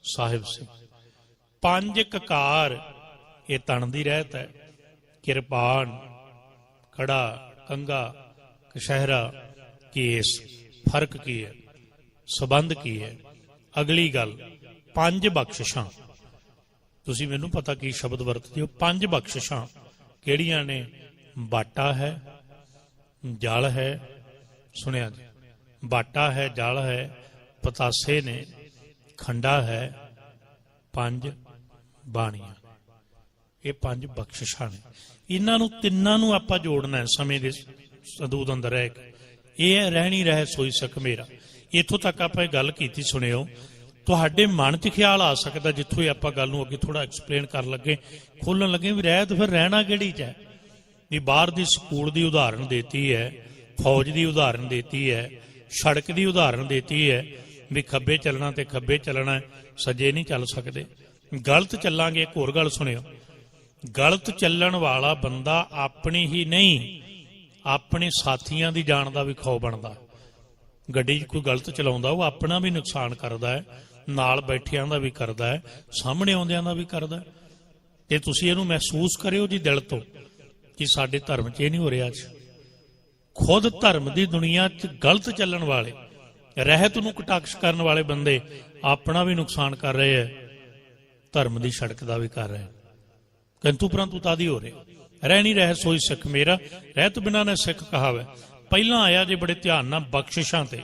ਸਾਹਿਬ ਸਿੰਘ। 5 ਕਕਾਰ, ਇਹ ਤਨ ਦੀ ਰਹਿਤ ਹੈ। ਕਿਰਪਾਨ, ਕੜਾ, ਕੰਗਾ, ਕਸ਼ਹਿਰਾ, ਕੇਸ। ਫਰਕ ਕੀ ਹੈ? ਸਬੰਧ ਕੀ ਹੈ? ਅਗਲੀ ਗੱਲ, 5 ਬਖਸ਼ਿਸ਼ਾਂ। ਤੁਸੀਂ ਮੈਨੂੰ ਪਤਾ ਕੀ ਸ਼ਬਦ ਵਰਤਦੇ ਹੋ। 5 ਬਖਸ਼ਿਸ਼ਾਂ ਕਿਹੜੀਆਂ ਨੇ? ਬਾਟਾ ਹੈ, ਜਲ ਹੈ, ਸੁਣਿਆ ਜੀ, ਬਾਟਾ ਹੈ, ਜਲ ਹੈ, ਪਤਾਸੇ ਨੇ, ਖੰਡਾ ਹੈ, 5 ਬਾਣੀਆਂ। ਇਹ 5 ਬਖਸ਼ਿਸ਼ਾਂ ਨੇ। ਇਹਨਾਂ ਨੂੰ ਤਿੰਨਾਂ ਨੂੰ ਆਪਾਂ ਜੋੜਨਾ ਸਮੇਂ ਦੇ ਸੰਦੂਦ ਅੰਦਰ ਰਹਿ ਕੇ। ਇਹ ਹੈ ਰਹਿਣੀ ਰਹਿ ਸੋਈ ਸਖ ਮੇਰਾ। ਇੱਥੋਂ ਤੱਕ ਆਪਾਂ ਇਹ ਗੱਲ ਕੀਤੀ। ਸੁਣਿਓ, ਤੁਹਾਡੇ ਮਨ 'ਚ ਖਿਆਲ ਆ ਸਕਦਾ ਜਿੱਥੋਂ ਆਪਾਂ ਗੱਲ ਨੂੰ ਅੱਗੇ ਥੋੜਾ ਐਕਸਪਲੇਨ ਕਰਨ ਲੱਗੇ, ਖੋਲਣ ਲੱਗੇ, ਵੀ ਰਹਿਤ ਫਿਰ ਰਹਿਣਾ ਕਿਹੜੀ 'ਚ ਹੈ? ਵੀ ਬਾਹਰ ਦੀ ਸਕੂਲ ਦੀ ਉਦਾਹਰਨ ਦੇਤੀ ਹੈ, ਫੌਜ ਦੀ ਉਦਾਹਰਨ ਦੇਤੀ ਹੈ, ਸੜਕ ਦੀ ਉਦਾਹਰਨ ਦੇਤੀ ਹੈ, ਵੀ ਖੱਬੇ ਚੱਲਣਾ ਤੇ ਖੱਬੇ ਚੱਲਣਾ, ਸੱਜੇ ਨਹੀਂ ਚੱਲ ਸਕਦੇ। ਗਲਤ ਚੱਲਾਂਗੇ। ਇੱਕ ਹੋਰ ਗੱਲ ਸੁਣਿਓ, ਗਲਤ ਚੱਲਣ ਵਾਲਾ ਬੰਦਾ ਆਪਣੀ ਹੀ ਨਹੀਂ, ਆਪਣੇ ਸਾਥੀਆਂ ਦੀ ਜਾਨ ਦਾ ਵੀ ਖੌਅ ਬਣਦਾ। ਗੱਡੀ 'ਚ ਕੋਈ ਗਲਤ ਚਲਾਉਂਦਾ, ਉਹ ਆਪਣਾ ਵੀ ਨੁਕਸਾਨ ਕਰਦਾ ਹੈ, ਨਾਲ ਬੈਠਿਆਂ ਦਾ ਵੀ ਕਰਦਾ ਹੈ, ਸਾਹਮਣੇ ਆਉਂਦਿਆਂ ਦਾ ਵੀ ਕਰਦਾ। ਤੇ ਤੁਸੀਂ ਇਹਨੂੰ ਮਹਿਸੂਸ ਕਰਿਓ ਜੀ ਦਿਲ ਤੋਂ ਕਿ ਸਾਡੇ ਧਰਮ 'ਚ ਇਹ ਨਹੀਂ ਹੋ ਰਿਹਾ। ਅੱਜ ਖੁਦ ਧਰਮ ਦੀ ਦੁਨੀਆ 'ਚ ਗਲਤ ਚੱਲਣ ਵਾਲੇ, ਰਹਿਤ ਨੂੰ ਕਟਾਕਸ਼ ਕਰਨ ਵਾਲੇ ਬੰਦੇ ਆਪਣਾ ਵੀ ਨੁਕਸਾਨ ਕਰ ਰਹੇ ਹੈ, ਧਰਮ ਦੀ ਸੜਕ ਦਾ ਵੀ ਕਰ ਰਹੇ। ਕਿੰਤੂ ਪਰੰਤੂ ਤਾਦੀ ਹੋ ਰਿਹਾ। ਰਹਿਣੀ ਰਹਿ ਸੋਈ ਸਿੱਖ ਮੇਰਾ, ਰਹਿਤ ਬਿਨਾਂ ਨੇ ਸਿੱਖ ਕਹਾਵੇ। ਪਹਿਲਾਂ ਆਇਆ ਜੇ ਬੜੇ ਧਿਆਨ ਨਾਲ ਬਖਸ਼ਿਸ਼ਾਂ ਤੇ।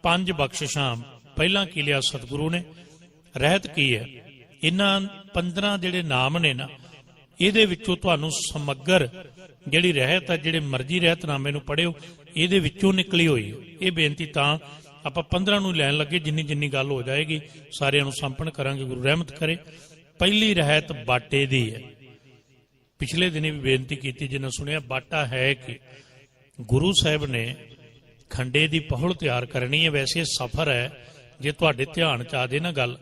5 ਬਖਸ਼ਿਸ਼ਾਂ ਪਹਿਲਾਂ ਕੀ ਲਿਆ ਸਤਿਗੁਰੂ ਨੇ? ਰਹਿਤ ਕੀ ਹੈ? ਇਹਨਾਂ 15 ਜਿਹੜੇ ਨਾਮ ਨੇ ਨਾ, ਇਹਦੇ ਵਿੱਚੋਂ ਤੁਹਾਨੂੰ ਸਮੱਗਰ ਜਿਹੜੀ ਰਹਿਤ ਹੈ, ਜਿਹੜੇ ਮਰਜ਼ੀ ਰਹਿਤਨਾਮੇ ਨੂੰ ਪੜ੍ਹਿਓ, ਇਹਦੇ ਵਿੱਚੋਂ ਨਿਕਲੀ ਹੋਈ ਹੈ। ਇਹ ਬੇਨਤੀ ਤਾਂ ਆਪਾਂ 15 ਨੂੰ ਲੈਣ ਲੱਗੇ, ਜਿੰਨੀ ਜਿੰਨੀ ਗੱਲ ਹੋ ਜਾਏਗੀ ਸਾਰਿਆਂ ਨੂੰ ਸੰਪन्न ਕਰਾਂਗੇ, ਗੁਰੂ ਰਹਿਮਤ ਕਰੇ। ਪਹਿਲੀ ਰਹਿਤ ਬਾਟੇ ਦੀ ਹੈ। ਪਿਛਲੇ ਦਿਨੇ ਵੀ ਬੇਨਤੀ ਕੀਤੀ, ਜਿਹਨਾਂ ਸੁਣਿਆ, ਬਾਟਾ ਹੈ ਕਿ ਗੁਰੂ ਸਾਹਿਬ ਨੇ ਖੰਡੇ ਦੀ ਪਹੁਲ ਤਿਆਰ ਕਰਨੀ ਹੈ। ਵੈਸੇ ਸਫਰ ਹੈ, ਜੇ ਤੁਹਾਡੇ ਧਿਆਨ 'ਚ ਆ ਜੇ ਨਾ ਗੱਲ,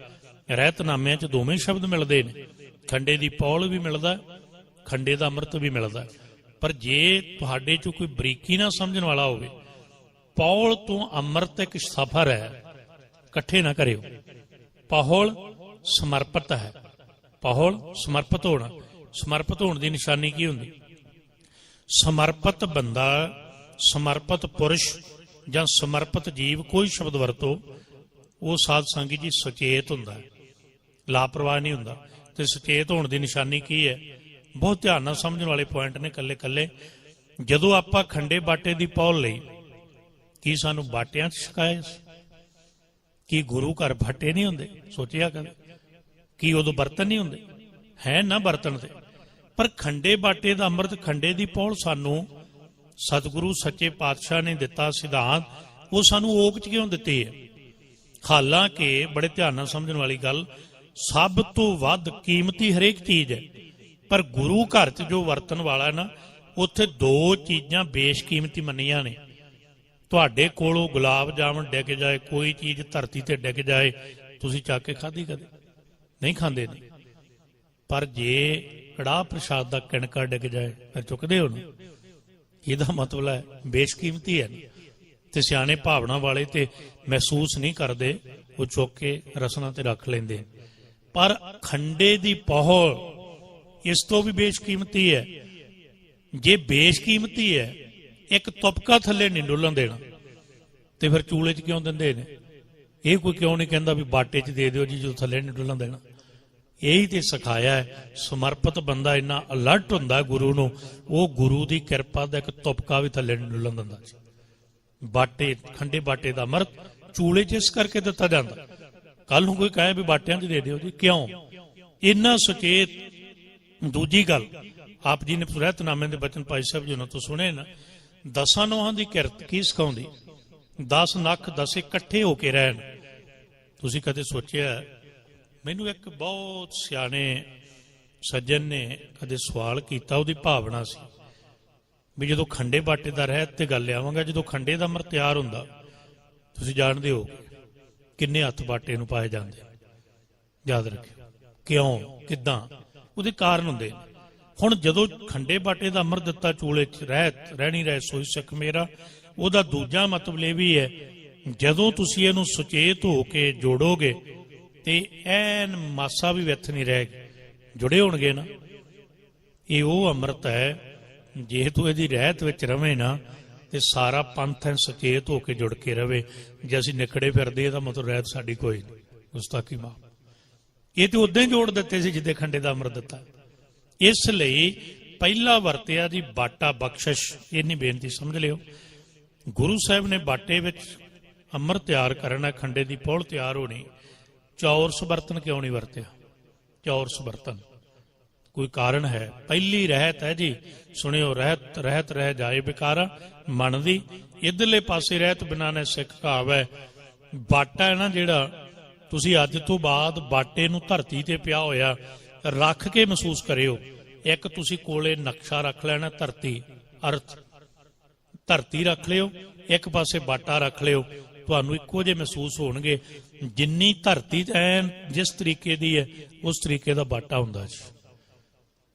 ਰਹਿਤਨਾਮਿਆਂ 'ਚ ਦੋਵੇਂ ਸ਼ਬਦ ਮਿਲਦੇ ਨੇ। ਖੰਡੇ ਦੀ ਪਹੁਲ ਵੀ ਮਿਲਦਾ, ਖੰਡੇ ਦਾ ਅੰਮ੍ਰਿਤ ਵੀ ਮਿਲਦਾ। ਪਰ ਜੇ ਤੁਹਾਡੇ 'ਚ ਕੋਈ ਬਰੀਕੀ ਨਾ ਸਮਝਣ ਵਾਲਾ ਹੋਵੇ, ਪਹੁਲ ਤੋਂ ਅੰਮ੍ਰਿਤ ਇੱਕ ਸਫਰ ਹੈ, ਇਕੱਠੇ ਨਾ ਕਰਿਓ। ਪਹੁਲ ਸਮਰਪਿਤ ਹੈ, ਪਹੁਲ ਸਮਰਪਿਤ ਹੋਣਾ। ਸਮਰਪਿਤ ਹੋਣ ਦੀ ਨਿਸ਼ਾਨੀ ਕੀ ਹੁੰਦੀ? ਸਮਰਪਿਤ ਬੰਦਾ, ਸਮਰਪਿਤ ਪੁਰਸ਼ ਜਾਂ ਸਮਰਪਿਤ ਜੀਵ, ਕੋਈ ਸ਼ਬਦ ਵਰਤੋ, ਉਹ ਸਾਧ ਸੰਗਤ ਜੀ ਸੁਚੇਤ ਹੁੰਦਾ, ਲਾਪਰਵਾਹ ਨਹੀਂ ਹੁੰਦਾ। ਤੇ ਸੁਚੇਤ ਹੋਣ ਦੀ ਨਿਸ਼ਾਨੀ ਕੀ ਹੈ? ਬਹੁਤ ਧਿਆਨ ਨਾਲ ਸਮਝਣ ਵਾਲੇ ਪੁਆਇੰਟ ਨੇ ਕੱਲੇ ਕੱਲੇ। ਜਦੋਂ ਆਪਾਂ ਖੰਡੇ ਬਾਟੇ ਦੀ ਪਹੁਲ ਲਈ, ਕੀ ਸਾਨੂੰ ਬਾਟਿਆਂ 'ਚ ਛਕਾਇਆ ਸੀ? ਕੀ ਗੁਰੂ ਘਰ ਬਾਟੇ ਨਹੀਂ ਹੁੰਦੇ? ਸੋਚਿਆ ਕਦੇ? ਕੀ ਉਦੋਂ ਬਰਤਨ ਨਹੀਂ ਹੁੰਦੇ? ਹੈ ਨਾ ਬਰਤਨ ਤੇ। ਪਰ ਖੰਡੇ ਬਾਟੇ ਦਾ ਅੰਮ੍ਰਿਤ, ਖੰਡੇ ਦੀ ਪਹੁਲ ਸਾਨੂੰ ਸਤਿਗੁਰੂ ਸੱਚੇ ਪਾਤਸ਼ਾਹ ਨੇ ਦਿੱਤਾ ਸਿਧਾਂਤ, ਉਹ ਸਾਨੂੰ ਓਕ 'ਚ ਕਿਉਂ ਦਿੱਤੀ ਹੈ? ਹਾਲਾਂਕਿ ਬੜੇ ਧਿਆਨ ਨਾਲ ਸਮਝਣ ਵਾਲੀ ਗੱਲ, ਸਭ ਤੋਂ ਵੱਧ ਕੀਮਤੀ ਹਰੇਕ ਚੀਜ਼ ਹੈ, ਪਰ ਗੁਰੂ ਘਰ 'ਚ ਜੋ ਵਰਤਣ ਵਾਲਾ ਨਾ, ਉੱਥੇ 2 ਚੀਜ਼ਾਂ ਬੇਸ਼ਕੀਮਤੀ ਮੰਨੀਆਂ ਨੇ। ਤੁਹਾਡੇ ਕੋਲੋਂ ਗੁਲਾਬ ਜਾਮਨ ਡਿੱਗ ਜਾਏ, ਕੋਈ ਚੀਜ਼ ਧਰਤੀ ਤੇ ਡਿੱਗ ਜਾਏ, ਤੁਸੀਂ ਚੱਕ ਕੇ ਖਾਧੀ ਕਦੇ? ਨਹੀਂ ਖਾਂਦੇ ਨੇ। ਪਰ ਜੇ ਕੜਾਹ ਪ੍ਰਸ਼ਾਦ ਦਾ ਕਿਣਕਾ ਡਿੱਗ ਜਾਏ, ਫਿਰ ਚੁੱਕਦੇ ਹੋ ਨਾ। ਇਹਦਾ ਮਤਲਬ ਹੈ ਬੇਸ਼ਕੀਮਤੀ ਹੈ। ਤੇ ਸਿਆਣੇ ਭਾਵਨਾ ਵਾਲੇ ਤੇ ਮਹਿਸੂਸ ਨਹੀਂ ਕਰਦੇ, ਉਹ ਚੁੱਕ ਕੇ ਰਸਨਾ ਤੇ ਰੱਖ ਲੈਂਦੇ। ਪਰ ਖੰਡੇ ਦੀ ਪਹੁਲ ਇਸ ਤੋਂ ਵੀ ਬੇਸ਼ਕੀਮਤੀ ਹੈ। ਜੇ ਬੇਸ਼ਕੀਮਤੀ ਹੈ, ਇੱਕ ਤੁਪਕਾ ਥੱਲੇ ਨਹੀਂ ਡੁੱਲਣ ਦੇਣਾ, ਤੇ ਫਿਰ ਚੂਲੇ 'ਚ ਕਿਉਂ ਦਿੰਦੇ ਨੇ? ਇਹ ਕੋਈ ਕਿਉਂ ਨਹੀਂ ਕਹਿੰਦਾ ਵੀ ਬਾਟੇ 'ਚ ਦੇ ਦਿਓ ਜੀ, ਜਦੋਂ ਥੱਲੇ ਨਹੀਂ ਡੁੱਲਣ ਦੇਣਾ? ਇਹੀ ਤੇ ਸਿਖਾਇਆ ਹੈ। ਸਮਰਪਿਤ ਬੰਦਾ ਇੰਨਾ ਅਲਰਟ ਹੁੰਦਾ ਗੁਰੂ ਨੂੰ, ਉਹ ਗੁਰੂ ਦੀ ਕਿਰਪਾ ਦਾ ਇੱਕ ਤੁਪਕਾ ਵੀ ਥੱਲੇ ਨਹੀਂ ਡੁੱਲਣ ਦਿੰਦਾ। ਬਾਟੇ, ਖੰਡੇ ਬਾਟੇ ਦਾ ਅੰਮ੍ਰਿਤ ਚੂਲੇ 'ਚ ਇਸ ਕਰਕੇ ਦਿੱਤਾ ਜਾਂਦਾ, ਕੱਲ ਨੂੰ ਕੋਈ ਕਹੇ ਵੀ ਬਾਟਿਆਂ 'ਚ ਦੇ ਦਿਓ ਜੀ, ਕਿਉਂ? ਇੰਨਾ ਸੁਚੇਤ। ਦੂਜੀ ਗੱਲ, ਆਪ ਜੀ ਨੇ ਰਹਿਤਨਾਮੇ ਦੇ ਬਚਨ ਭਾਈ ਸਾਹਿਬ ਜੀ ਉਹਨਾਂ ਤੋਂ ਸੁਣੇ ਨਾ, 10 ਨੋਹਾਂ ਦੀ ਕਿਰਤ ਕੀ ਸਿਖਾਉਂਦੀ? 10 ਨੱਖ 10 ਇਕੱਠੇ ਹੋ ਕੇ ਰਹਿਣ। ਤੁਸੀਂ ਕਦੇ ਸੋਚਿਆ? ਮੈਨੂੰ ਇੱਕ ਬਹੁਤ ਸਿਆਣੇ ਸੱਜਣ ਨੇ ਕਦੇ ਸਵਾਲ ਕੀਤਾ, ਉਹਦੀ ਭਾਵਨਾ ਸੀ ਵੀ ਜਦੋਂ ਖੰਡੇ ਬਾਟੇ ਦਾ ਰਹਿਤ ਤੇ ਗੱਲ ਆਵਾਂਗਾ, ਜਦੋਂ ਖੰਡੇ ਦਾ ਅੰਮ੍ਰਿਤ ਤਿਆਰ ਹੁੰਦਾ, ਤੁਸੀਂ ਜਾਣਦੇ ਹੋ ਕਿੰਨੇ ਹੱਥ ਬਾਟੇ ਨੂੰ ਪਾਏ ਜਾਂਦੇ? ਯਾਦ ਰੱਖਿਓ। ਕਿਉਂ, ਕਿੱਦਾਂ? ਉਹਦੇ ਕਾਰਨ ਹੁੰਦੇ। ਹੁਣ ਜਦੋਂ ਖੰਡੇ ਬਾਟੇ ਦਾ ਅੰਮ੍ਰਿਤ ਦਿੱਤਾ ਚੂਲੇ 'ਚ, ਰਹਿਤ ਰਹਿਣੀ ਰਹਿ ਸੋਈ ਸਿੱਖ ਮੇਰਾ, ਉਹਦਾ ਦੂਜਾ ਮਤਲਬ ਇਹ ਵੀ ਹੈ, ਜਦੋਂ ਤੁਸੀਂ ਇਹਨੂੰ ਸੁਚੇਤ ਹੋ ਕੇ ਜੋੜੋਗੇ ਤੇ ਐਨ ਮਾਸਾ ਵੀ ਵਿੱਥ ਨਹੀਂ ਰਹਿ ਜੁੜੇ ਹੋਣਗੇ ਨਾ, ਇਹ ਉਹ ਅੰਮ੍ਰਿਤ ਹੈ, ਜੇ ਤੂੰ ਇਹਦੀ ਰਹਿਤ ਵਿੱਚ ਰਵੇਂ ਨਾ ਤੇ ਸਾਰਾ ਪੰਥ ਸੁਚੇਤ ਹੋ ਕੇ ਜੁੜ ਕੇ ਰਵੇ। ਜੇ ਅਸੀਂ ਨਿਕੜੇ ਫਿਰਦੇ ਇਹਦਾ ਮਤਲਬ ਰਹਿਤ ਸਾਡੀ ਕੋਈ ਨਹੀਂ। ਗੁਸਤਾਖੀ ਮਾਫ। ਇਹ ਤੇ ਉਦਾਂ ਹੀ ਜੋੜ ਦਿੱਤੇ ਸੀ ਜਿੱਦੇ ਖੰਡੇ ਦਾ ਅੰਮ੍ਰਿਤ ਦਿੱਤਾ। ਇਸ ਲਈ ਪਹਿਲਾ ਵਰਤਿਆ ਜੀ ਬਾਟਾ ਬਖਸ਼ਿਸ਼। ਇੰਨੀ ਬੇਨਤੀ ਸਮਝ ਲਿਓ, ਗੁਰੂ ਸਾਹਿਬ ਨੇ ਬਾਟੇ ਵਿੱਚ ਅੰਮ੍ਰਿਤ ਤਿਆਰ ਕਰਨਾ, ਖੰਡੇ ਦੀ ਪੌਲ ਤਿਆਰ ਹੋਣੀ, ਚੌਰਸ ਬਰਤਨ ਕਿਉਂ ਨਹੀਂ ਵਰਤਿਆ? ਚੌਰਸ ਬਰਤਨ ਕੋਈ ਕਾਰਨ ਹੈ। ਪਹਿਲੀ ਰਹਿਤ ਹੈ ਜੀ, ਸੁਣਿਓ, ਰਹਿਤ ਰਹਿਤ ਰਹਿ ਜਾਏ ਬਿਕਾਰਾ ਮਨ ਦੀ। ਇਧਰਲੇ ਪਾਸੇ ਰਹਿਤ ਬਿਨਾਂ ਨੇ ਸਿੱਖ ਕਹਾਵ ਹੈ। ਬਾਟਾ ਹੈ ਨਾ ਜਿਹੜਾ, ਤੁਸੀਂ ਅੱਜ ਤੋਂ ਬਾਅਦ ਬਾਟੇ ਨੂੰ ਧਰਤੀ ਤੇ ਪਿਆ ਹੋਇਆ ਰੱਖ ਕੇ ਮਹਿਸੂਸ ਕਰਿਓ। ਇੱਕ ਤੁਸੀਂ ਕੋਲੇ ਨਕਸ਼ਾ ਰੱਖ ਲੈਣਾ, ਧਰਤੀ ਅਰਥ ਧਰਤੀ ਰੱਖ ਲਿਓ, ਇੱਕ ਪਾਸੇ ਬਾਟਾ ਰੱਖ ਲਿਓ, ਤੁਹਾਨੂੰ ਇੱਕੋ ਜਿਹੇ ਮਹਿਸੂਸ ਹੋਣਗੇ। ਜਿੰਨੀ ਧਰਤੀ ਐਨ ਜਿਸ ਤਰੀਕੇ ਦੀ ਹੈ ਉਸ ਤਰੀਕੇ ਦਾ ਬਾਟਾ ਹੁੰਦਾ ਜੀ।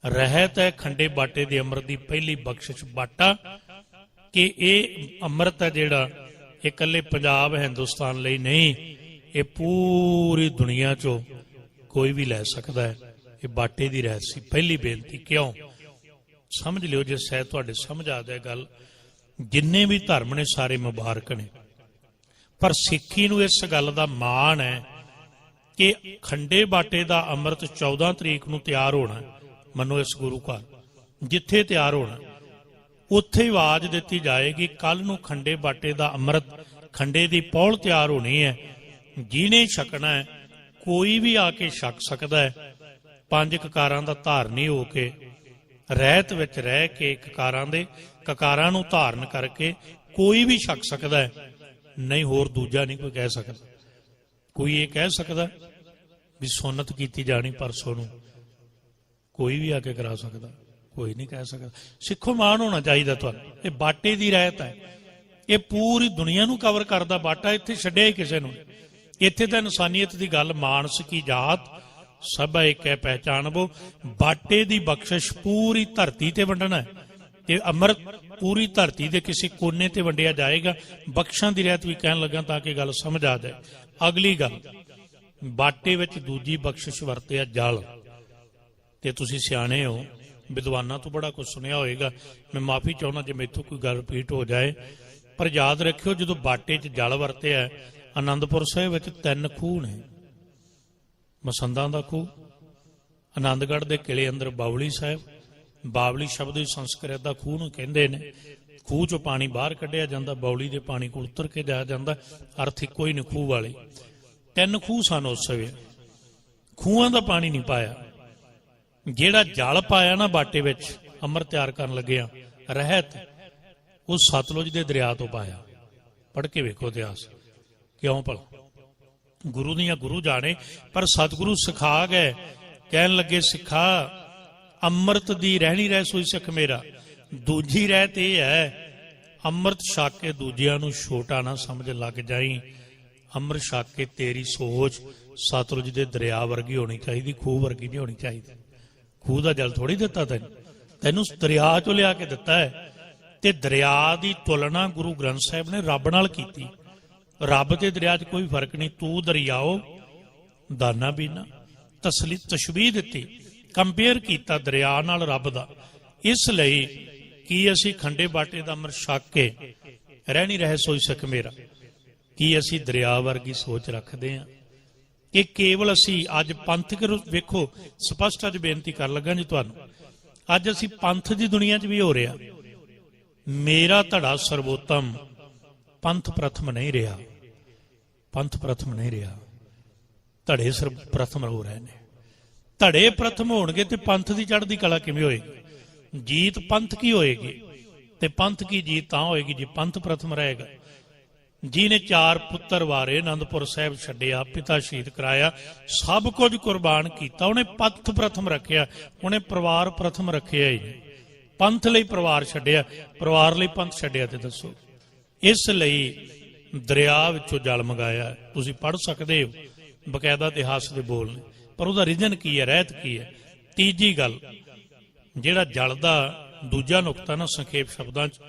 ਰਹਿਤ ਹੈ ਖੰਡੇ ਬਾਟੇ ਦੇ ਅੰਮ੍ਰਿਤ ਦੀ ਪਹਿਲੀ ਬਖਸ਼ਿਸ਼ ਬਾਟਾ, ਕਿ ਇਹ ਅੰਮ੍ਰਿਤ ਹੈ ਜਿਹੜਾ ਇਹ ਇਕੱਲੇ ਪੰਜਾਬ ਹਿੰਦੁਸਤਾਨ ਲਈ ਨਹੀਂ, ਇਹ ਪੂਰੀ ਦੁਨੀਆ ਚੋਂ ਕੋਈ ਵੀ ਲੈ ਸਕਦਾ ਹੈ। ਇਹ ਬਾਟੇ ਦੀ ਰਹਿਤ ਸੀ। ਪਹਿਲੀ ਬੇਨਤੀ ਕਿਉਂ? ਸਮਝ ਲਿਓ, ਜੇ ਸ਼ਾਇਦ ਤੁਹਾਡੇ ਸਮਝ ਆ ਜਾਏ ਗੱਲ। ਜਿੰਨੇ ਵੀ ਧਰਮ ਨੇ ਸਾਰੇ ਮੁਬਾਰਕ ਨੇ, ਪਰ ਸਿੱਖੀ ਨੂੰ ਇਸ ਗੱਲ ਦਾ ਮਾਣ ਹੈ ਕਿ ਖੰਡੇ ਬਾਟੇ ਦਾ ਅੰਮ੍ਰਿਤ 14 ਤਰੀਕ ਨੂੰ ਤਿਆਰ ਹੋਣਾ। ਮੰਨੋ, ਇਸ ਗੁਰੂ ਘਰ ਜਿੱਥੇ ਤਿਆਰ ਹੋਣਾ ਉੱਥੇ ਹੀ ਆਵਾਜ਼ ਦਿੱਤੀ ਜਾਏਗੀ, ਕੱਲ ਨੂੰ ਖੰਡੇ ਬਾਟੇ ਦਾ ਅੰਮ੍ਰਿਤ, ਖੰਡੇ ਦੀ ਪੌਲ ਤਿਆਰ ਹੋਣੀ ਹੈ। ਜਿਹਨੇ ਛਕਣਾ ਹੈ ਕੋਈ ਵੀ ਆ ਕੇ ਛਕ ਸਕਦਾ ਹੈ। 5 ਕਕਾਰਾਂ ਦਾ ਧਾਰਨੀ ਹੋ ਕੇ, ਰਹਿਤ ਵਿੱਚ ਰਹਿ ਕੇ, ਕਕਾਰਾਂ ਨੂੰ ਧਾਰਨ ਕਰਕੇ ਕੋਈ ਵੀ ਛਕ ਸਕਦਾ ਹੈ। ਨਹੀਂ, ਹੋਰ ਦੂਜਾ ਨਹੀਂ ਕੋਈ ਕਹਿ ਸਕਦਾ। ਕੋਈ ਇਹ ਕਹਿ ਸਕਦਾ ਵੀ ਸੁੰਨਤ ਕੀਤੀ ਜਾਣੀ ਪਰਸੋਂ ਨੂੰ, ਕੋਈ ਵੀ ਆ ਕੇ ਕਰਾ ਸਕਦਾ? ਕੋਈ ਨਹੀਂ ਕਹਿ ਸਕਦਾ। ਸਿੱਖੋ, ਮਾਣ ਹੋਣਾ ਚਾਹੀਦਾ ਤੁਹਾਨੂੰ। ਇਹ ਬਾਟੇ ਦੀ ਰਹਿਤ ਹੈ, ਇਹ ਪੂਰੀ ਦੁਨੀਆ ਨੂੰ ਕਵਰ ਕਰਦਾ ਬਾਟਾ। ਇੱਥੇ ਛੱਡਿਆ ਹੀ ਕਿਸੇ ਨੂੰ। ਇੱਥੇ ਤਾਂ ਇਨਸਾਨੀਅਤ ਦੀ ਗੱਲ, ਮਾਨਸ ਕੀ ਜਾਤ ਸਭ ਇੱਕ ਹੈ ਪਹਿਚਾਨਬੋ। ਬਾਟੇ ਦੀ ਬਖਸ਼ਿਸ਼ ਪੂਰੀ ਧਰਤੀ ਤੇ ਵੰਡਣਾ ਹੈ ਤੇ ਅੰਮ੍ਰਿਤ ਪੂਰੀ ਧਰਤੀ ਦੇ ਕਿਸੇ ਕੋਨੇ ਤੇ ਵੰਡਿਆ ਜਾਏਗਾ। ਬਖਸ਼ਾਂ ਦੀ ਰਹਿਤ ਵੀ ਕਹਿਣ ਲੱਗਾ ਤਾਂ ਕਿ ਗੱਲ ਸਮਝ ਆ ਜਾਏ। ਅਗਲੀ ਗੱਲ, ਬਾਟੇ ਵਿੱਚ ਦੂਜੀ ਬਖਸ਼ਿਸ਼ ਵਰਤਿਆ ਜਲ। ਤੇ ਤੁਸੀਂ ਸਿਆਣੇ ਹੋ, ਵਿਦਵਾਨਾਂ ਤੋਂ ਬੜਾ ਕੁਝ ਸੁਣਿਆ ਹੋਏਗਾ। ਮੈਂ ਮਾਫੀ ਚਾਹੁੰਦਾ ਜੇ ਮੈਥੋਂ ਕੋਈ ਗੱਲ ਰਿਪੀਟ ਹੋ ਜਾਏ, ਪਰ ਯਾਦ ਰੱਖਿਓ, ਜਦੋਂ ਬਾਟੇ 'ਚ ਜਲ ਵਰਤਿਆ, ਆਨੰਦਪੁਰ ਸਾਹਿਬ ਵਿੱਚ 3 ਖੂਹ ਨੇ। ਮਸੰਦਾਂ ਦਾ ਖੂਹ, ਆਨੰਦਗੜ੍ਹ ਦੇ ਕਿਲੇ ਅੰਦਰ ਬਾਵਲੀ ਸਾਹਿਬ। ਬਾਵਲੀ ਸ਼ਬਦ ਵੀ ਸੰਸਕ੍ਰਿਤ ਦਾ ਖੂਹ ਨੂੰ ਕਹਿੰਦੇ ਨੇ। ਖੂਹ 'ਚੋਂ ਪਾਣੀ ਬਾਹਰ ਕੱਢਿਆ ਜਾਂਦਾ, ਬਾਵਲੀ ਦੇ ਪਾਣੀ ਕੋਲ ਉਤਰ ਕੇ ਜਾਇਆ ਜਾਂਦਾ। ਅਰਥ ਇੱਕੋ ਹੀ ਨੇ ਖੂਹ ਵਾਲੇ। 3 ਖੂਹ ਸਨ ਉਸ ਵੇਲੇ। ਖੂਹਾਂ ਦਾ ਪਾਣੀ ਨਹੀਂ ਪਾਇਆ। ਜਿਹੜਾ ਜਲ ਪਾਇਆ ਨਾ ਬਾਟੇ ਵਿੱਚ ਅੰਮ੍ਰਿਤ ਤਿਆਰ ਕਰਨ ਲੱਗਿਆ, ਰਹਿਤ, ਉਹ ਸਤਲੁਜ ਦੇ ਦਰਿਆ ਤੋਂ ਪਾਇਆ। ਪੜ੍ਹ ਕੇ ਵੇਖੋ ਇਤਿਹਾਸ। ਕਿਉਂ ਭਲਾ? ਗੁਰੂ ਦੀਆਂ ਗੁਰੂ ਜਾਣੇ, ਪਰ ਸਤਿਗੁਰੂ ਸਿਖਾ ਗਏ। ਕਹਿਣ ਲੱਗੇ, ਸਿੱਖਾ, ਅੰਮ੍ਰਿਤ ਦੀ ਰਹਿਣੀ ਰਹਿ ਸੋਈ ਸਿੱਖ ਮੇਰਾ। ਦੂਜੀ ਰਹਿਤ ਇਹ ਹੈ, ਅੰਮ੍ਰਿਤ ਛਕ ਕੇ ਦੂਜਿਆਂ ਨੂੰ ਛੋਟਾ ਨਾ ਸਮਝ ਲੱਗ ਜਾਈ। ਅੰਮ੍ਰਿਤ ਛਕ ਕੇ ਤੇਰੀ ਸੋਚ ਸਤਲੁਜ ਦੇ ਦਰਿਆ ਵਰਗੀ ਹੋਣੀ ਚਾਹੀਦੀ, ਖੂਹ ਵਰਗੀ ਨਹੀਂ ਹੋਣੀ ਚਾਹੀਦੀ। ਖੂਹ ਦਾ ਜਲ ਥੋੜੀ ਦਿੱਤਾ ਤੈਨੂੰ ਦਰਿਆ ਚੋਂ ਲਿਆ ਕੇ ਦਿੱਤਾ ਹੈ। ਤੇ ਦਰਿਆ ਦੀ ਤੁਲਨਾ ਗੁਰੂ ਗ੍ਰੰਥ ਸਾਹਿਬ ਨੇ ਰੱਬ ਨਾਲ ਕੀਤੀ। ਰੱਬ ਤੇ ਦਰਿਆ 'ਚ ਕੋਈ ਫਰਕ ਨਹੀਂ। ਤੂੰ ਦਰਿਆਓ ਦਾਨਾ ਬੀਨਾ, ਤਸ਼ਬੀਹ ਦਿੱਤੀ, ਕੰਪੇਅਰ ਕੀਤਾ ਦਰਿਆ ਨਾਲ ਰੱਬ ਦਾ। ਇਸ ਲਈ ਕੀ ਅਸੀਂ ਖੰਡੇ ਬਾਟੇ ਦਾ ਅੰਮ੍ਰਿਤ ਛਕ ਕੇ ਰਹਿਣੀ ਰਹਿ ਸੋਈ ਸਿੱਖ ਮੇਰਾ, ਕੀ ਅਸੀਂ ਦਰਿਆ ਵਰਗੀ ਸੋਚ ਰੱਖਦੇ ਹਾਂ ਕਿ ਕੇਵਲ ਅਸੀਂ ਅੱਜ ਪੰਥਕ? ਵੇਖੋ, ਸਪਸ਼ਟ ਅੱਜ ਬੇਨਤੀ ਕਰ ਲੱਗਾ ਜੀ ਤੁਹਾਨੂੰ, ਅੱਜ ਅਸੀਂ ਪੰਥ ਦੀ ਦੁਨੀਆ 'ਚ ਵੀ ਹੋ ਰਿਹਾ। ਮੇਰਾ ਧੜਾ ਸਰਵੋਤਮ ਪੰਥ ਪ੍ਰਥਮ ਨਹੀਂ ਰਿਹਾ। ਪੰਥ ਪ੍ਰਥਮ ਨਹੀਂ ਰਿਹਾ, ਧੜੇ ਪ੍ਰਥਮ ਹੋ ਰਹੇ ਨੇ। ਧੜੇ ਪ੍ਰਥਮ ਹੋਣਗੇ ਤੇ ਪੰਥ ਦੀ ਚੜ੍ਹਦੀ ਕਲਾ ਕਿਵੇਂ ਹੋਏਗੀ? ਜੀਤ ਪੰਥ ਕੀ ਹੋਏਗੀ? ਤੇ ਪੰਥ ਕੀ ਜੀਤ ਤਾਂ ਹੋਏਗੀ ਜੇ ਪੰਥ ਪ੍ਰਥਮ ਰਹੇਗਾ। ਜਿਹਨੇ 4 ਪੁੱਤਰ ਵਾਰੇ, ਆਨੰਦਪੁਰ ਸਾਹਿਬ ਛੱਡਿਆ, ਪਿਤਾ ਸ਼ਹੀਦ ਕਰਾਇਆ, ਸਭ ਕੁਝ ਕੁਰਬਾਨ ਕੀਤਾ, ਉਹਨੇ ਪੰਥ ਪ੍ਰਥਮ ਰੱਖਿਆ। ਉਹਨੇ ਪਰਿਵਾਰ ਪ੍ਰਥਮ ਰੱਖਿਆ ਹੀ। ਪੰਥ ਲਈ ਪਰਿਵਾਰ ਛੱਡਿਆ, ਪਰਿਵਾਰ ਲਈ ਪੰਥ ਛੱਡਿਆ। ਤੇ ਦੱਸੋ, ਇਸ ਲਈ ਦਰਿਆ ਵਿੱਚੋਂ ਜਲ ਮੰਗਾਇਆ। ਤੁਸੀਂ ਪੜ੍ਹ ਸਕਦੇ ਹੋ, ਬਕਾਇਦਾ ਇਤਿਹਾਸ ਦੇ ਬੋਲ ਨੇ। ਪਰ ਉਹਦਾ ਰੀਜਨ ਕੀ ਹੈ, ਰਹਿਤ ਕੀ ਹੈ? ਤੀਜੀ ਗੱਲ, ਜਿਹੜਾ ਜਲ ਦਾ ਦੂਜਾ ਨੁਕਤਾ ਨਾ ਸੰਖੇਪ ਸ਼ਬਦਾਂ 'ਚ,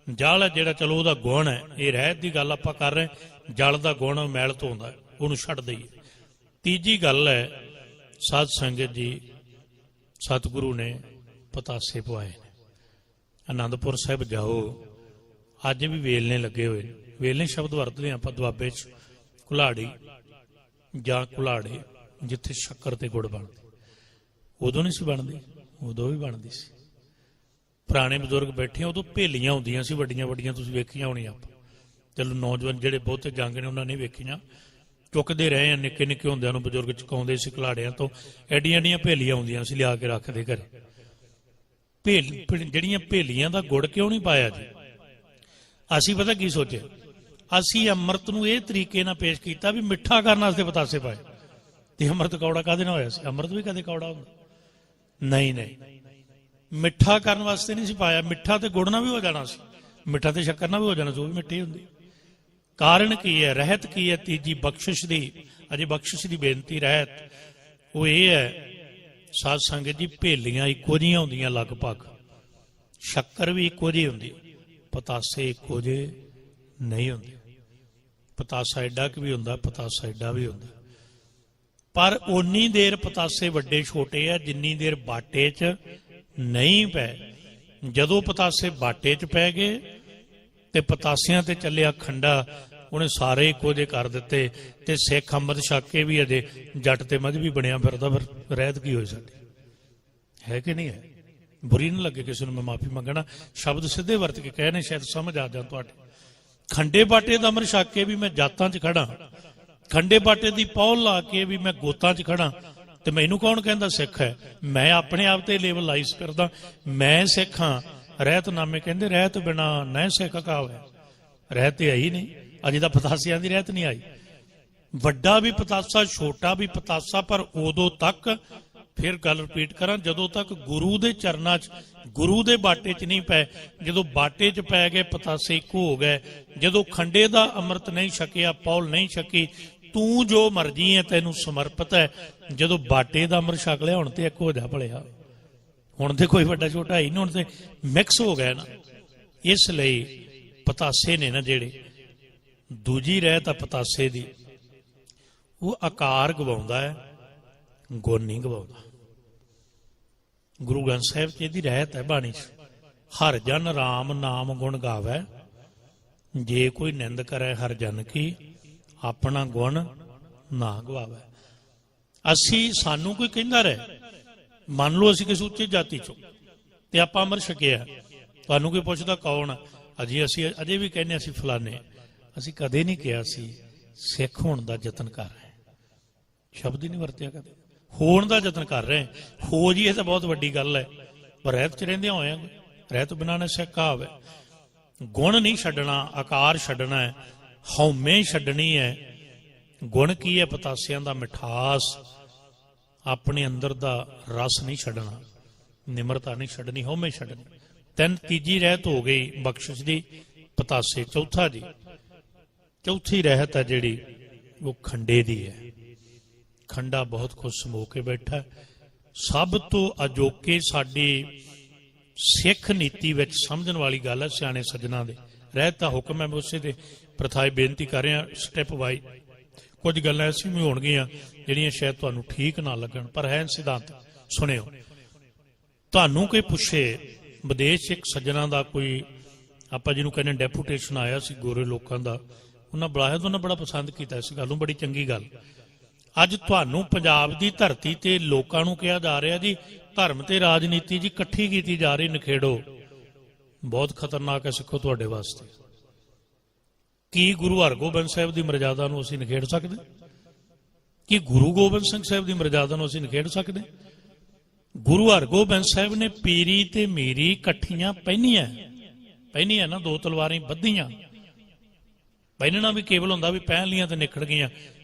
ਜਲ ਹੈ ਜਿਹੜਾ, ਚਲੋ ਉਹਦਾ ਗੁਣ ਹੈ। ਇਹ ਰਹਿਤ ਦੀ ਗੱਲ ਆਪਾਂ ਕਰ ਰਹੇ। ਜਲ ਦਾ ਗੁਣ ਮੈਲ ਧੋਂਦਾ, ਉਹਨੂੰ ਛੱਡ ਦਈਏ। ਤੀਜੀ ਗੱਲ ਹੈ, ਸਾਧ ਸੰਗਤ ਜੀ, ਸਤਿਗੁਰੂ ਨੇ ਪਤਾਸੇ ਪਵਾਏ ਨੇ। ਆਨੰਦਪੁਰ ਸਾਹਿਬ ਜਾਓ, ਅੱਜ ਵੀ ਵੇਲਣੇ ਲੱਗੇ ਹੋਏ ਨੇ। ਵੇਲਣੇ ਸ਼ਬਦ ਵਰਤਦੇ ਹਾਂ ਆਪਾਂ ਦੁਆਬੇ 'ਚ, ਕੁਲਾੜੀ ਜਾਂ ਕੁਲਾੜੇ, ਜਿੱਥੇ ਸ਼ੱਕਰ ਤੇ ਗੁੜ ਬਣਦੇ। ਉਦੋਂ ਨਹੀਂ ਸੀ ਬਣਦੀ, ਉਦੋਂ ਵੀ ਬਣਦੀ ਸੀ। ਪੁਰਾਣੇ ਬਜ਼ੁਰਗ ਬੈਠੇ, ਉਦੋਂ ਭੇਲੀਆਂ ਹੁੰਦੀਆਂ ਸੀ ਵੱਡੀਆਂ ਵੱਡੀਆਂ, ਤੁਸੀਂ ਵੇਖੀਆਂ ਹੋਣੀਆਂ। ਆਪਾਂ ਚਲੋ ਨੌਜਵਾਨ ਜਿਹੜੇ ਬਹੁਤੇ ਜੰਗ ਨੇ ਉਹਨਾਂ ਨੇ ਵੇਖੀਆਂ, ਚੁੱਕਦੇ ਰਹੇ ਆ, ਨਿੱਕੇ ਨਿੱਕੇ ਹੁੰਦਿਆਂ ਨੂੰ ਬਜ਼ੁਰਗ ਚੁਕਾਉਂਦੇ ਸੀ ਕੁਲਾੜਿਆਂ ਤੋਂ। ਐਡੀਆਂ ਐਡੀਆਂ ਭੇਲੀਆਂ ਹੁੰਦੀਆਂ ਸੀ, ਲਿਆ ਕੇ ਰੱਖਦੇ ਘਰੇ। ਜਿਹੜੀਆਂ ਭੇਲੀਆਂ ਦਾ ਗੁੜ ਕਿਉਂ ਨਹੀਂ ਪਾਇਆ ਜੀ? ਅਸੀਂ ਪਤਾ ਕੀ ਸੋਚਿਆ, ਅਸੀਂ ਅੰਮ੍ਰਿਤ ਨੂੰ ਇਹ ਤਰੀਕੇ ਨਾਲ ਪੇਸ਼ ਕੀਤਾ ਵੀ ਮਿੱਠਾ ਕਰਨ ਵਾਸਤੇ ਪਤਾਸੇ ਪਾਏ। ਤੇ ਅੰਮ੍ਰਿਤ ਕੌੜਾ ਕਾਹਦੇ ਨਾਲ ਹੋਇਆ ਸੀ? ਅੰਮ੍ਰਿਤ ਵੀ ਕਦੇ ਕੌੜਾ ਹੁੰਦਾ ਨਹੀਂ, ਨਹੀਂ, ਮਿੱਠਾ ਕਰਨ ਵਾਸਤੇ ਨਹੀਂ ਸੀ ਪਾਇਆ। ਮਿੱਠਾ ਤੇ ਗੁੜ ਨਾਲ ਵੀ ਹੋ ਜਾਣਾ ਸੀ, ਮਿੱਠਾ ਤੇ ਸ਼ੱਕਰ ਨਾਲ ਵੀ ਹੋ ਜਾਣਾ ਸੀ, ਉਹ ਵੀ ਮਿੱਠੀ ਹੁੰਦੀ। ਕਾਰਨ ਕੀ ਹੈ? ਰਹਿਤ ਕੀ ਹੈ? ਤੀਜੀ ਬਖਸ਼ਿਸ਼ ਦੀ, ਅਜੇ ਬਖਸ਼ਿਸ਼ ਦੀ ਬੇਨਤੀ ਰਹਿਤ ਉਹ ਇਹ ਹੈ ਸਾਧ ਸੰਗਤ ਜੀ, ਭੇਲੀਆਂ ਇੱਕੋ ਜਿਹੀਆਂ ਹੁੰਦੀਆਂ ਲਗਭਗ, ਸ਼ੱਕਰ ਵੀ ਇੱਕੋ ਜਿਹੀ ਹੁੰਦੀ, ਪਤਾਸੇ ਇੱਕੋ ਜਿਹੇ ਨਹੀਂ ਹੁੰਦੇ। ਪਤਾਸਾ ਐਡਾ ਕੁ ਵੀ ਹੁੰਦਾ, ਪਤਾਸਾ ਐਡਾ ਵੀ ਹੁੰਦਾ, ਪਰ ਓਨੀ ਦੇਰ ਪਤਾਸੇ ਵੱਡੇ ਛੋਟੇ ਆ ਜਿੰਨੀ ਦੇਰ ਬਾਟੇ 'ਚ ਨਹੀਂ ਪਏ। ਜਦੋਂ ਪਤਾਸੇ ਬਾਟੇ 'ਚ ਪੈ ਗਏ ਤੇ ਪਤਾਸਿਆਂ ਤੇ ਚੱਲਿਆ ਖੰਡਾ, ਉਹਨੇ ਸਾਰੇ ਇੱਕੋ ਜਿਹੇ ਕਰ ਦਿੱਤੇ। ਤੇ ਸਿੱਖ ਅੰਮ੍ਰਿਤ ਛਕ ਕੇ ਵੀ ਅਜੇ ਜੱਟ ਤੇ ਮਜ਼੍ਹਬੀ ਬਣਿਆ ਫਿਰਦਾ, ਫਿਰ ਰਹਿਤ ਕੀ ਹੋਈ ਸਾਡੀ? ਹੈ ਕਿ ਨਹੀਂ ਹੈ? ਬੁਰੀ ਨਾ ਲੱਗੇ ਕਿਸੇ ਨੂੰ, ਮੈਂ ਮਾਫੀ ਮੰਗਣਾ, ਸ਼ਬਦ ਸਿੱਧੇ ਵਰਤ ਕੇ ਕਹੇ ਨੇ, ਸ਼ਾਇਦ ਸਮਝ ਆ ਜਾਣ ਤੁਹਾਡੇ। ਖੰਡੇ ਬਾਟੇ ਦਾ ਅੰਮ੍ਰਿਤ ਛਕ ਕੇ ਵੀ ਮੈਂ ਜਾਤਾਂ 'ਚ ਖੜਾ, ਖੰਡੇ ਬਾਟੇ ਦੀ ਪੌਲ ਲਾ ਕੇ ਵੀ ਮੈਂ ਗੋਤਾਂ 'ਚ ਖੜਾ, ਤੇ ਮੈਨੂੰ ਕੌਣ ਕਹਿੰਦਾ ਸਿੱਖ ਹੈ? ਮੈਂ ਆਪਣੇ ਆਪ ਤੇ ਲੇਵਲ ਲਾਈਸ ਕਰਦਾ, ਮੈਂ ਸਿੱਖ ਹਾਂ। ਰਹਿਤਨਾਮੇ ਕਹਿੰਦੇ ਰਹਿਤ ਬਿਨਾ ਨਹਿ ਸਿੱਖ ਕਹਾਵੇ। ਰਹਿਤ ਤੇ ਆਈ ਨਹੀਂ, ਅਜੇ ਤਾਂ ਪਤਾਸਿਆਂ ਦੀ ਰਹਿਤ ਨਹੀਂ ਆਈ। ਵੱਡਾ ਵੀ ਪਤਾਸਾ, ਛੋਟਾ ਵੀ ਪਤਾਸਾ, ਪਰ ਉਦੋਂ ਤੱਕ, ਫਿਰ ਗੱਲ ਰਿਪੀਟ ਕਰਾਂ, ਜਦੋਂ ਤੱਕ ਗੁਰੂ ਦੇ ਚਰਨਾਂ 'ਚ, ਗੁਰੂ ਦੇ ਬਾਟੇ 'ਚ ਨਹੀਂ ਪਏ। ਜਦੋਂ ਬਾਟੇ 'ਚ ਪੈ ਗਏ ਪਤਾਸੇ ਇੱਕੋ ਹੋ ਗਏ। ਜਦੋਂ ਖੰਡੇ ਦਾ ਅੰਮ੍ਰਿਤ ਨਹੀਂ ਛਕਿਆ, ਪੌਲ ਨਹੀਂ ਛਕੀ, ਤੂੰ ਜੋ ਮਰਜੀ ਹੈ, ਤੈਨੂੰ ਸਮਰਪਿਤ ਹੈ। ਜਦੋਂ ਬਾਟੇ ਦਾ ਅੰਮ੍ਰਿਤ ਛਕ ਲਿਆ, ਹੁਣ ਤੇ ਇੱਕ ਹੋ ਜਾ ਭਲਿਆ, ਹੁਣ ਤੇ ਕੋਈ ਵੱਡਾ ਛੋਟਾ ਹੀ ਨਹੀਂ, ਹੁਣ ਤੇ ਮਿਕਸ ਹੋ ਗਿਆ ਨਾ। ਇਸ ਲਈ ਪਤਾਸੇ ਨੇ ਨਾ ਜਿਹੜੇ, ਦੂਜੀ ਰਹਿਤ ਆ ਪਤਾਸੇ ਦੀ, ਉਹ ਆਕਾਰ ਗਵਾਉਂਦਾ ਹੈ, ਗੁਣ ਨਹੀਂ ਗਵਾਉਂਦਾ। ਗੁਰੂ ਗ੍ਰੰਥ ਸਾਹਿਬ 'ਚ ਇਹਦੀ ਰਹਿਤ ਹੈ ਬਾਣੀ 'ਚ, ਹਰ ਜਨ ਰਾਮ ਨਾਮ ਗੁਣ ਗਾਵੇ, ਜੇ ਕੋਈ ਨਿੰਦ ਕਰੇ ਹਰ ਜਨ ਕੀ, ਆਪਣਾ ਗੁਣ ਨਾ ਗਵਾਵੇ। ਸਾਨੂੰ ਕੋਈ ਕਹਿੰਦਾ ਰਹੇ, ਮੰਨ ਲਓ ਅਸੀਂ ਕਿਸੇ ਉੱਚੀ ਜਾਤੀ ਚੋਂ ਤੇ ਆਪਾਂ ਅੰਮ੍ਰਿਤ ਛਕਿਆ, ਤੁਹਾਨੂੰ ਕੋਈ ਪੁੱਛਦਾ ਕੌਣ? ਅਸੀਂ ਅਜੇ ਵੀ ਕਹਿੰਦੇ ਅਸੀਂ ਫਲਾਣੇ। ਅਸੀਂ ਕਦੇ ਨਹੀਂ ਕਿਹਾ ਸੀ ਸਿੱਖ ਹੋਣ ਦਾ ਯਤਨ ਕਰ ਰਹੇ, ਸ਼ਬਦ ਹੀ ਨਹੀਂ ਵਰਤਿਆ ਕਦੇ। ਹੋਣ ਦਾ ਯਤਨ ਕਰ ਰਹੇ, ਹੋ ਜੀ ਇਹ ਤਾਂ ਬਹੁਤ ਵੱਡੀ ਗੱਲ ਹੈ, ਪਰ ਰਹਿਤ 'ਚ ਰਹਿੰਦਿਆਂ ਹੋਇਆ, ਰਹਿਤ ਬਿਨਾਂ ਨਾ ਸਿੱਖ ਕਹਾਵੇ। ਗੁਣ ਨਹੀਂ ਛੱਡਣਾ, ਆਕਾਰ ਛੱਡਣਾ ਹੈ, ਹਉਮੈ ਛੱਡਣੀ ਹੈ। ਗੁਣ ਕੀ ਹੈ? ਪਤਾਸਿਆਂ ਦਾ ਮਿਠਾਸ, ਆਪਣੇ ਅੰਦਰ ਦਾ ਰਸ ਨਹੀਂ ਛੱਡਣਾ, ਨਿਮਰਤਾ ਨਹੀਂ ਛੱਡਣੀ, ਹਉਮੈ ਛੱਡਣੀ। ਤੀਜੀ ਰਹਿਤ ਹੋ ਗਈ ਬਖਸ਼ਿਸ਼ ਦੀ, ਪਤਾਸੇ। ਚੌਥਾ ਜੀ, ਚੌਥੀ ਰਹਿਤ ਹੈ ਜਿਹੜੀ, ਉਹ ਖੰਡੇ ਦੀ ਹੈ। ਖੰਡਾ ਬਹੁਤ ਕੁਝ ਸਮੋ ਕੇ ਬੈਠਾ, ਸਭ ਤੋਂ ਅਜੋਕੇ ਸਾਡੀ ਸਿੱਖ ਨੀਤੀ ਵਿੱਚ ਸਮਝਣ ਵਾਲੀ ਗੱਲ ਹੈ ਸਿਆਣੇ ਸੱਜਣਾ ਦੇ। ਰਹਿਤ ਦਾ ਹੁਕਮ ਹੈ, ਮੈਂ ਉਸੇ ਦੇ ਪ੍ਰਥਾਏ ਬੇਨਤੀ ਕਰ ਰਿਹਾ ਸਟੈਪ ਵਾਈ। ਕੁਝ ਗੱਲਾਂ ਐਸੀਆਂ ਵੀ ਹੋਣਗੀਆਂ ਜਿਹੜੀਆਂ ਸ਼ਾਇਦ ਤੁਹਾਨੂੰ ਠੀਕ ਨਾ ਲੱਗਣ, ਪਰ ਹੈ ਸਿਧਾਂਤ। ਸੁਣਿਓ, ਤੁਹਾਨੂੰ ਕੋਈ ਪੁੱਛੇ ਵਿਦੇਸ਼ ਇੱਕ ਸੱਜਣਾ ਦਾ, ਕੋਈ ਆਪਾਂ ਜਿਹਨੂੰ ਕਹਿੰਦੇ ਡੈਪੂਟੇਸ਼ਨ ਆਇਆ ਸੀ ਗੋਰੇ ਲੋਕਾਂ ਦਾ, ਉਹਨਾਂ ਬੁਲਾਇਆ ਤਾਂ ਉਹਨਾਂ ਬੜਾ ਪਸੰਦ ਕੀਤਾ ਇਸ ਗੱਲ ਨੂੰ, ਬੜੀ ਚੰਗੀ ਗੱਲ। ਅੱਜ ਤੁਹਾਨੂੰ ਪੰਜਾਬ ਦੀ ਧਰਤੀ ਤੇ ਲੋਕਾਂ ਨੂੰ ਕਿਹਾ ਜਾ ਰਿਹਾ ਜੀ ਧਰਮ ਤੇ ਰਾਜਨੀਤੀ ਜੀ ਇਕੱਠੀ ਕੀਤੀ ਜਾ ਰਹੀ, ਨਖੇੜੋ। ਬਹੁਤ ਖਤਰਨਾਕ ਹੈ ਸਿੱਖੋ ਤੁਹਾਡੇ ਵਾਸਤੇ। ਕੀ ਗੁਰੂ ਹਰਗੋਬਿੰਦ ਸਾਹਿਬ ਦੀ ਮਰਜ਼ਾਦਾ ਨੂੰ ਅਸੀਂ ਨਖੇੜ ਸਕਦੇ? ਕੀ ਗੁਰੂ ਗੋਬਿੰਦ ਸਿੰਘ ਸਾਹਿਬ ਦੀ ਮਰਜ਼ਾਦਾ ਨੂੰ ਅਸੀਂ ਨਖੇੜ ਸਕਦੇ? ਗੁਰੂ ਹਰਗੋਬਿੰਦ ਸਾਹਿਬ ਨੇ ਪੀਰੀ ਤੇ ਮੀਰੀ ਇਕੱਠੀਆਂ ਪਹਿਨੀਆਂ ਨਾ, ਦੋ ਤਲਵਾਰਾਂ ਬੱਧੀਆਂ। ਪਹਿਨਣਾ ਵੀ ਕੇਵਲ ਹੁੰਦਾ ਵੀ ਪਹਿਨ ਲੀਆਂ ਤੇ ਨਿਖੜ ਗਈਆਂ।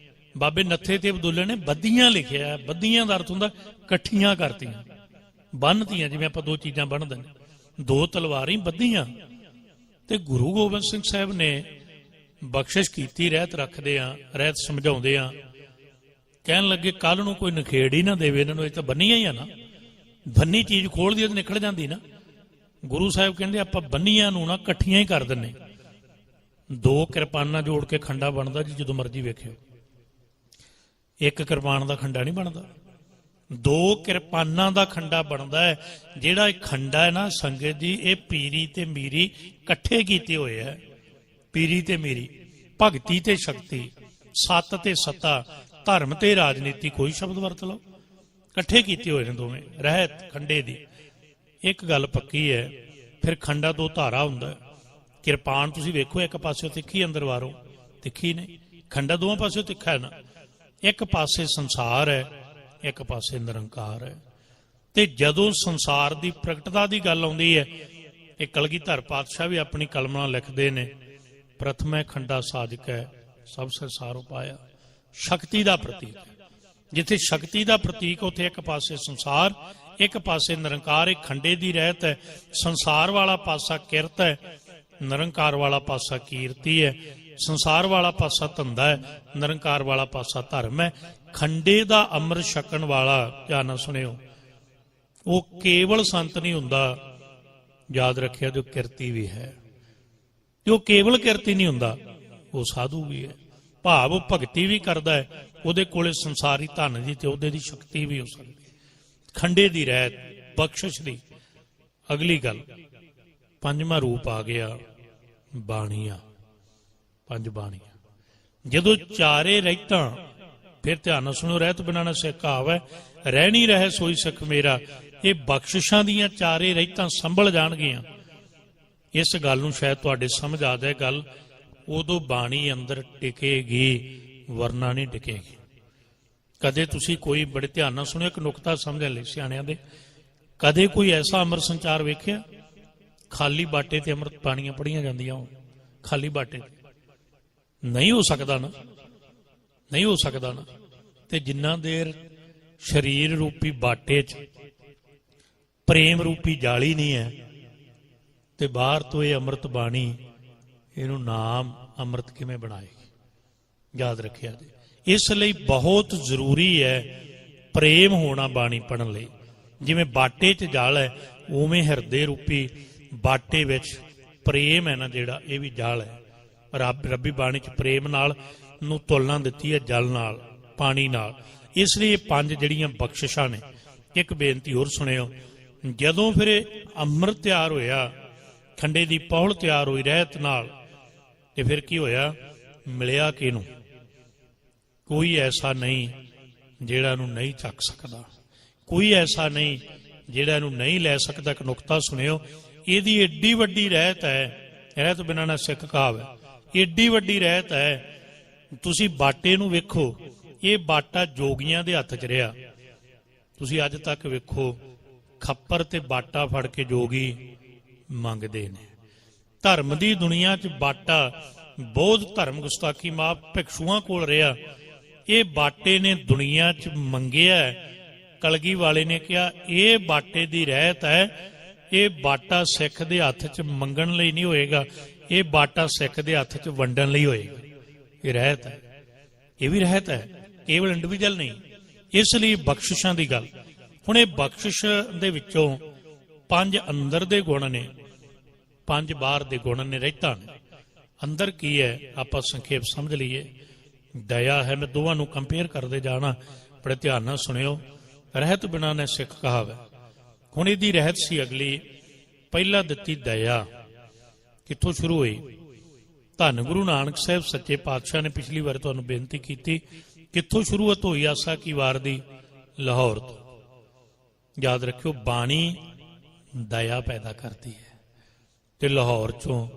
ਬਾਬੇ ਨੱਥੇ ਤੇ ਅਬਦੁੱਲੇ ਨੇ ਬੱਧੀਆਂ ਲਿਖਿਆ। ਬੱਧੀਆਂ ਦਾ ਅਰਥ ਹੁੰਦਾ ਇਕੱਠੀਆਂ ਕਰਤੀਆਂ, ਬੰਨਤੀਆਂ, ਜਿਵੇਂ ਆਪਾਂ ਦੋ ਚੀਜ਼ਾਂ ਬੰਨ੍ਹਦੇ ਨੇ, ਦੋ ਤਲਵਾਰਾਂ ਬੱਧੀਆਂ। ਤੇ ਗੁਰੂ ਗੋਬਿੰਦ ਸਿੰਘ ਸਾਹਿਬ ਨੇ ਬਖਸ਼ਿਸ਼ ਕੀਤੀ, ਰਹਿਤ ਰੱਖਦੇ ਆ, ਰਹਿਤ ਸਮਝਾਉਂਦੇ ਆ। ਕਹਿਣ ਲੱਗੇ ਕੱਲ ਨੂੰ ਕੋਈ ਨਖੇੜ ਹੀ ਨਾ ਦੇਵੇ ਇਹਨਾਂ ਨੂੰ, ਇਹ ਤਾਂ ਬੰਨੀਆਂ ਹੀ ਆ ਨਾ, ਬੰਨੀ ਚੀਜ਼ ਖੋਲਦੀ ਤੇ ਨਿਕਲ ਜਾਂਦੀ ਨਾ। ਗੁਰੂ ਸਾਹਿਬ ਕਹਿੰਦੇ ਆਪਾਂ ਬੰਨੀਆਂ ਨੂੰ ਨਾ ਇਕੱਠੀਆਂ ਹੀ ਕਰ ਦਿੰਨੇ। ਦੋ ਕਿਰਪਾਨਾਂ ਜੋੜ ਕੇ ਖੰਡਾ ਬਣਦਾ ਜੀ, ਜਦੋਂ ਮਰਜ਼ੀ ਵੇਖਿਓ। ਇੱਕ ਕਿਰਪਾਨ ਦਾ ਖੰਡਾ ਨਹੀਂ ਬਣਦਾ, ਦੋ ਕਿਰਪਾਨਾਂ ਦਾ ਖੰਡਾ ਬਣਦਾ ਹੈ। ਜਿਹੜਾ ਇਹ ਖੰਡਾ ਹੈ ਨਾ ਸੰਗਤ ਜੀ, ਇਹ ਪੀਰੀ ਤੇ ਮੀਰੀ ਇਕੱਠੇ ਕੀਤੇ ਹੋਏ ਹੈ। ਪੀਰੀ ਤੇ ਮੀਰੀ, ਭਗਤੀ ਤੇ ਸ਼ਕਤੀ, ਸੱਤ ਤੇ ਸੱਤਾ, ਧਰਮ ਤੇ ਰਾਜਨੀਤੀ, ਕੋਈ ਸ਼ਬਦ ਵਰਤ ਲਓ, ਇਕੱਠੇ ਕੀਤੇ ਹੋਏ ਨੇ ਦੋਵੇਂ ਰਹਿਤ ਖੰਡੇ ਦੀ। ਇੱਕ ਗੱਲ ਪੱਕੀ ਹੈ, ਫਿਰ ਖੰਡਾ ਦੋ ਧਾਰਾ ਹੁੰਦਾ। ਕਿਰਪਾਨ ਤੁਸੀਂ ਵੇਖੋ, ਇੱਕ ਪਾਸਿਓਂ ਤਿੱਖੀ ਅੰਦਰ ਵਾਰੋ ਤਿੱਖੀ ਨਹੀਂ, ਖੰਡਾ ਦੋਵਾਂ ਪਾਸਿਓਂ ਤਿੱਖਾ ਹੈ ਨਾ। ਇੱਕ ਪਾਸੇ ਸੰਸਾਰ ਹੈ, ਇੱਕ ਪਾਸੇ ਨਿਰੰਕਾਰ ਹੈ। ਤੇ ਜਦੋਂ ਸੰਸਾਰ ਦੀ ਪ੍ਰਗਟਤਾ ਦੀ ਗੱਲ ਆਉਂਦੀ ਹੈ, ਇਹ ਕਲਗੀਧਰ ਪਾਤਸ਼ਾਹ ਵੀ ਆਪਣੀ ਕਲਮ ਨਾਲ ਲਿਖਦੇ ਨੇ, ਪ੍ਰਥਮੇ ਖੰਡਾ ਸਾਜਕ ਹੈ ਸਭ ਸੰਸਾਰ ਉਪਾਇਆ। ਸ਼ਕਤੀ ਦਾ ਪ੍ਰਤੀਕ ਹੈ। ਜਿੱਥੇ ਸ਼ਕਤੀ ਦਾ ਪ੍ਰਤੀਕ, ਉੱਥੇ ਇੱਕ ਪਾਸੇ ਸੰਸਾਰ, ਇੱਕ ਪਾਸੇ ਨਿਰੰਕਾਰ। ਇਹ ਖੰਡੇ ਦੀ ਰਹਿਤ ਹੈ। ਸੰਸਾਰ ਵਾਲਾ ਪਾਸਾ ਕਿਰਤ ਹੈ, ਨਿਰੰਕਾਰ ਵਾਲਾ ਪਾਸਾ ਕੀਰਤੀ ਹੈ। ਸੰਸਾਰ ਵਾਲਾ ਪਾਸਾ ਧੰਦਾ ਹੈ, ਨਿਰੰਕਾਰ ਵਾਲਾ ਪਾਸਾ ਧਰਮ ਹੈ। ਖੰਡੇ ਦਾ ਅੰਮ੍ਰਿਤ ਛਕਣ ਵਾਲਾ, ਧਿਆਨ ਨਾਲ ਸੁਣਿਓ, ਉਹ ਕੇਵਲ ਸੰਤ ਨਹੀਂ ਹੁੰਦਾ, ਯਾਦ ਰੱਖਿਆ, ਜੋ ਕਿਰਤੀ ਵੀ ਹੈ। ਜੋ ਕੇਵਲ ਕਿਰਤੀ ਨਹੀਂ ਹੁੰਦਾ, ਉਹ ਸਾਧੂ ਵੀ ਹੈ। ਭਾਵ ਉਹ ਭਗਤੀ ਵੀ ਕਰਦਾ ਹੈ, ਉਹਦੇ ਕੋਲੇ ਸੰਸਾਰੀ ਧਨ ਦੀ ਤੇ ਉਹਦੇ ਦੀ ਸ਼ਕਤੀ ਵੀ ਹੋ ਸਕਦੀ। ਖੰਡੇ ਦੀ ਰਹਿਤ, ਬਖਸ਼ਿਸ਼ ਦੀ। ਅਗਲੀ ਗੱਲ, ਪੰਜਵਾਂ ਰੂਪ ਆ ਗਿਆ ਬਾਣੀਆਂ, ਪੰਜ ਬਾਣੀਆਂ। ਜਦੋਂ ਚਾਰੇ ਰਹਿਤਾਂ, ਫਿਰ ਧਿਆਨ ਨਾਲ ਸੁਣੋ, ਰਹਿਤ ਬਿਨਾਂ ਨਾ ਸਿੱਖ ਆਵੈ, ਰਹਿ ਨਹੀਂ ਰਹੇ ਸੋਈ ਸਿੱਖ ਮੇਰਾ। ਇਹ ਬਖਸ਼ਿਸ਼ਾਂ ਦੀਆਂ ਚਾਰੇ ਰਹਿਤਾਂ ਸੰਭਲ ਜਾਣਗੀਆਂ। ਇਸ ਗੱਲ ਨੂੰ ਸ਼ਾਇਦ ਤੁਹਾਡੇ ਸਮਝ ਆ ਜਾਏ ਗੱਲ, ਉਦੋਂ ਬਾਣੀ ਅੰਦਰ ਟਿਕੇਗੀ, ਵਰਨਾ ਨਹੀਂ ਟਿਕੇਗੀ। ਕਦੇ ਤੁਸੀਂ ਕੋਈ, ਬੜੇ ਧਿਆਨ ਨਾਲ ਸੁਣਿਓ, ਇੱਕ ਨੁਕਤਾ ਸਮਝਣ ਲਈ ਸਿਆਣਿਆਂ ਦੇ, ਕਦੇ ਕੋਈ ਐਸਾ ਅੰਮ੍ਰਿਤ ਸੰਚਾਰ ਵੇਖਿਆ ਖਾਲੀ ਬਾਟੇ ਤੇ ਅੰਮ੍ਰਿਤ ਬਾਣੀਆਂ ਪੜੀਆਂ ਜਾਂਦੀਆਂ ਹੋਣ? ਖਾਲੀ ਬਾਟੇ ਤੇ ਨਹੀਂ ਹੋ ਸਕਦਾ ਨਾ, ਨਹੀਂ ਹੋ ਸਕਦਾ ਨਾ। ਤੇ ਜਿੰਨਾ ਦੇਰ ਸਰੀਰ ਰੂਪੀ ਬਾਟੇ 'ਚ ਪ੍ਰੇਮ ਰੂਪੀ ਜਾਲੀ ਨਹੀਂ ਹੈ, ਤੇ ਬਾਹਰ ਤੋਂ ਇਹ ਅੰਮ੍ਰਿਤ ਬਾਣੀ, ਇਹਨੂੰ ਨਾਮ ਅੰਮ੍ਰਿਤ ਕਿਵੇਂ ਬਣਾਏਗੀ? ਯਾਦ ਰੱਖਿਆ ਜੀ। ਇਸ ਲਈ ਬਹੁਤ ਜ਼ਰੂਰੀ ਹੈ ਪ੍ਰੇਮ ਹੋਣਾ ਬਾਣੀ ਪੜ੍ਹਨ ਲਈ। ਜਿਵੇਂ ਬਾਟੇ 'ਚ ਜਲ ਹੈ, ਉਵੇਂ ਹਿਰਦੇ ਰੂਪੀ ਬਾਟੇ ਵਿੱਚ ਪ੍ਰੇਮ ਹੈ ਨਾ ਜਿਹੜਾ, ਇਹ ਵੀ ਜਲ ਹੈ। ਰੱਬੀ ਬਾਣੀ 'ਚ ਪ੍ਰੇਮ ਨਾਲ ਨੂੰ ਤੁਲਨਾ ਦਿੱਤੀ ਹੈ ਜਲ ਨਾਲ, ਪਾਣੀ ਨਾਲ। ਇਸ ਲਈ ਇਹ ਪੰਜ ਜਿਹੜੀਆਂ ਬਖਸ਼ਿਸ਼ਾਂ ਨੇ। ਇੱਕ ਬੇਨਤੀ ਹੋਰ ਸੁਣਿਓ, ਜਦੋਂ ਫਿਰ ਇਹ ਅੰਮ੍ਰਿਤ ਤਿਆਰ ਹੋਇਆ, ਖੰਡੇ ਦੀ ਪੌਲ ਤਿਆਰ ਹੋਈ ਰਹਿਤ ਨਾਲ, ਤੇ ਫਿਰ ਕੀ ਹੋਇਆ? ਮਿਲਿਆ ਕਿਹਨੂੰ? ਕੋਈ ਐਸਾ ਨਹੀਂ ਜਿਹੜਾ ਇਹਨੂੰ ਨਹੀਂ ਚੱਕ ਸਕਦਾ, ਕੋਈ ਐਸਾ ਨਹੀਂ ਜਿਹੜਾ ਇਹਨੂੰ ਨਹੀਂ ਲੈ ਸਕਦਾ। ਇੱਕ ਨੁਕਤਾ ਸੁਣਿਓ, ਇਹਦੀ ਏਡੀ ਵੱਡੀ ਰਹਿਤ ਹੈ, ਰਹਿਤ ਬਿਨਾਂ ਨਾ ਸਿੱਖ ਕਹਾਵੈ, ਏਡੀ ਵੱਡੀ ਰਹਿਤ ਹੈ। ਤੁਸੀਂ ਬਾਟੇ ਨੂੰ ਵੇਖੋ, ਇਹ ਬਾਟਾ ਜੋਗੀਆਂ ਦੇ ਹੱਥ 'ਚ ਰਿਹਾ। ਤੁਸੀਂ ਅੱਜ ਤੱਕ ਵੇਖੋ, ਖੱਪਰ ਤੇ ਬਾਟਾ ਫੜ ਕੇ ਜੋਗੀ ਮੰਗਦੇ ਨੇ। ਧਰਮ ਦੀ ਦੁਨੀਆ 'ਚ ਬਾਟਾ ਬੌਧ ਧਰਮ ਗੁਸਤਾਖੀ ਮਾਫ ਭਿਕਸ਼ੂਆਂ ਕੋਲ ਰਿਹਾ। ਇਹ ਬਾਟੇ ਨੇ ਦੁਨੀਆ 'ਚ ਮੰਗਿਆ। ਕਲਗੀ ਵਾਲੇ ਨੇ ਕਿਹਾ ਇਹ ਬਾਟੇ ਦੀ ਰਹਿਤ ਹੈ, ਇਹ ਬਾਟਾ ਸਿੱਖ ਦੇ ਹੱਥ 'ਚ ਮੰਗਣ ਲਈ ਨਹੀਂ ਹੋਏਗਾ, ਇਹ ਬਾਟਾ ਸਿੱਖ ਦੇ ਹੱਥ 'ਚ ਵੰਡਣ ਲਈ ਹੋਏਗਾ। ਇਹ ਰਹਿਤ ਹੈ, ਇਹ ਵੀ ਰਹਿਤ ਹੈ, ਕੇਵਲ ਇੰਡੀਵਿਜੂਅਲ ਨਹੀਂ। ਇਸ ਲਈ ਬਖਸ਼ਿਸ਼ਾਂ ਦੀ ਗੱਲ। ਹੁਣ ਇਹ ਬਖਸ਼ਿਸ਼ ਦੇ ਵਿੱਚੋਂ ਪੰਜ ਅੰਦਰ ਦੇ ਗੁਣ ਨੇ, ਪੰਜ ਬਾਹਰ ਦੇ ਗੁਣ ਨੇ, ਰਹਿਤਾਂ ਨੇ। ਅੰਦਰ ਕੀ ਹੈ ਆਪਾਂ ਸੰਖੇਪ ਸਮਝ ਲਈਏ। ਦਇਆ ਹੈ। ਮੈਂ ਦੋਵਾਂ ਨੂੰ ਕੰਪੇਅਰ ਕਰਦੇ ਜਾਣਾ, ਬੜੇ ਧਿਆਨ ਨਾਲ ਸੁਣਿਓ। ਰਹਿਤ ਬਿਨਾਂ ਨੇ ਸਿੱਖ ਕਹਾਵੈ। ਹੁਣ ਇਹਦੀ ਰਹਿਤ ਸੀ ਅਗਲੀ, ਪਹਿਲਾਂ ਦਿੱਤੀ ਦਇਆ। ਕਿੱਥੋਂ ਸ਼ੁਰੂ ਹੋਈ? ਧੰਨ ਗੁਰੂ ਨਾਨਕ ਸਾਹਿਬ ਸੱਚੇ ਪਾਤਸ਼ਾਹ ਨੇ ਪਿਛਲੀ ਵਾਰ ਤੁਹਾਨੂੰ ਬੇਨਤੀ ਕੀਤੀ, ਕਿੱਥੋਂ ਸ਼ੁਰੂਆਤ ਹੋਈ ਆਸਾ ਕੀ ਵਾਰ ਦੀ? ਲਾਹੌਰ ਤੋਂ। ਯਾਦ ਰੱਖਿਓ, ਬਾਣੀ ਦਇਆ ਪੈਦਾ ਕਰਦੀ ਹੈ, ਤੇ ਲਾਹੌਰ ਚੋਂ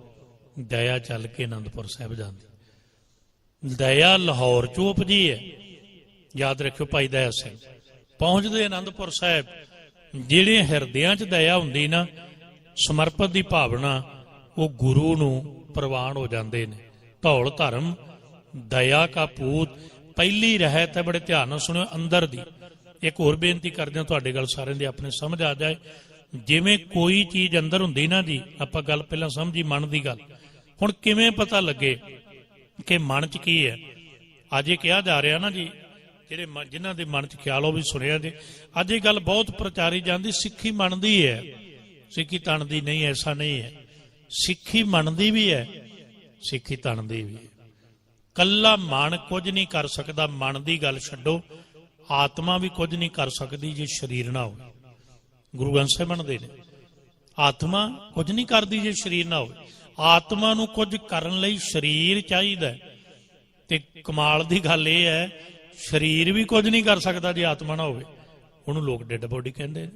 ਦਇਆ ਚੱਲ ਕੇ ਆਨੰਦਪੁਰ ਸਾਹਿਬ ਜਾਂਦੀ। ਦਇਆ ਲਾਹੌਰ ਚੋਂ ਉਪਜੀ ਹੈ। ਯਾਦ ਰੱਖਿਓ, ਭਾਈ ਦਇਆ ਸਿੰਘ ਪਹੁੰਚਦੇ ਆਨੰਦਪੁਰ ਸਾਹਿਬ, ਜਿਹੜੇ ਹਿਰਦਿਆਂ 'ਚ ਦਇਆ ਹੁੰਦੀ ਨਾ, ਸਮਰਪਿਤ ਦੀ ਭਾਵਨਾ, ਉਹ ਗੁਰੂ ਨੂੰ ਪ੍ਰਵਾਨ ਹੋ ਜਾਂਦੇ ਨੇ। ਧੌਲ ਧਰਮ ਦਇਆ ਕਾ ਪੂਤ ਪਹਿਲੀ ਰਹਿਤ ਹੈ। ਬੜੇ ਧਿਆਨ ਨਾਲ ਸੁਣਿਓ, ਅੰਦਰ ਦੀ। ਇੱਕ ਹੋਰ ਬੇਨਤੀ ਕਰਦੇ ਹਾਂ, ਤੁਹਾਡੇ ਗੱਲ ਸਾਰਿਆਂ ਦੀ ਆਪਣੇ ਸਮਝ ਆ ਜਾਏ। ਜਿਵੇਂ ਕੋਈ ਚੀਜ਼ ਅੰਦਰ ਹੁੰਦੀ ਨਾ ਜੀ, ਆਪਾਂ ਗੱਲ ਪਹਿਲਾਂ ਸਮਝੀ ਮਨ ਦੀ ਗੱਲ। ਹੁਣ ਕਿਵੇਂ ਪਤਾ ਲੱਗੇ ਕਿ ਮਨ 'ਚ ਕੀ ਹੈ? ਅੱਜ ਇਹ ਕਿਹਾ ਜਾ ਰਿਹਾ ਨਾ ਜੀ, ਜਿਹੜੇ ਜਿਨ੍ਹਾਂ ਦੇ ਮਨ 'ਚ ਖਿਆਲ, ਉਹ ਵੀ ਸੁਣਿਆ ਜੀ। ਅੱਜ ਇਹ ਗੱਲ ਬਹੁਤ ਪ੍ਰਚਾਰੀ ਜਾਂਦੀ, ਸਿੱਖੀ ਮੰਨਦੀ ਹੈ, ਸਿੱਖੀ ਤਣਦੀ ਨਹੀਂ। ਐਸਾ ਨਹੀਂ ਹੈ। ਸਿੱਖੀ ਮੰਨਦੀ ਵੀ ਹੈ, ਸਿੱਖੀ ਤਣਦੀ ਵੀ ਹੈ। ਕੱਲਾ ਮਨ ਕੁਝ ਨਹੀਂ ਕਰ ਸਕਦਾ। ਮਨ ਦੀ ਗੱਲ ਛੱਡੋ, ਆਤਮਾ ਵੀ ਕੁਝ ਨਹੀਂ ਕਰ ਸਕਦੀ ਜੇ ਸਰੀਰ ਨਾ ਹੋਵੇ। ਗੁਰੂ ਗ੍ਰੰਥ ਸਾਹਿਬ ਬਣਦੇ ਨੇ ਆਤਮਾ ਕੁਝ ਨਹੀਂ ਕਰਦੀ ਜੇ ਸਰੀਰ ਨਾ ਹੋਵੇ। ਆਤਮਾ ਨੂੰ ਕੁਝ ਕਰਨ ਲਈ ਸਰੀਰ ਚਾਹੀਦਾ। ਤੇ ਕਮਾਲ ਦੀ ਗੱਲ ਇਹ ਹੈ, ਸਰੀਰ ਵੀ ਕੁਝ ਨਹੀਂ ਕਰ ਸਕਦਾ ਜੇ ਆਤਮਾ ਨਾ ਹੋਵੇ। ਉਹਨੂੰ ਲੋਕ ਡੈਡ ਬੋਡੀ ਕਹਿੰਦੇ ਨੇ।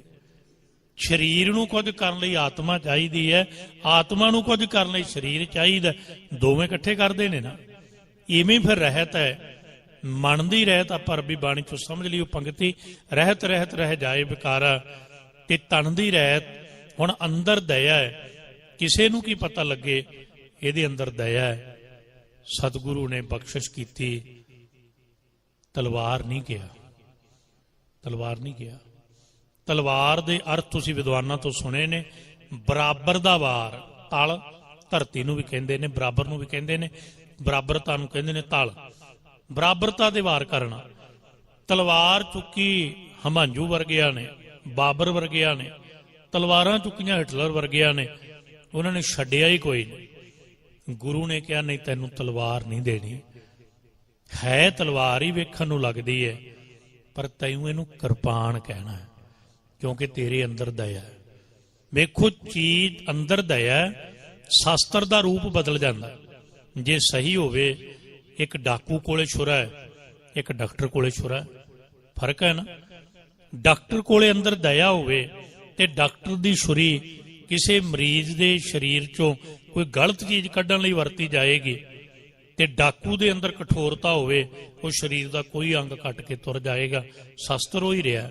ਸਰੀਰ ਨੂੰ ਕੁਝ ਕਰਨ ਲਈ ਆਤਮਾ ਚਾਹੀਦੀ ਹੈ, ਆਤਮਾ ਨੂੰ ਕੁਝ ਕਰਨ ਲਈ ਸਰੀਰ ਚਾਹੀਦਾ। ਦੋਵੇਂ ਇਕੱਠੇ ਕਰਦੇ ਨੇ ਨਾ। ਇਵੇਂ ਫਿਰ ਰਹਿਤ ਹੈ, ਮਨ ਦੀ ਰਹਿਤ। ਆਪਾਂ ਅਰਬੀ ਬਾਣੀ ਚੋਂ ਸਮਝ ਲਈ ਉਹ ਪੰਕਤੀ, ਰਹਿਤ ਰਹਿਤ ਰਹਿ ਜਾਏ ਵਿਕਾਰਾ। ਤੇ ਤਨ ਦੀ ਰਹਿਤ, ਹੁਣ ਅੰਦਰ ਦਇਆ ਹੈ। ਕਿਸੇ ਨੂੰ ਕੀ ਪਤਾ ਲੱਗੇ ਇਹਦੇ ਅੰਦਰ ਦਇਆ ਹੈ। ਸਤਿਗੁਰੂ ਨੇ ਬਖਸ਼ਿਸ਼ ਕੀਤੀ, ਤਲਵਾਰ ਨਹੀਂ ਕਿਹਾ। ਤਲਵਾਰ ਨਹੀਂ ਕਿਹਾ। ਤਲਵਾਰ ਦੇ ਅਰਥ ਤੁਸੀਂ ਵਿਦਵਾਨਾਂ ਤੋਂ ਸੁਣੇ ਨੇ। ਬਰਾਬਰ ਦਾ ਵਾਰ, ਤਲ ਧਰਤੀ ਨੂੰ ਵੀ ਕਹਿੰਦੇ ਨੇ, ਬਰਾਬਰ ਨੂੰ ਵੀ ਕਹਿੰਦੇ ਨੇ, ਬਰਾਬਰਤਾ ਨੂੰ ਕਹਿੰਦੇ ਨੇ ਤਲ। ਬਰਾਬਰਤਾ ਦੇ ਵਾਰ ਕਰਨਾ। ਤਲਵਾਰ ਚੁੱਕੀ ਹਮਾਂਜੂ ਵਰਗਿਆਂ ਨੇ, ਬਾਬਰ ਵਰਗਿਆਂ ਨੇ, ਤਲਵਾਰਾਂ ਚੁੱਕੀਆਂ ਹਿਟਲਰ ਵਰਗਿਆਂ ਨੇ, ਉਹਨਾਂ ਨੇ ਛੱਡਿਆ ਹੀ ਕੋਈ ਨਹੀਂ। ਗੁਰੂ ਨੇ ਕਿਹਾ ਨਹੀਂ, ਤੈਨੂੰ ਤਲਵਾਰ ਨਹੀਂ ਦੇਣੀ। ਹੈ ਤਲਵਾਰ ਹੀ ਵੇਖਣ ਨੂੰ ਲੱਗਦੀ ਹੈ, ਪਰ ਤੈਨੂੰ ਇਹਨੂੰ ਕਿਰਪਾਨ ਕਹਿਣਾ ਹੈ, ਕਿਉਂਕਿ ਤੇਰੇ ਅੰਦਰ ਦਇਆ ਹੈ। ਵੇਖੋ, ਚੀਜ਼ ਅੰਦਰ ਦਇਆ, ਸ਼ਾਸਤਰ ਦਾ ਰੂਪ ਬਦਲ ਜਾਂਦਾ ਜੇ ਸਹੀ ਹੋਵੇ। ਇੱਕ ਡਾਕੂ ਕੋਲੇ ਛੁਰਾ ਹੈ, ਇੱਕ ਡਾਕਟਰ ਕੋਲੇ ਛੁਰਾ ਹੈ, ਫਰਕ ਹੈ ਨਾ। ਡਾਕਟਰ ਕੋਲੇ ਅੰਦਰ ਦਇਆ ਹੋਵੇ ਤੇ ਡਾਕਟਰ ਦੀ ਛੁਰੀ ਕਿਸੇ ਮਰੀਜ਼ ਦੇ ਸਰੀਰ ਚੋਂ ਕੋਈ ਗਲਤ ਚੀਜ਼ ਕੱਢਣ ਲਈ ਵਰਤੀ ਜਾਏਗੀ, ਤੇ ਡਾਕੂ ਦੇ ਅੰਦਰ ਕਠੋਰਤਾ ਹੋਵੇ, ਉਹ ਸਰੀਰ ਦਾ ਕੋਈ ਅੰਗ ਕੱਟ ਕੇ ਤੁਰ ਜਾਏਗਾ। ਸ਼ਾਸਤਰ ਹੋ ਹੀ ਰਿਹਾ,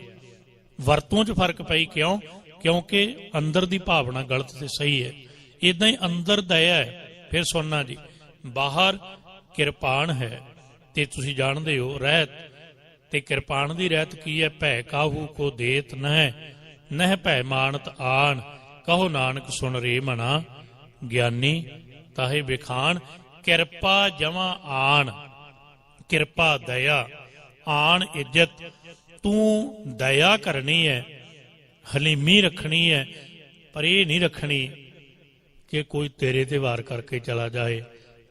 ਵਰਤੋਂ 'ਚ ਫਰਕ ਪਈ। ਕਿਉਂ? ਕਿਉਂਕਿ ਅੰਦਰ ਦੀ ਭਾਵਨਾ ਗਲਤ ਤੇ ਸਹੀ ਹੈ। ਇਦਾਂ ਹੀ ਅੰਦਰ ਦਇਆ ਹੈ। ਫਿਰ ਸੁਣਨਾ ਜੀ, ਬਾਹਰ ਕਿਰਪਾਨ ਹੈ। ਤੇ ਤੁਸੀਂ ਜਾਣਦੇ ਹੋ ਰਹਿਤ ਤੇ ਕਿਰਪਾਨ ਦੀ ਰਹਿਤ ਕੀ ਹੈ? ਭੈ ਕਾਹੂ ਕੋ ਦੇਤ ਨਹਿ, ਨਹਿ ਭੈ ਮਾਨਤ ਆਣ, ਕਹੋ ਨਾਨਕ ਸੁਣ ਰੇ ਮਨਾ, ਗਿਆਨੀ ਤਾਹੇ ਵਿਖਾਣ। ਕਿਰਪਾ ਜਮਾ ਆਣ, ਕਿਰਪਾ ਦਇਆ, ਆਣ ਇੱਜ਼ਤ। ਤੂੰ ਦਇਆ ਕਰਨੀ ਹੈ, ਹਲੀਮੀ ਰੱਖਣੀ ਹੈ, ਪਰ ਇਹ ਨਹੀਂ ਰੱਖਣੀ ਕਿ ਕੋਈ ਤੇਰੇ ਤੇ ਵਾਰ ਕਰਕੇ ਚਲਾ ਜਾਏ,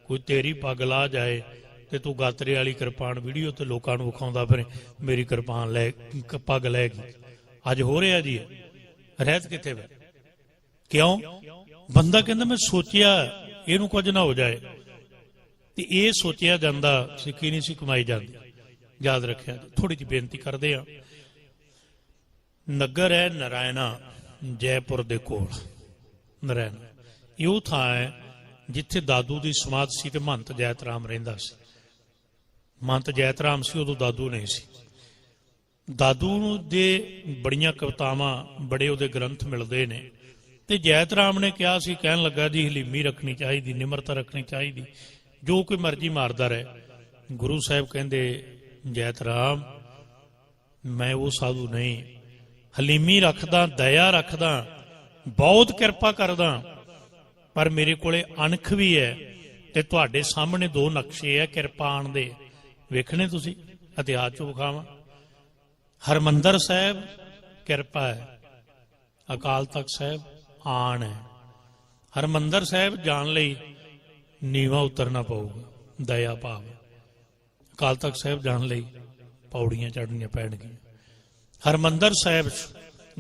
ਕੋਈ ਤੇਰੀ ਪੱਗ ਲਾ ਜਾਏ ਤੇ ਤੂੰ ਗਾਤਰੇ ਵਾਲੀ ਕਿਰਪਾਨ ਵੀਡੀਓ ਤੇ ਲੋਕਾਂ ਨੂੰ ਵਿਖਾਉਂਦਾ ਫਿਰ ਮੇਰੀ ਕਿਰਪਾਨ ਲੈ, ਪੱਗ ਲੈ ਗਈ। ਅੱਜ ਹੋ ਰਿਹਾ ਜੀ, ਰਹਿਤ ਕਿੱਥੇ ਵੇ? ਕਿਉਂ? ਬੰਦਾ ਕਹਿੰਦਾ ਮੈਂ ਸੋਚਿਆ ਇਹਨੂੰ ਕੁਝ ਨਾ ਹੋ ਜਾਏ, ਤੇ ਇਹ ਸੋਚਿਆ ਜਾਂਦਾ ਸਿੱਖੀ ਨਹੀਂ ਸੀ ਕਮਾਈ ਜਾਂਦੀ। ਯਾਦ ਰੱਖਿਆ। ਥੋੜੀ ਜਿਹੀ ਬੇਨਤੀ ਕਰਦੇ ਆ। ਨਗਰ ਹੈ ਨਰਾਇਣਾ, ਜੈਪੁਰ ਦੇ ਕੋਲ ਨਰਾਇਣਾ। ਇਹ ਉਹ ਥਾਂ ਹੈ ਜਿੱਥੇ ਦਾਦੂ ਦੀ ਸਮਾਧ ਸੀ ਤੇ ਮਹੰਤ ਜੈਤ ਰਾਮ ਰਹਿੰਦਾ ਸੀ। ਮਹੰਤ ਜੈਤ ਰਾਮ ਸੀ, ਉਦੋਂ ਦਾਦੂ ਨਹੀਂ ਸੀ। ਦਾਦੂ ਦੇ ਬੜੀਆਂ ਕਵਿਤਾਵਾਂ, ਬੜੇ ਉਹਦੇ ਗ੍ਰੰਥ ਮਿਲਦੇ ਨੇ। ਤੇ ਜੈਤ ਰਾਮ ਨੇ ਕਿਹਾ ਸੀ, ਕਹਿਣ ਲੱਗਾ ਜੀ ਹਲੀਮੀ ਰੱਖਣੀ ਚਾਹੀਦੀ, ਨਿਮਰਤਾ ਰੱਖਣੀ ਚਾਹੀਦੀ, ਜੋ ਕੋਈ ਮਰਜ਼ੀ ਮਾਰਦਾ ਰਹੇ। ਗੁਰੂ ਸਾਹਿਬ ਕਹਿੰਦੇ ਜੈਤ ਰਾਮ, ਮੈਂ ਉਹ ਸਾਧੂ ਨਹੀਂ, ਹਲੀਮੀ ਰੱਖਦਾ, ਦਇਆ ਰੱਖਦਾ, ਬਹੁਤ ਕਿਰਪਾ ਕਰਦਾ, ਪਰ ਮੇਰੇ ਕੋਲੇ ਅਣਖ ਵੀ ਹੈ। ਤੇ ਤੁਹਾਡੇ ਸਾਹਮਣੇ ਦੋ ਨਕਸ਼ੇ ਹੈ ਕਿਰਪਾਨ ਦੇ, ਵੇਖਣੇ ਤੁਸੀਂ, ਇਤਿਹਾਸ ਚੋਂ ਵਿਖਾਵਾਂ। ਹਰਮੰਦਰ ਸਾਹਿਬ ਕਿਰਪਾ ਹੈ, ਅਕਾਲ ਤਖਤ ਸਾਹਿਬ ਆਣ ਹੈ। ਹਰਮੰਦਰ ਸਾਹਿਬ ਜਾਣ ਲਈ ਨੀਵਾਂ ਉਤਰਨਾ ਪਊਗਾ, ਦਇਆ ਭਾਵ। ਅਕਾਲ ਤਖਤ ਸਾਹਿਬ ਜਾਣ ਲਈ ਪੌੜੀਆਂ ਚੜ੍ਹਨੀਆਂ ਪੈਣਗੀਆਂ। ਹਰਮੰਦਰ ਸਾਹਿਬ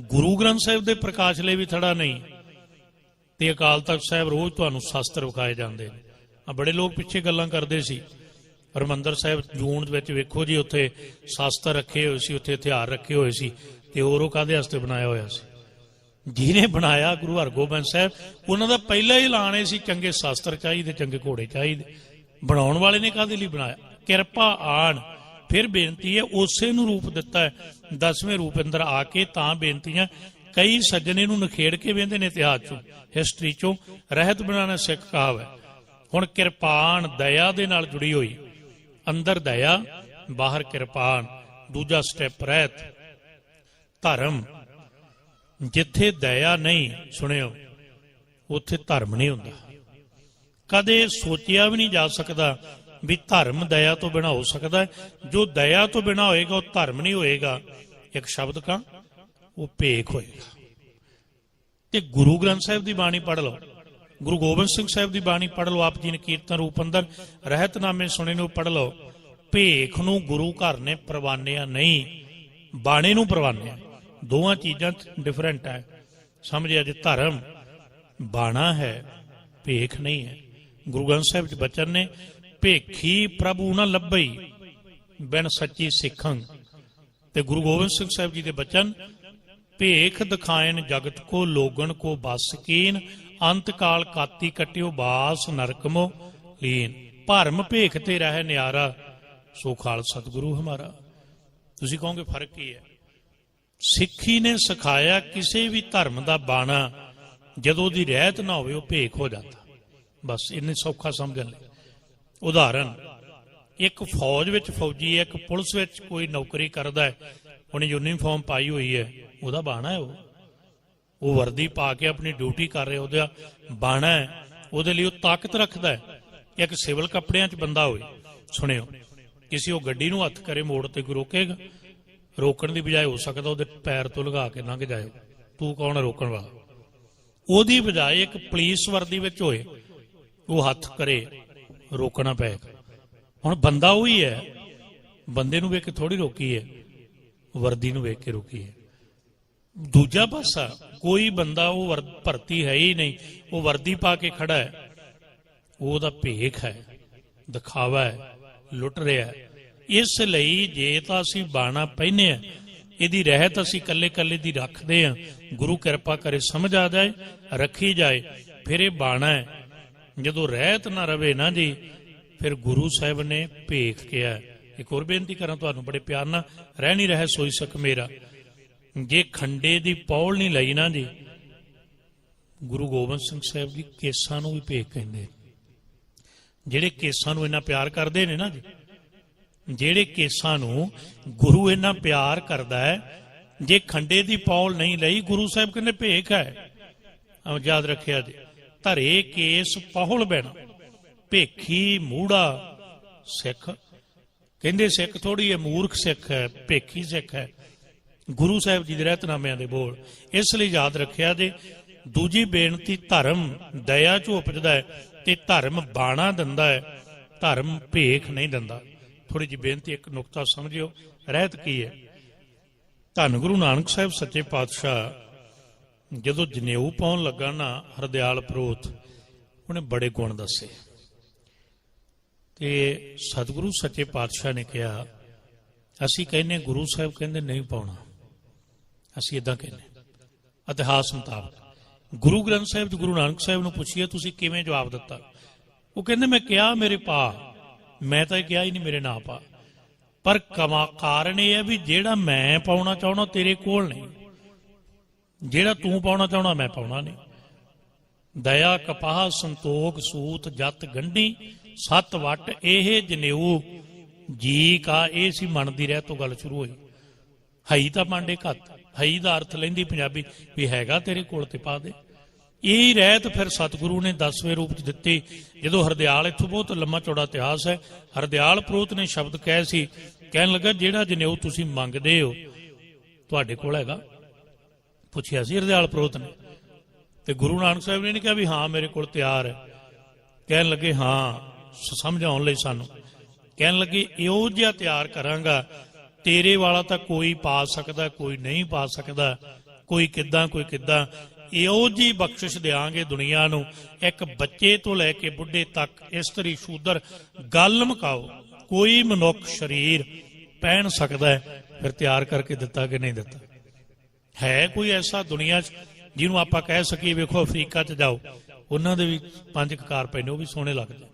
ਗੁਰੂ ਗ੍ਰੰਥ ਸਾਹਿਬ ਦੇ ਪ੍ਰਕਾਸ਼ ਲਈ ਵੀ ਥੜਾ ਨਹੀਂ, ਤੇ ਅਕਾਲ ਤਖਤ ਸਾਹਿਬ ਰੋਜ਼ ਤੁਹਾਨੂੰ ਸ਼ਾਸਤਰ ਵਿਖਾਏ ਜਾਂਦੇ ਨੇ। ਆ ਬੜੇ ਲੋਕ ਪਿੱਛੇ ਗੱਲਾਂ ਕਰਦੇ ਸੀ। ਹਰਮੰਦਰ ਸਾਹਿਬ ਜੂਨ ਵਿੱਚ ਵੇਖੋ ਜੀ, ਉੱਥੇ ਸ਼ਾਸਤਰ ਰੱਖੇ ਹੋਏ ਸੀ, ਉੱਥੇ ਹਥਿਆਰ ਰੱਖੇ ਹੋਏ ਸੀ, ਤੇ ਹੋਰ ਉਹ ਕਾਹਦੇ ਵਾਸਤੇ ਬਣਾਇਆ ਹੋਇਆ ਸੀ? ਜਿਹਨੇ ਬਣਾਇਆ ਗੁਰੂ ਹਰਗੋਬਿੰਦ ਸਾਹਿਬ, ਉਹਨਾਂ ਦਾ ਪਹਿਲਾ ਹੀ ਐਲਾਨ ਇਹ ਸੀ, ਚੰਗੇ ਸ਼ਾਸਤਰ ਚਾਹੀਦੇ, ਚੰਗੇ ਘੋੜੇ ਚਾਹੀਦੇ। ਬਣਾਉਣ ਵਾਲੇ ਨੇ ਕਾਹਦੇ ਲਈ ਬਣਾਇਆ? ਕਿਰਪਾ ਆਣ। ਫਿਰ ਬੇਨਤੀ ਹੈ, ਉਸੇ ਨੂੰ ਰੂਪ ਦਿੱਤਾ ਹੈ, 10ਵੇਂ ਰੂਪ ਅੰਦਰ ਆ ਕੇ ਤਾਂ ਬੇਨਤੀਆਂ। ਕਈ ਸੱਜਣੇ ਨੂੰ ਨਖੇੜ ਕੇ ਵੇਂਦੇ ਨੇ ਇਤਿਹਾਸ ਚੋਂ, ਹਿਸਟਰੀ ਚੋਂ, ਰਹਿਤ ਬਣਾਉਣਾ ਸਿੱਖ ਕਹਾਵ ਹੈ। ਹੁਣ ਕਿਰਪਾਨ ਦਇਆ ਦੇ ਨਾਲ ਜੁੜੀ ਹੋਈ, ਅੰਦਰ ਦਇਆ, ਬਾਹਰ ਕਿਰਪਾਨ। ਦੂਜਾ ਸਟੈਪ ਰਹਿਤ। ਧਰਮ, ਜਿੱਥੇ ਦਇਆ ਨਹੀਂ, ਸੁਣਿਓ, ਉੱਥੇ ਧਰਮ ਨਹੀਂ ਹੁੰਦਾ। ਕਦੇ ਸੋਚਿਆ ਵੀ ਨਹੀਂ ਜਾ ਸਕਦਾ ਵੀ ਧਰਮ ਦਇਆ ਤੋਂ ਬਿਨਾਂ ਹੋ ਸਕਦਾ ਹੈ। ਜੋ ਦਇਆ ਤੋਂ ਬਿਨਾਂ ਹੋਏਗਾ ਉਹ ਧਰਮ ਨਹੀਂ ਹੋਏਗਾ। ਇੱਕ ਸ਼ਬਦ ਕਹਾਂ, ਉਹ ਭੇਖ ਹੋਏਗਾ। ਤੇ ਗੁਰੂ ਗ੍ਰੰਥ ਸਾਹਿਬ ਦੀ ਬਾਣੀ ਪੜ੍ਹ ਲਓ, ਗੁਰੂ ਗੋਬਿੰਦ ਸਿੰਘ ਸਾਹਿਬ ਦੀ ਬਾਣੀ ਪੜ੍ਹ ਲਓ, ਆਪ ਜੀ ਨੇ ਕੀਰਤਨ ਰੂਪ ਅੰਦਰ ਰਹਿਤਨਾਮੇ ਸੁਣੇ ਨੂੰ ਪੜ੍ਹ ਲਓ। ਭੇਖ ਨੂੰ ਗੁਰੂ ਘਰ ਨੇ ਪ੍ਰਵਾਨਿਆ ਨਹੀਂ, ਬਾਣੇ ਨੂੰ ਪ੍ਰਵਾਨਿਆ। ਦੋਵਾਂ ਚੀਜ਼ਾਂ 'ਚ ਡਿਫਰੈਂਟ ਹੈ, ਸਮਝਿਆ ਜੇ। ਧਰਮ ਬਾਣਾ ਹੈ, ਭੇਖ ਨਹੀਂ ਹੈ। ਗੁਰੂ ਗ੍ਰੰਥ ਸਾਹਿਬ 'ਚ ਬਚਨ ਨੇ, ਭੇਖੀ ਪ੍ਰਭੂ ਨਾ ਲੱਭਈ ਬਿਨ ਸੱਚੀ ਸਿੱਖੰ। ਤੇ ਗੁਰੂ ਗੋਬਿੰਦ ਸਿੰਘ ਸਾਹਿਬ ਜੀ ਦੇ ਬਚਨ, ਭੇਖ ਦਿਖਾਇਨ ਜਗਤ ਕੋ ਲੋਗਣ ਕੋ ਬਸ ਕੀਨ, ਅੰਤ ਕਾਲ ਕਾਤੀ ਕਟਿਓ ਬਾਸ ਨਰਕਮੋ ਲੀਨ। ਭਰਮ ਭੇਖ ਤੇ ਰਹਿ ਨਿਆਰਾ, ਸੋ ਖਾਲ ਸਤਿਗੁਰੂ ਹਮਾਰਾ। ਤੁਸੀਂ ਕਹੋਗੇ ਫਰਕ ਕੀ ਹੈ? ਸਿੱਖੀ ਨੇ ਸਿਖਾਇਆ ਕਿਸੇ ਵੀ ਧਰਮ ਦਾ ਬਾਣਾ ਜਦੋਂ ਉਹਦੀ ਰਹਿਤ ਨਾ ਹੋਵੇ ਉਹ ਭੇਖ ਹੋ ਜਾਂਦਾ। ਬਸ ਇੰਨੇ ਸੌਖਾ ਸਮਝਣ ਲਈ। ਉਦਾਹਰਨ, ਇੱਕ ਫੌਜ ਵਿੱਚ ਫੌਜੀ ਹੈ, ਇੱਕ ਪੁਲਿਸ ਵਿੱਚ ਕੋਈ ਨੌਕਰੀ ਕਰਦਾ ਹੈ, ਉਹਨੇ ਯੂਨੀਫਾਰਮ ਪਾਈ ਹੋਈ ਹੈ, ਉਹਦਾ ਬਾਣਾ ਹੈ ਉਹ ਵਰਦੀ ਪਾ ਕੇ ਆਪਣੀ ਡਿਊਟੀ ਕਰ ਰਿਹਾ, ਉਹਦਾ ਬਾਣਾ ਹੈ, ਉਹਦੇ ਲਈ ਉਹ ਤਾਕਤ ਰੱਖਦਾ ਹੈ। ਇੱਕ ਸਿਵਲ ਕੱਪੜਿਆਂ 'ਚ ਬੰਦਾ ਹੋਵੇ, ਸੁਣਿਓ, ਕਿਸੇ ਉਹ ਗੱਡੀ ਨੂੰ ਹੱਥ ਕਰੇ ਮੋੜ ਤੇ ਕੋਈ ਰੋਕੇਗਾ? ਰੋਕਣ ਦੀ ਬਜਾਏ ਹੋ ਸਕਦਾ ਉਹਦੇ ਪੈਰ ਤੋਂ ਲਗਾ ਕੇ ਲੰਘ ਜਾਏ, ਤੂੰ ਕੌਣ ਹੈ ਰੋਕਣ ਵਾਲਾ? ਉਹਦੀ ਬਜਾਏ ਇੱਕ ਪੁਲਿਸ ਵਰਦੀ ਵਿੱਚ ਹੋਏ, ਉਹ ਹੱਥ ਕਰੇ, ਰੋਕਣਾ ਪਏਗਾ। ਹੁਣ ਬੰਦਾ ਉਹੀ ਹੈ, ਬੰਦੇ ਨੂੰ ਵੇਖ ਕੇ ਥੋੜੀ ਰੋਕੀ ਹੈ, ਵਰਦੀ ਨੂੰ ਵੇਖ ਕੇ ਰੋਕੀ ਹੈ। ਦੂਜਾ ਪਾਸਾ, ਕੋਈ ਬੰਦਾ ਉਹ ਭਰਤੀ ਹੈ ਹੀ ਨਹੀਂ, ਉਹ ਵਰਦੀ ਪਾ ਕੇ ਖੜਾ ਹੈ, ਉਹਦਾ ਭੇਖ ਹੈ, ਦਿਖਾਵਾ ਹੈ, ਲੁੱਟ ਰਿਹਾ ਹੈ। ਇਸ ਲਈ ਜੇ ਤਾਂ ਅਸੀਂ ਬਾਣਾ ਪਹਿਨੇ ਆ, ਇਹਦੀ ਰਹਿਤ ਅਸੀਂ ਕੱਲੇ ਕੱਲੇ ਦੀ ਰੱਖਦੇ ਹਾਂ, ਗੁਰੂ ਕਿਰਪਾ ਕਰੇ ਸਮਝ ਆ ਜਾਏ, ਰੱਖੀ ਜਾਏ, ਫਿਰ ਇਹ ਬਾਣਾ ਹੈ। ਜਦੋਂ ਰਹਿਤ ਨਾ ਰਵੇ ਨਾ ਜੀ, ਫਿਰ ਗੁਰੂ ਸਾਹਿਬ ਨੇ ਭੇਖ ਕਿਹਾ। ਇੱਕ ਹੋਰ ਬੇਨਤੀ ਕਰਾਂ ਤੁਹਾਨੂੰ ਬੜੇ ਪਿਆਰ ਨਾਲ, ਰਹਿ ਨਹੀਂ ਰਹੇ ਸੋਈ ਸਕ ਮੇਰਾ। ਜੇ ਖੰਡੇ ਦੀ ਪੌਲ ਨਹੀਂ ਲਈ ਨਾ ਜੀ, ਗੁਰੂ ਗੋਬਿੰਦ ਸਿੰਘ ਸਾਹਿਬ ਦੀ ਕੇਸਾਂ ਨੂੰ ਵੀ ਭੇਖ ਕਹਿੰਦੇ। ਜਿਹੜੇ ਕੇਸਾਂ ਨੂੰ ਇੰਨਾ ਪਿਆਰ ਕਰਦੇ ਨੇ ਨਾ ਜੀ, ਜਿਹੜੇ ਕੇਸਾਂ ਨੂੰ ਗੁਰੂ ਇੰਨਾ ਪਿਆਰ ਕਰਦਾ ਹੈ, ਜੇ ਖੰਡੇ ਦੀ ਪੌਲ ਨਹੀਂ ਲਈ, ਗੁਰੂ ਸਾਹਿਬ ਕਹਿੰਦੇ ਭੇਖ ਹੈ। ਯਾਦ ਰੱਖਿਆ ਜੀ, ਧਰੇ ਕੇਸ ਪਹੁਲ ਬਿਨ ਭੇਖੀ ਮੂੜਾ ਸਿੱਖ। ਕਹਿੰਦੇ ਸਿੱਖ ਥੋੜੀ ਹੈ, ਮੂਰਖ ਸਿੱਖ ਹੈ, ਭੇਖੀ ਸਿੱਖ ਹੈ। ਗੁਰੂ ਸਾਹਿਬ ਜੀ ਦੇ ਰਹਿਤਨਾਮਿਆਂ ਦੇ ਬੋਲ। ਇਸ ਲਈ ਯਾਦ ਰੱਖਿਆ ਜੇ। ਦੂਜੀ ਬੇਨਤੀ, ਧਰਮ ਦਇਆ ਚ ਉਪਜਦਾ ਹੈ ਤੇ ਧਰਮ ਬਾਣਾ ਦਿੰਦਾ ਹੈ, ਧਰਮ ਭੇਖ ਨਹੀਂ ਦਿੰਦਾ। ਥੋੜੀ ਜਿਹੀ ਬੇਨਤੀ, ਇੱਕ ਨੁਕਤਾ ਸਮਝਿਓ, ਰਹਿਤ ਕੀ ਹੈ। ਧੰਨ ਗੁਰੂ ਨਾਨਕ ਸਾਹਿਬ ਸੱਚੇ ਪਾਤਸ਼ਾਹ ਜਦੋਂ ਜਨੇਊ ਪਾਉਣ ਲੱਗਾ ਨਾ ਹਰਦਿਆਲ ਪ੍ਰੋਤ, ਉਹਨੇ ਬੜੇ ਗੁਣ ਦੱਸੇ। ਤੇ ਸਤਿਗੁਰੂ ਸੱਚੇ ਪਾਤਸ਼ਾਹ ਨੇ ਕਿਹਾ, ਅਸੀਂ ਕਹਿੰਦੇ ਗੁਰੂ ਸਾਹਿਬ ਕਹਿੰਦੇ ਨਹੀਂ ਪਾਉਣਾ, ਅਸੀਂ ਇਦਾਂ ਕਹਿੰਦੇ ਇਤਿਹਾਸ ਮੁਤਾਬਕ। ਗੁਰੂ ਗ੍ਰੰਥ ਸਾਹਿਬ ਗੁਰੂ ਨਾਨਕ ਸਾਹਿਬ ਨੂੰ ਪੁੱਛੀਏ ਤੁਸੀਂ ਕਿਵੇਂ ਜਵਾਬ ਦਿੱਤਾ? ਉਹ ਕਹਿੰਦੇ ਮੈਂ ਕਿਹਾ ਮੇਰੇ ਪਾ, ਮੈਂ ਤਾਂ ਇਹ ਕਿਹਾ ਹੀ ਨਹੀਂ ਮੇਰੇ ਨਾਂ ਪਾ, ਪਰ ਕਾਰਨ ਇਹ ਹੈ ਵੀ ਜਿਹੜਾ ਮੈਂ ਪਾਉਣਾ ਚਾਹੁੰਦਾ ਤੇਰੇ ਕੋਲ ਨਹੀਂ, ਜਿਹੜਾ ਤੂੰ ਪਾਉਣਾ ਚਾਹੁੰਦਾ ਮੈਂ ਪਾਉਣਾ ਨਹੀਂ। ਦਇਆ ਕਪਾਹ ਸੰਤੋਖ ਸੂਤ ਜਤ ਗੰਢੀ ਸੱਤ ਵਟ ਇਹ ਜਨੇਊ ਜੀ ਕਾ। ਇਹ ਸੀ ਮਨ ਦੀ ਰਹਿ ਤੋਂ ਗੱਲ ਸ਼ੁਰੂ ਹੋਈ। ਹਈ ਤਾਂ ਪਾਂਡੇ ਘੱਤ, ਹਈ ਦਾ ਅਰਥ ਲੈਂਦੀ ਪੰਜਾਬੀ ਵੀ ਹੈਗਾ ਤੇਰੇ ਕੋਲ ਤੇ ਪਾ ਦੇ। ਇਹ ਰਹਿਤ ਫਿਰ ਸਤਿਗੁਰੂ ਨੇ 10ਵੇਂ ਰੂਪ ਚ ਦਿੱਤੀ। ਜਦੋਂ ਹਰਦਿਆਲ, ਇੱਥੋਂ ਬਹੁਤ ਲੰਮਾ ਚੌੜਾ ਇਤਿਹਾਸ ਹੈ, ਹਰਦਿਆਲ ਪ੍ਰੋਤ ਨੇ ਸ਼ਬਦ ਕਹੇ ਸੀ, ਕਹਿਣ ਲੱਗਾ ਜਿਹੜਾ ਜਨੇਊ ਤੁਸੀਂ ਮੰਗਦੇ ਹੋ ਤੁਹਾਡੇ ਕੋਲ ਹੈਗਾ? ਪੁੱਛਿਆ ਸੀ ਹਰਦਿਆਲ ਪ੍ਰੋਤ ਨੇ। ਤੇ ਗੁਰੂ ਨਾਨਕ ਸਾਹਿਬ ਨੇ ਨਹੀਂ ਕਿਹਾ ਵੀ ਹਾਂ ਮੇਰੇ ਕੋਲ ਤਿਆਰ ਹੈ। ਕਹਿਣ ਲੱਗੇ ਹਾਂ, ਸਮਝਾਉਣ ਲਈ ਸਾਨੂੰ ਕਹਿਣ ਲੱਗੇ ਇਹੋ ਜਿਹਾ ਤਿਆਰ ਕਰਾਂਗਾ, ਤੇਰੇ ਵਾਲਾ ਤਾਂ ਕੋਈ ਪਾ ਸਕਦਾ, ਕੋਈ ਨਹੀਂ ਪਾ ਸਕਦਾ, ਕੋਈ ਕਿੱਦਾਂ ਕੋਈ ਕਿੱਦਾਂ। ਇਹੋ ਜਿਹੀ ਬਖਸ਼ਿਸ਼ ਦਿਆਂਗੇ ਦੁਨੀਆ ਨੂੰ, ਇੱਕ ਬੱਚੇ ਤੋਂ ਲੈ ਕੇ ਬੁੱਢੇ ਤੱਕ, ਇਸਤਰੀ ਸ਼ੂਦਰ, ਗੱਲ ਮੁਕਾਓ, ਕੋਈ ਮਨੁੱਖ ਸਰੀਰ ਪਹਿਨ ਸਕਦਾ ਹੈ। ਫਿਰ ਤਿਆਰ ਕਰਕੇ ਦਿੱਤਾ ਕਿ ਨਹੀਂ ਦਿੱਤਾ? ਹੈ ਕੋਈ ਐਸਾ ਦੁਨੀਆ 'ਚ ਜਿਹਨੂੰ ਆਪਾਂ ਕਹਿ ਸਕੀਏ ਵੇਖੋ ਅਫਰੀਕਾ 'ਚ ਜਾਓ, ਉਹਨਾਂ ਦੇ ਵੀ 5 ਕਕਾਰ ਪੈਨੇ, ਉਹ ਵੀ ਸੋਹਣੇ ਲੱਗਦੇ?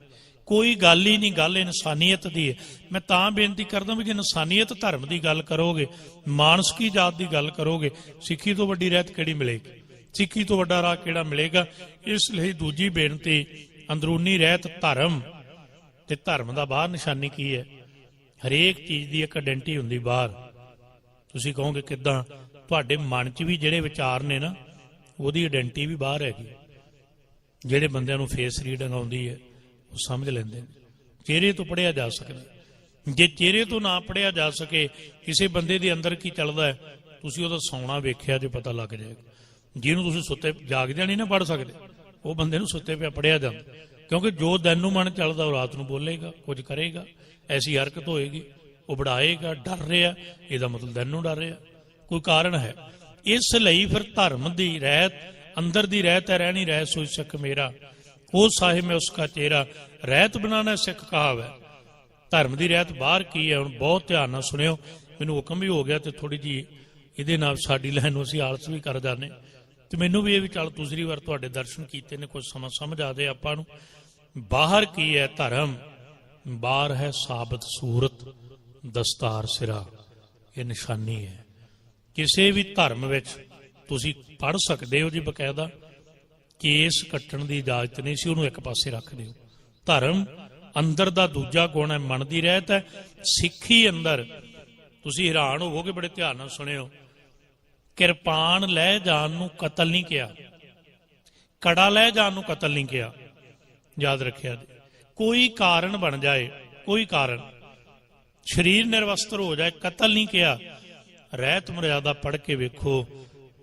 ਕੋਈ ਗੱਲ ਹੀ ਨਹੀਂ। ਗੱਲ ਇਨਸਾਨੀਅਤ ਦੀ ਹੈ। ਮੈਂ ਤਾਂ ਬੇਨਤੀ ਕਰਦਾ ਵੀ ਜੇ ਇਨਸਾਨੀਅਤ ਧਰਮ ਦੀ ਗੱਲ ਕਰੋਗੇ, ਮਾਨਸਕੀ ਜਾਤ ਦੀ ਗੱਲ ਕਰੋਗੇ, ਸਿੱਖੀ ਤੋਂ ਵੱਡੀ ਰਹਿਤ ਕਿਹੜੀ ਮਿਲੇਗੀ? ਸਿੱਖੀ ਤੋਂ ਵੱਡਾ ਰਾਹ ਕਿਹੜਾ ਮਿਲੇਗਾ? ਇਸ ਲਈ ਦੂਜੀ ਬੇਨਤੀ, ਅੰਦਰੂਨੀ ਰਹਿਤ ਧਰਮ। ਤੇ ਧਰਮ ਦਾ ਬਾਹਰ ਨਿਸ਼ਾਨੀ ਕੀ ਹੈ? ਹਰੇਕ ਚੀਜ਼ ਦੀ ਇੱਕ ਆਇਡੈਂਟੀ ਹੁੰਦੀ ਬਾਹਰ। ਤੁਸੀਂ ਕਹੋਗੇ ਕਿੱਦਾਂ? ਤੁਹਾਡੇ ਮਨ 'ਚ ਵੀ ਜਿਹੜੇ ਵਿਚਾਰ ਨੇ ਨਾ, ਉਹਦੀ ਆਇਡੈਂਟੀ ਵੀ ਬਾਹਰ ਹੈਗੀ। ਜਿਹੜੇ ਬੰਦਿਆਂ ਨੂੰ ਫੇਸ ਰੀਡਿੰਗ ਆਉਂਦੀ ਹੈ ਉਹ ਸਮਝ ਲੈਂਦੇ ਨੇ। ਚਿਹਰੇ ਤੋਂ ਪੜ੍ਹਿਆ ਜਾ ਸਕਦਾ। ਜੇ ਚਿਹਰੇ ਤੋਂ ਨਾ ਪੜ੍ਹਿਆ ਜਾ ਸਕੇ ਕਿਸੇ ਬੰਦੇ ਦੇ ਅੰਦਰ ਕੀ ਚੱਲਦਾ ਹੈ, ਤੁਸੀਂ ਉਹਦਾ ਸੌਣਾ ਵੇਖਿਆ ਜੇ ਪਤਾ ਲੱਗ ਜਾਏਗਾ। ਜਿਹਨੂੰ ਤੁਸੀਂ ਸੁੱਤੇ ਜਾਗਦਿਆਂ ਨਹੀਂ ਨਾ ਪੜ੍ਹ ਸਕਦੇ, ਉਹ ਬੰਦੇ ਨੂੰ ਸੁੱਤੇ ਪਿਆ ਪੜ੍ਹਿਆ ਜਾਂਦਾ। ਕਿਉਂਕਿ ਜੋ ਦਿਨ ਨੂੰ ਮਨ ਚੱਲਦਾ ਉਹ ਰਾਤ ਨੂੰ ਬੋਲੇਗਾ, ਕੁਝ ਕਰੇਗਾ, ਐਸੀ ਹਰਕਤ ਹੋਏਗੀ। ਉਬੜਾਏਗਾ, ਡਰ ਰਿਹਾ, ਇਹਦਾ ਮਤਲਬ ਦਿਨ ਨੂੰ ਡਰ ਰਿਹਾ, ਕੋਈ ਕਾਰਨ ਹੈ। ਇਸ ਲਈ ਫਿਰ ਧਰਮ ਦੀ ਰਹਿਤ, ਅੰਦਰ ਦੀ ਰਹਿਤ ਹੈ, ਰਹਿਣੀ ਰਹਿ ਸੋਈ ਸਿੱਖ ਮੇਰਾ, ਉਹ ਸਾਹਿਬ ਮੈਂ ਉਸਕਾ ਚਿਹਰਾ, ਰਹਿਤ ਬਣਾਣਾ ਸਿੱਖ ਕਹਾਵ ਹੈ। ਧਰਮ ਦੀ ਰਹਿਤ ਬਾਹਰ ਕੀ ਹੈ, ਹੁਣ ਬਹੁਤ ਧਿਆਨ ਨਾਲ ਸੁਣਿਓ, ਮੈਨੂੰ ਹੁਕਮ ਵੀ ਹੋ ਗਿਆ ਤੇ ਥੋੜੀ ਜੀ ਇਹਦੇ ਨਾਲ ਸਾਡੀ ਲੈਣ ਨੂੰ ਅਸੀਂ ਆਲਸ ਵੀ ਕਰ ਜਾਂਦੇ, ਤੇ ਮੈਨੂੰ ਵੀ ਇਹ ਵੀ ਚੱਲ ਦੂਸਰੀ ਵਾਰ ਤੁਹਾਡੇ ਦਰਸ਼ਨ ਕੀਤੇ ਨੇ, ਕੁਝ ਸਮਾਂ ਸਮਝ ਆਦੇ ਆਪਾਂ ਨੂੰ। ਬਾਹਰ ਕੀ ਹੈ ਧਰਮ, ਬਾਹਰ ਹੈ ਸਾਬਤ ਸੂਰਤ, ਦਸਤਾਰ ਸਿਰਾ, ਇਹ ਨਿਸ਼ਾਨੀ ਹੈ। ਕਿਸੇ ਵੀ ਧਰਮ ਵਿੱਚ ਤੁਸੀਂ ਪੜ੍ਹ ਸਕਦੇ ਹੋ ਜੀ, ਬਕਾਇਦਾ ਕੇਸ ਕੱਟਣ ਦੀ ਇਜਾਜ਼ਤ ਨਹੀਂ ਸੀ, ਉਹਨੂੰ ਇੱਕ ਪਾਸੇ ਰੱਖ ਦਿਓ। ਧਰਮ ਅੰਦਰ ਦਾ ਦੂਜਾ ਗੁਣ ਹੈ, ਮਨ ਦੀ ਰਹਿਤ ਹੈ। ਸਿੱਖੀ ਅੰਦਰ ਤੁਸੀਂ ਹੈਰਾਨ ਹੋਵੋਗੇ, ਬੜੇ ਧਿਆਨ ਨਾਲ ਸੁਣਿਓ, ਕਿਰਪਾਨ ਲੈ ਜਾਣ ਨੂੰ ਕਤਲ ਨਹੀਂ ਕਿਹਾ, ਕੜਾ ਲੈ ਜਾਣ ਨੂੰ ਕਤਲ ਨਹੀਂ ਕਿਹਾ, ਯਾਦ ਰੱਖਿਆ ਜੀ। ਕੋਈ ਕਾਰਨ ਬਣ ਜਾਏ, ਕੋਈ ਕਾਰਨ, ਸਰੀਰ ਨਿਰਵਸਤਰ ਹੋ ਜਾਏ, ਕਤਲ ਨਹੀਂ ਕਿਹਾ। ਰਹਿਤ ਮਰਿਆਦਾ ਪੜ੍ਹ ਕੇ ਵੇਖੋ,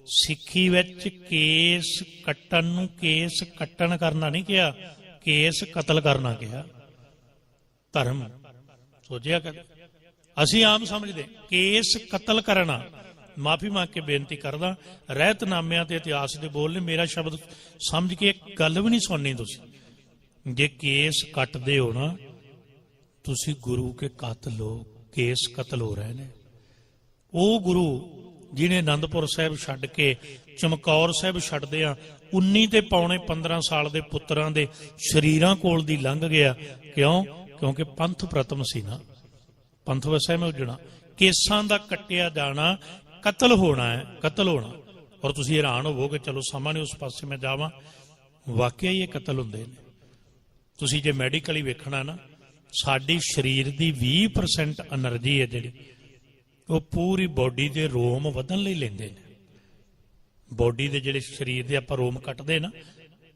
ਸਿੱਖੀ ਵਿੱਚ ਕੇਸ ਕੱਟਣ ਨੂੰ ਕੇਸ ਕੱਟਣ ਕਰਨਾ ਨਹੀਂ ਕਿਹਾ, ਕੇਸ ਕਤਲ ਕਰਨਾ ਕਿਹਾ। ਧਰਮ ਸੋਚਿਆ ਕਦੇ? ਅਸੀਂ ਆਮ ਸਮਝਦੇ ਕੇਸ ਕਤਲ ਕਰਨਾ। ਮਾਫੀ ਮੰਗ ਕੇ ਬੇਨਤੀ ਕਰਦਾ, ਰਹਿਤਨਾਮਿਆਂ ਤੇ ਇਤਿਹਾਸ ਦੇ ਬੋਲ ਨੇ, ਮੇਰਾ ਸ਼ਬਦ ਸਮਝ ਕੇ ਇੱਕ ਗੱਲ ਵੀ ਨਹੀਂ ਸੁਣਨੀ ਤੁਸੀਂ। ਜੇ ਕੇਸ ਕੱਟਦੇ ਹੋ ਨਾ, ਤੁਸੀਂ ਗੁਰੂ ਕੇ ਕਾਤਲ ਹੋ, ਕੇਸ ਕਤਲ ਹੋ ਰਹੇ ਨੇ। ਉਹ ਗੁਰੂ ਜਿਹਨੇ ਆਨੰਦਪੁਰ ਸਾਹਿਬ ਛੱਡ ਕੇ ਚਮਕੌਰ ਸਾਹਿਬ ਛੱਡਦੇ ਆ 19 ਤੇ ਪੌਣੇ 15 ਸਾਲ ਦੇ ਪੁੱਤਰਾਂ ਦੇ ਸਰੀਰਾਂ ਕੋਲ ਦੀ ਲੰਘ ਗਿਆ। ਕਿਉਂ? ਕਿਉਂਕਿ ਪੰਥ ਪ੍ਰਤਮ ਸੀ ਨਾ, ਪੰਥ ਵਸੈ ਮੈਂ ਉਜਣਾ। ਕੇਸਾਂ ਦਾ ਕੱਟਿਆ ਜਾਣਾ ਕਤਲ ਹੋਣਾ ਹੈ, ਕਤਲ ਹੋਣਾ। ਔਰ ਤੁਸੀਂ ਹੈਰਾਨ ਹੋਵੋਗੇ, ਚਲੋ ਸਮਾਂ ਨਹੀਂ ਉਸ ਪਾਸੇ ਮੈਂ ਜਾਵਾਂ, ਵਾਕਿਆ ਹੀ ਇਹ ਕਤਲ ਹੁੰਦੇ ਨੇ। ਤੁਸੀਂ ਜੇ ਮੈਡੀਕਲੀ ਵੇਖਣਾ ਨਾ, ਸਾਡੀ ਸਰੀਰ ਦੀ 20% એનર્ਜੀ ਹੈ ਜਿਹੜੀ, ਉਹ ਪੂਰੀ ਬੋਡੀ ਦੇ ਰੋਮ ਵਧਣ ਲਈ ਲੈਂਦੇ ਨੇ। ਬੋਡੀ ਦੇ ਜਿਹੜੇ ਸਰੀਰ ਦੇ ਆਪਾਂ ਰੋਮ ਕੱਟਦੇ ਨਾ,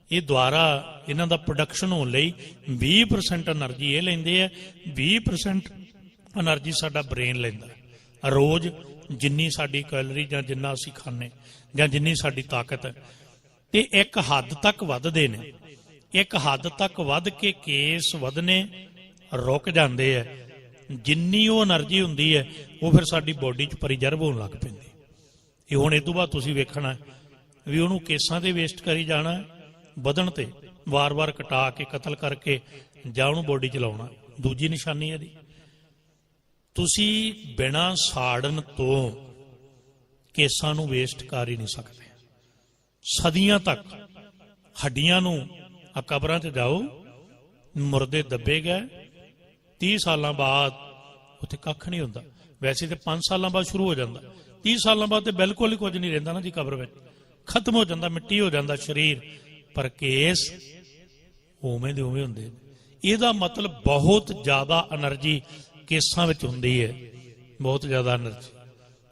ਇਹ ਦੁਆਰਾ ਇਹਨਾਂ ਦਾ ਪ੍ਰੋਡਕਸ਼ਨ ਹੋਣ ਲਈ 20% એનર્ਜੀ ਇਹ ਲੈਂਦੇ ਆ, 20% એનર્ਜੀ ਸਾਡਾ ਬ੍ਰੇਨ ਲੈਂਦਾ। ਰੋਜ਼ ਜਿੰਨੀ ਸਾਡੀ ਕੈਲਰੀ ਜਾਂ ਜਿੰਨਾ ਅਸੀਂ ਖਾਂਦੇ ਜਾਂ ਜਿੰਨੀ ਸਾਡੀ ਤਾਕਤ ਹੈ, ਤੇ ਇੱਕ ਹੱਦ ਤੱਕ ਵੱਧਦੇ ਨੇ। ਇੱਕ ਹੱਦ ਤੱਕ ਵੱਧ ਕੇ ਕੇਸ ਵਧਨੇ ਰੁਕ ਜਾਂਦੇ ਆ। ਜਿੰਨੀ ਉਹ એનર્ਜੀ ਹੁੰਦੀ ਹੈ, ਉਹ ਫਿਰ ਸਾਡੀ ਬੋਡੀ 'ਚ ਪ੍ਰੀਜ਼ਰਵ ਹੋਣ ਲੱਗ ਪੈਂਦੀ। ਇਹ ਹੁਣ ਇਹ ਤੋਂ ਬਾਅਦ ਤੁਸੀਂ ਵੇਖਣਾ ਵੀ ਉਹਨੂੰ ਕੇਸਾਂ ਤੇ ਵੇਸਟ ਕਰੀ ਜਾਣਾ, ਵਧਣ ਤੇ ਵਾਰ-ਵਾਰ ਕਟਾ ਕੇ ਕਤਲ ਕਰਕੇ ਜਾਂ ਉਹਨੂੰ ਬੋਡੀ 'ਚ ਲਾਉਣਾ। ਦੂਜੀ ਨਿਸ਼ਾਨੀ ਹੈ ਜੀ, ਤੁਸੀਂ ਬਿਨਾਂ ਸਾੜਨ ਤੋਂ ਕੇਸਾਂ ਨੂੰ ਵੇਸਟ ਕਰ ਹੀ ਨਹੀਂ ਸਕਦੇ। ਸਦੀਆਂ ਤੱਕ ਹੱਡੀਆਂ ਨੂੰ ਆ ਕਬਰਾਂ 'ਚ ਜਾਓ, ਮੁਰਦੇ ਦੱਬੇ ਗਏ, 30 ਸਾਲਾਂ ਬਾਅਦ ਉੱਥੇ ਕੱਖ ਨਹੀਂ ਹੁੰਦਾ। ਵੈਸੇ ਤੇ 5 ਸਾਲਾਂ ਬਾਅਦ ਸ਼ੁਰੂ ਹੋ ਜਾਂਦਾ, 30 ਸਾਲਾਂ ਬਾਅਦ ਤੇ ਬਿਲਕੁਲ ਹੀ ਕੁਝ ਨਹੀਂ ਰਹਿੰਦਾ ਨਾ ਜੀ, ਕਬਰ ਵਿੱਚ ਖਤਮ ਹੋ ਜਾਂਦਾ, ਮਿੱਟੀ ਹੋ ਜਾਂਦਾ ਸਰੀਰ। ਪਰ ਕੇਸ ਉਵੇਂ ਦੇ ਉਵੇਂ ਹੁੰਦੇ। ਇਹਦਾ ਮਤਲਬ ਬਹੁਤ ਜ਼ਿਆਦਾ એનર્ਜੀ ਕੇਸਾਂ ਵਿੱਚ ਹੁੰਦੀ ਹੈ, ਬਹੁਤ ਜ਼ਿਆਦਾ એનર્ਜੀ।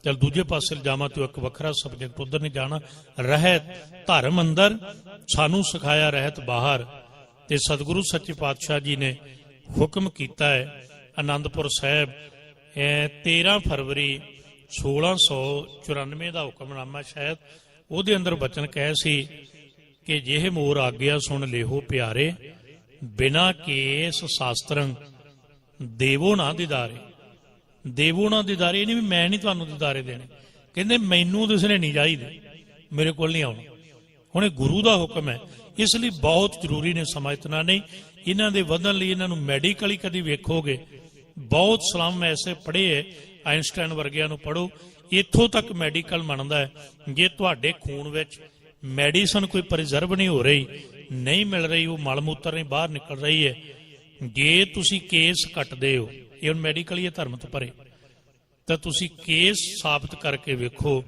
ਚਲ ਦੂਜੇ ਪਾਸੇ ਲਿਜਾਵਾਂ ਤੇ ਇੱਕ ਵੱਖਰਾ ਸਬਜੈਕਟ, ਉਧਰ ਨਹੀਂ ਜਾਣਾ। ਰਹਿਤ ਧਰਮ ਅੰਦਰ, ਸਾਨੂੰ ਸਿਖਾਇਆ ਰਹਿਤ ਬਾਹਰ। ਤੇ ਸਤਿਗੁਰੂ ਸੱਚੇ ਪਾਤਸ਼ਾਹ ਜੀ ਨੇ ਹੁਕਮ ਕੀਤਾ ਹੈ, ਆਨੰਦਪੁਰ ਸਾਹਿਬ 13 ਫਰਵਰੀ 1694 ਦਾ ਹੁਕਮਨਾਮਾ, ਸ਼ਾਇਦ ਉਹਦੇ ਅੰਦਰ ਬਚਨ ਕਹੇ ਸੀ ਕਿ ਜਿਹੇ ਮੋਰ ਆਗਿਆ ਸੁਣ ਲੇਹੋ ਪਿਆਰੇ, ਬਿਨਾ ਕੇਸ ਸ਼ਾਸਤਰੰ ਦੇਵੋ ਨਾ ਦਿਦਾਰੇ। ਦੇਵੋ ਨਾ ਦਿਦਾਰੇ, ਇਹ ਨਹੀਂ ਵੀ ਮੈਂ ਨਹੀਂ ਤੁਹਾਨੂੰ ਦਿਦਾਰੇ ਦੇਣੇ, ਕਹਿੰਦੇ ਮੈਨੂੰ ਦਿਸਣੇ ਨਹੀਂ ਚਾਹੀਦੇ, ਮੇਰੇ ਕੋਲ ਨਹੀਂ ਆਉਣਾ। ਹੁਣ ਇਹ ਗੁਰੂ ਦਾ ਹੁਕਮ ਹੈ, ਇਸ ਲਈ ਬਹੁਤ ਜ਼ਰੂਰੀ ਨੇ। ਸਮਾਂ ਇਤਨਾ ਨਹੀਂ, ਇਹਨਾਂ ਦੇ ਵਧਣ ਲਈ ਇਹਨਾਂ ਨੂੰ ਮੈਡੀਕਲੀ ਕਦੀ ਵੇਖੋਗੇ, ਬਹੁਤ ਸਲਾਮ ਐਸੇ ਪੜ੍ਹੇ ਹੈ, ਆਇਨਸਟਾਈਨ ਵਰਗਿਆਂ ਨੂੰ ਪੜ੍ਹੋ। ਇੱਥੋਂ ਤੱਕ ਮੈਡੀਕਲ ਮੰਨਦਾ ਹੈ, ਜੇ ਤੁਹਾਡੇ ਖੂਨ ਵਿੱਚ ਮੈਡੀਸਨ ਕੋਈ ਪ੍ਰੀਜ਼ਰਵ ਨਹੀਂ ਹੋ ਰਹੀ, ਨਹੀਂ ਮਿਲ ਰਹੀ, ਉਹ ਮਲ ਮੂਤਰ ਨਹੀਂ ਬਾਹਰ ਨਿਕਲ ਰਹੀ ਹੈ, ਜੇ ਤੁਸੀਂ ਕੇਸ ਕੱਟਦੇ ਹੋ, ਇਹ ਹੁਣ ਮੈਡੀਕਲੀ ਇਹ ਧਰਮ ਤੋਂ ਪਰੇ, ਤਾਂ ਤੁਸੀਂ ਕੇਸ ਸਾਬਤ ਕਰਕੇ ਵੇਖੋ,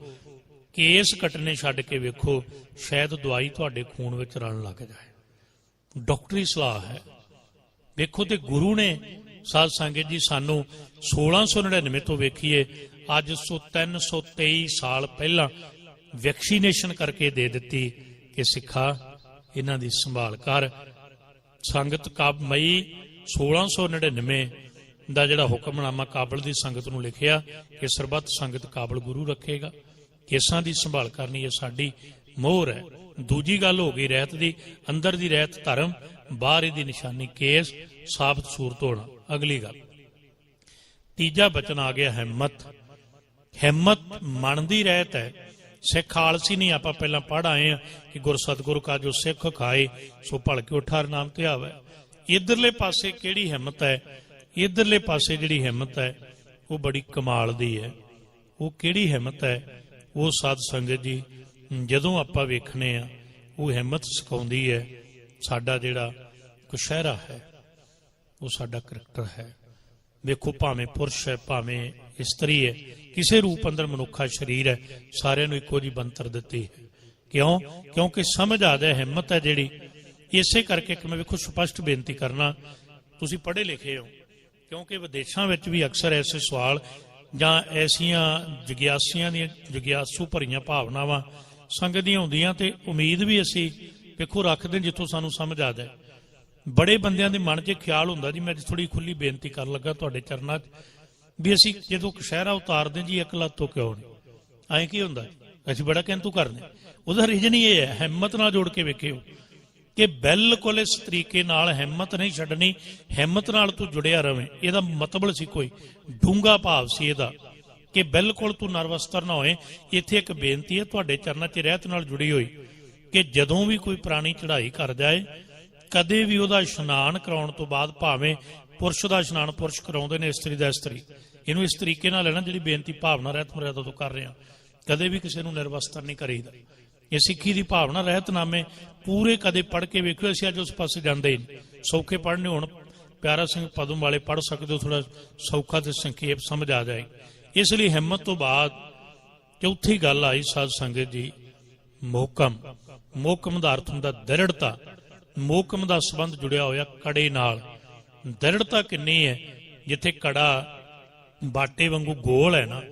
ਕੇਸ ਕੱਟਣੇ ਛੱਡ ਕੇ ਵੇਖੋ, ਸ਼ਾਇਦ ਦਵਾਈ ਤੁਹਾਡੇ ਖੂਨ ਵਿੱਚ ਰਲਣ ਲੱਗ ਜਾਏ। ਡਾਕਟਰੀ ਸਲਾਹ ਹੈ। ਵੇਖੋ, ਤੇ ਗੁਰੂ ਨੇ ਸਾਧ ਸੰਗਤ ਜੀ ਸਾਨੂੰ 1699 ਤੋਂ ਵੇਖੀਏ, ਅੱਜ 323 ਸਾਲ ਪਹਿਲਾਂ ਵੈਕਸੀਨੇਸ਼ਨ ਕਰਕੇ ਦੇ ਦਿੱਤੀ ਕਿ ਸਿੱਖਾ ਇਹਨਾਂ ਦੀ ਸੰਭਾਲ ਕਰ। ਸੰਗਤ ਮਈ 1699 ਦਾ ਜਿਹੜਾ ਹੁਕਮਨਾਮਾ ਕਾਬਲ ਦੀ ਸੰਗਤ ਨੂੰ ਲਿਖਿਆ ਕਿ ਸਰਬੱਤ ਸੰਗਤ ਕਾਬਲ ਗੁਰੂ ਰੱਖੇਗਾ। ਕੇਸਾਂ ਦੀ ਸੰਭਾਲ ਕਰਨੀ ਇਹ ਸਾਡੀ ਮੋਹਰ ਹੈ। ਦੂਜੀ ਗੱਲ ਹੋ ਗਈ ਰਹਿਤ ਦੀ, ਅੰਦਰ ਦੀ ਰਹਿਤ ਧਰਮ, ਬਾਹਰ ਦੀ ਨਿਸ਼ਾਨੀ ਕੇਸ ਸਾਬਤ ਸੂਰਤ ਹੋਣਾ। ਅਗਲੀ ਗੱਲ, ਤੀਜਾ ਬਚਨ ਆ ਗਿਆ ਹਿੰਮਤ। ਹਿੰਮਤ ਮਨ ਦੀ ਰਹਿਤ ਹੈ। ਸਿੱਖ ਆਲਸੀ ਨਹੀਂ। ਆਪਾਂ ਪਹਿਲਾਂ ਪੜ੍ਹ ਆਏ ਹਾਂ ਕਿ ਗੁਰ ਸਤਿਗੁਰੂ ਕਾ ਜੋ ਸਿੱਖ ਖਾਏ ਸੋ ਭਲਕੇ ਉਠਾ ਨਾਮ ਧਿਆਵੈ। ਇਧਰਲੇ ਪਾਸੇ ਕਿਹੜੀ ਹਿੰਮਤ ਹੈ? ਇਧਰਲੇ ਪਾਸੇ ਜਿਹੜੀ ਹਿੰਮਤ ਹੈ ਉਹ ਬੜੀ ਕਮਾਲ ਦੀ ਹੈ। ਉਹ ਕਿਹੜੀ ਹਿੰਮਤ ਹੈ? ਉਹ ਸਾਧ ਸੰਗਤ ਜੀ ਜਦੋਂ ਆਪਾਂ ਵੇਖਣੇ ਆ, ਉਹ ਹਿੰਮਤ ਸਿਖਾਉਂਦੀ ਹੈ ਸਾਡਾ ਜਿਹੜਾ ਕੁਸ਼ਹਿਰਾ ਹੈ, ਉਹ ਸਾਡਾ ਕਰੈਕਟਰ ਹੈ। ਵੇਖੋ, ਭਾਵੇਂ ਪੁਰਸ਼ ਹੈ ਭਾਵੇਂ ਇਸਤਰੀ ਹੈ, ਕਿਸੇ ਰੂਪ ਅੰਦਰ ਮਨੁੱਖਾ ਸਰੀਰ ਹੈ, ਸਾਰਿਆਂ ਨੂੰ ਇੱਕੋ ਜਿਹੀ ਬਣਤਰ ਦਿੱਤੀ ਹੈ। ਕਿਉਂ? ਕਿਉਂਕਿ ਸਮਝ ਆ ਜਾਏ ਹਿੰਮਤ ਹੈ ਜਿਹੜੀ। ਇਸੇ ਕਰਕੇ ਇੱਕ ਮੈਂ ਵੇਖੋ ਸਪਸ਼ਟ ਬੇਨਤੀ ਕਰਨਾ, ਤੁਸੀਂ ਪੜ੍ਹੇ ਲਿਖੇ ਹੋ, ਕਿਉਂਕਿ ਵਿਦੇਸ਼ਾਂ ਵਿੱਚ ਵੀ ਅਕਸਰ ਐਸੇ ਸਵਾਲ ਜਾਂ ਐਸੀਆਂ ਜਗਿਆਸੀਆਂ ਦੀਆਂ ਜਗਿਆਸੂ ਭਰੀਆਂ ਭਾਵਨਾਵਾਂ ਸੰਗਤ ਦੀਆਂ ਹੁੰਦੀਆਂ, ਤੇ ਉਮੀਦ ਵੀ ਅਸੀਂ ਵੇਖੋ ਰੱਖਦੇ ਜਿੱਥੋਂ ਸਾਨੂੰ ਸਮਝ ਆ ਜਾਏ। ਬੜੇ ਬੰਦਿਆਂ ਦੇ ਮਨ 'ਚ ਖਿਆਲ ਹੁੰਦਾ ਜੀ, ਮੈਂ ਅੱਜ ਥੋੜੀ ਖੁੱਲੀ ਬੇਨਤੀ ਕਰਨ ਲੱਗਾ ਤੁਹਾਡੇ ਚਰਨਾਂ 'ਚ, ਵੀ ਅਸੀਂ ਜਦੋਂ ਕਸ਼ਹਿਰਾ ਉਤਾਰਦੇ ਜੀ ਇੱਕ ਲੱਤੋਂ ਕਿਉਂ ਨਹੀਂ? ਐਂ ਕੀ ਹੁੰਦਾ? ਅਸੀਂ ਬੜਾ ਕਿੰਤੂ ਕਰਦੇ। ਉਹਦਾ ਰੀਜਨ ਹੀ ਇਹ ਹੈ, ਹਿੰਮਤ ਨਾਲ ਜੋੜ ਕੇ ਵੇਖਿਓ ਕਿ ਬਿਲਕੁਲ ਇਸ ਤਰੀਕੇ ਨਾਲ ਹਿੰਮਤ ਨਹੀਂ ਛੱਡਣੀ, ਹਿੰਮਤ ਨਾਲ ਤੂੰ ਜੁੜਿਆ ਰਵੇਂ। ਇਹਦਾ ਮਤਲਬ ਸੀ ਕੋਈ ਡੂੰਘਾ ਭਾਵ ਸੀ ਇਹਦਾ, ਕਿ ਬਿਲਕੁਲ ਤੂੰ ਨਰਵਸਤਰ ਨਾ ਹੋਏ। ਇੱਥੇ ਇੱਕ ਬੇਨਤੀ ਹੈ ਤੁਹਾਡੇ ਚਰਨਾਂ 'ਚ ਰਹਿਤ ਨਾਲ ਜੁੜੀ ਹੋਈ, ਕਿ ਜਦੋਂ ਵੀ ਕੋਈ ਪ੍ਰਾਣੀ ਚੜ੍ਹਾਈ ਕਰ ਜਾਏ, ਕਦੇ ਵੀ ਉਹਦਾ ਇਸ਼ਨਾਨ ਕਰਾਉਣ ਤੋਂ ਬਾਅਦ, ਭਾਵੇਂ ਪੁਰਸ਼ ਦਾ ਇਸ਼ਨਾਨ ਪੁਰਸ਼ ਕਰਾਉਂਦੇ ਨੇ, ਇਸਤਰੀ ਦਾ ਇਸਤਰੀ, ਇਹਨੂੰ ਇਸ ਤਰੀਕੇ ਨਾਲ ਲੈਣਾ ਜਿਹੜੀ ਬੇਨਤੀ ਭਾਵਨਾ ਰਹਿਤ ਮਰਿਆਦਾ ਤੋਂ ਕਰ ਰਹੇ ਹਾਂ, ਕਦੇ ਵੀ ਕਿਸੇ ਨੂੰ ਨਿਰਵਸਤਰ ਨਹੀਂ ਕਰੀਦਾ। ਇਹ ਸਿੱਖੀ ਦੀ ਭਾਵਨਾ ਰਹਿਤਨਾਮੇ ਪੂਰੇ ਕਦੇ ਪੜ੍ਹ ਕੇ ਵੇਖਿਓ। ਅਸੀਂ ਅੱਜ ਉਸ ਪਾਸੇ ਜਾਂਦੇ ਹੀ ਨਹੀਂ। ਸੌਖੇ ਪੜ੍ਹਨੇ ਹੁਣ ਪਿਆਰਾ ਸਿੰਘ ਪਦਮ ਵਾਲੇ ਪੜ੍ਹ ਸਕਦੇ ਹੋ, ਥੋੜਾ ਸੌਖਾ ਤੇ ਸੰਖੇਪ ਸਮਝ ਆ ਜਾਏ। ਇਸ ਲਈ ਹਿੰਮਤ ਤੋਂ ਬਾਅਦ ਚੌਥੀ ਗੱਲ ਆਈ ਸਾਧ ਸੰਗਤ ਜੀ, ਮੋਹਕਮ। ਮੋਹਕਮ ਦਾ ਅਰਥ ਹੁੰਦਾ ਦ੍ਰਿੜਤਾ। ਮੋਹਕਮ ਦਾ ਸੰਬੰਧ ਜੁੜਿਆ ਹੋਇਆ ਕੜੇ ਨਾਲ। ਦ੍ਰਿੜਤਾ ਕਿੰਨੀ ਹੈ? ਜਿੱਥੇ ਕੜਾ ਬਾਟੇ ਵਾਂਗੂ ਗੋਲ ਹੈ ਨਾ,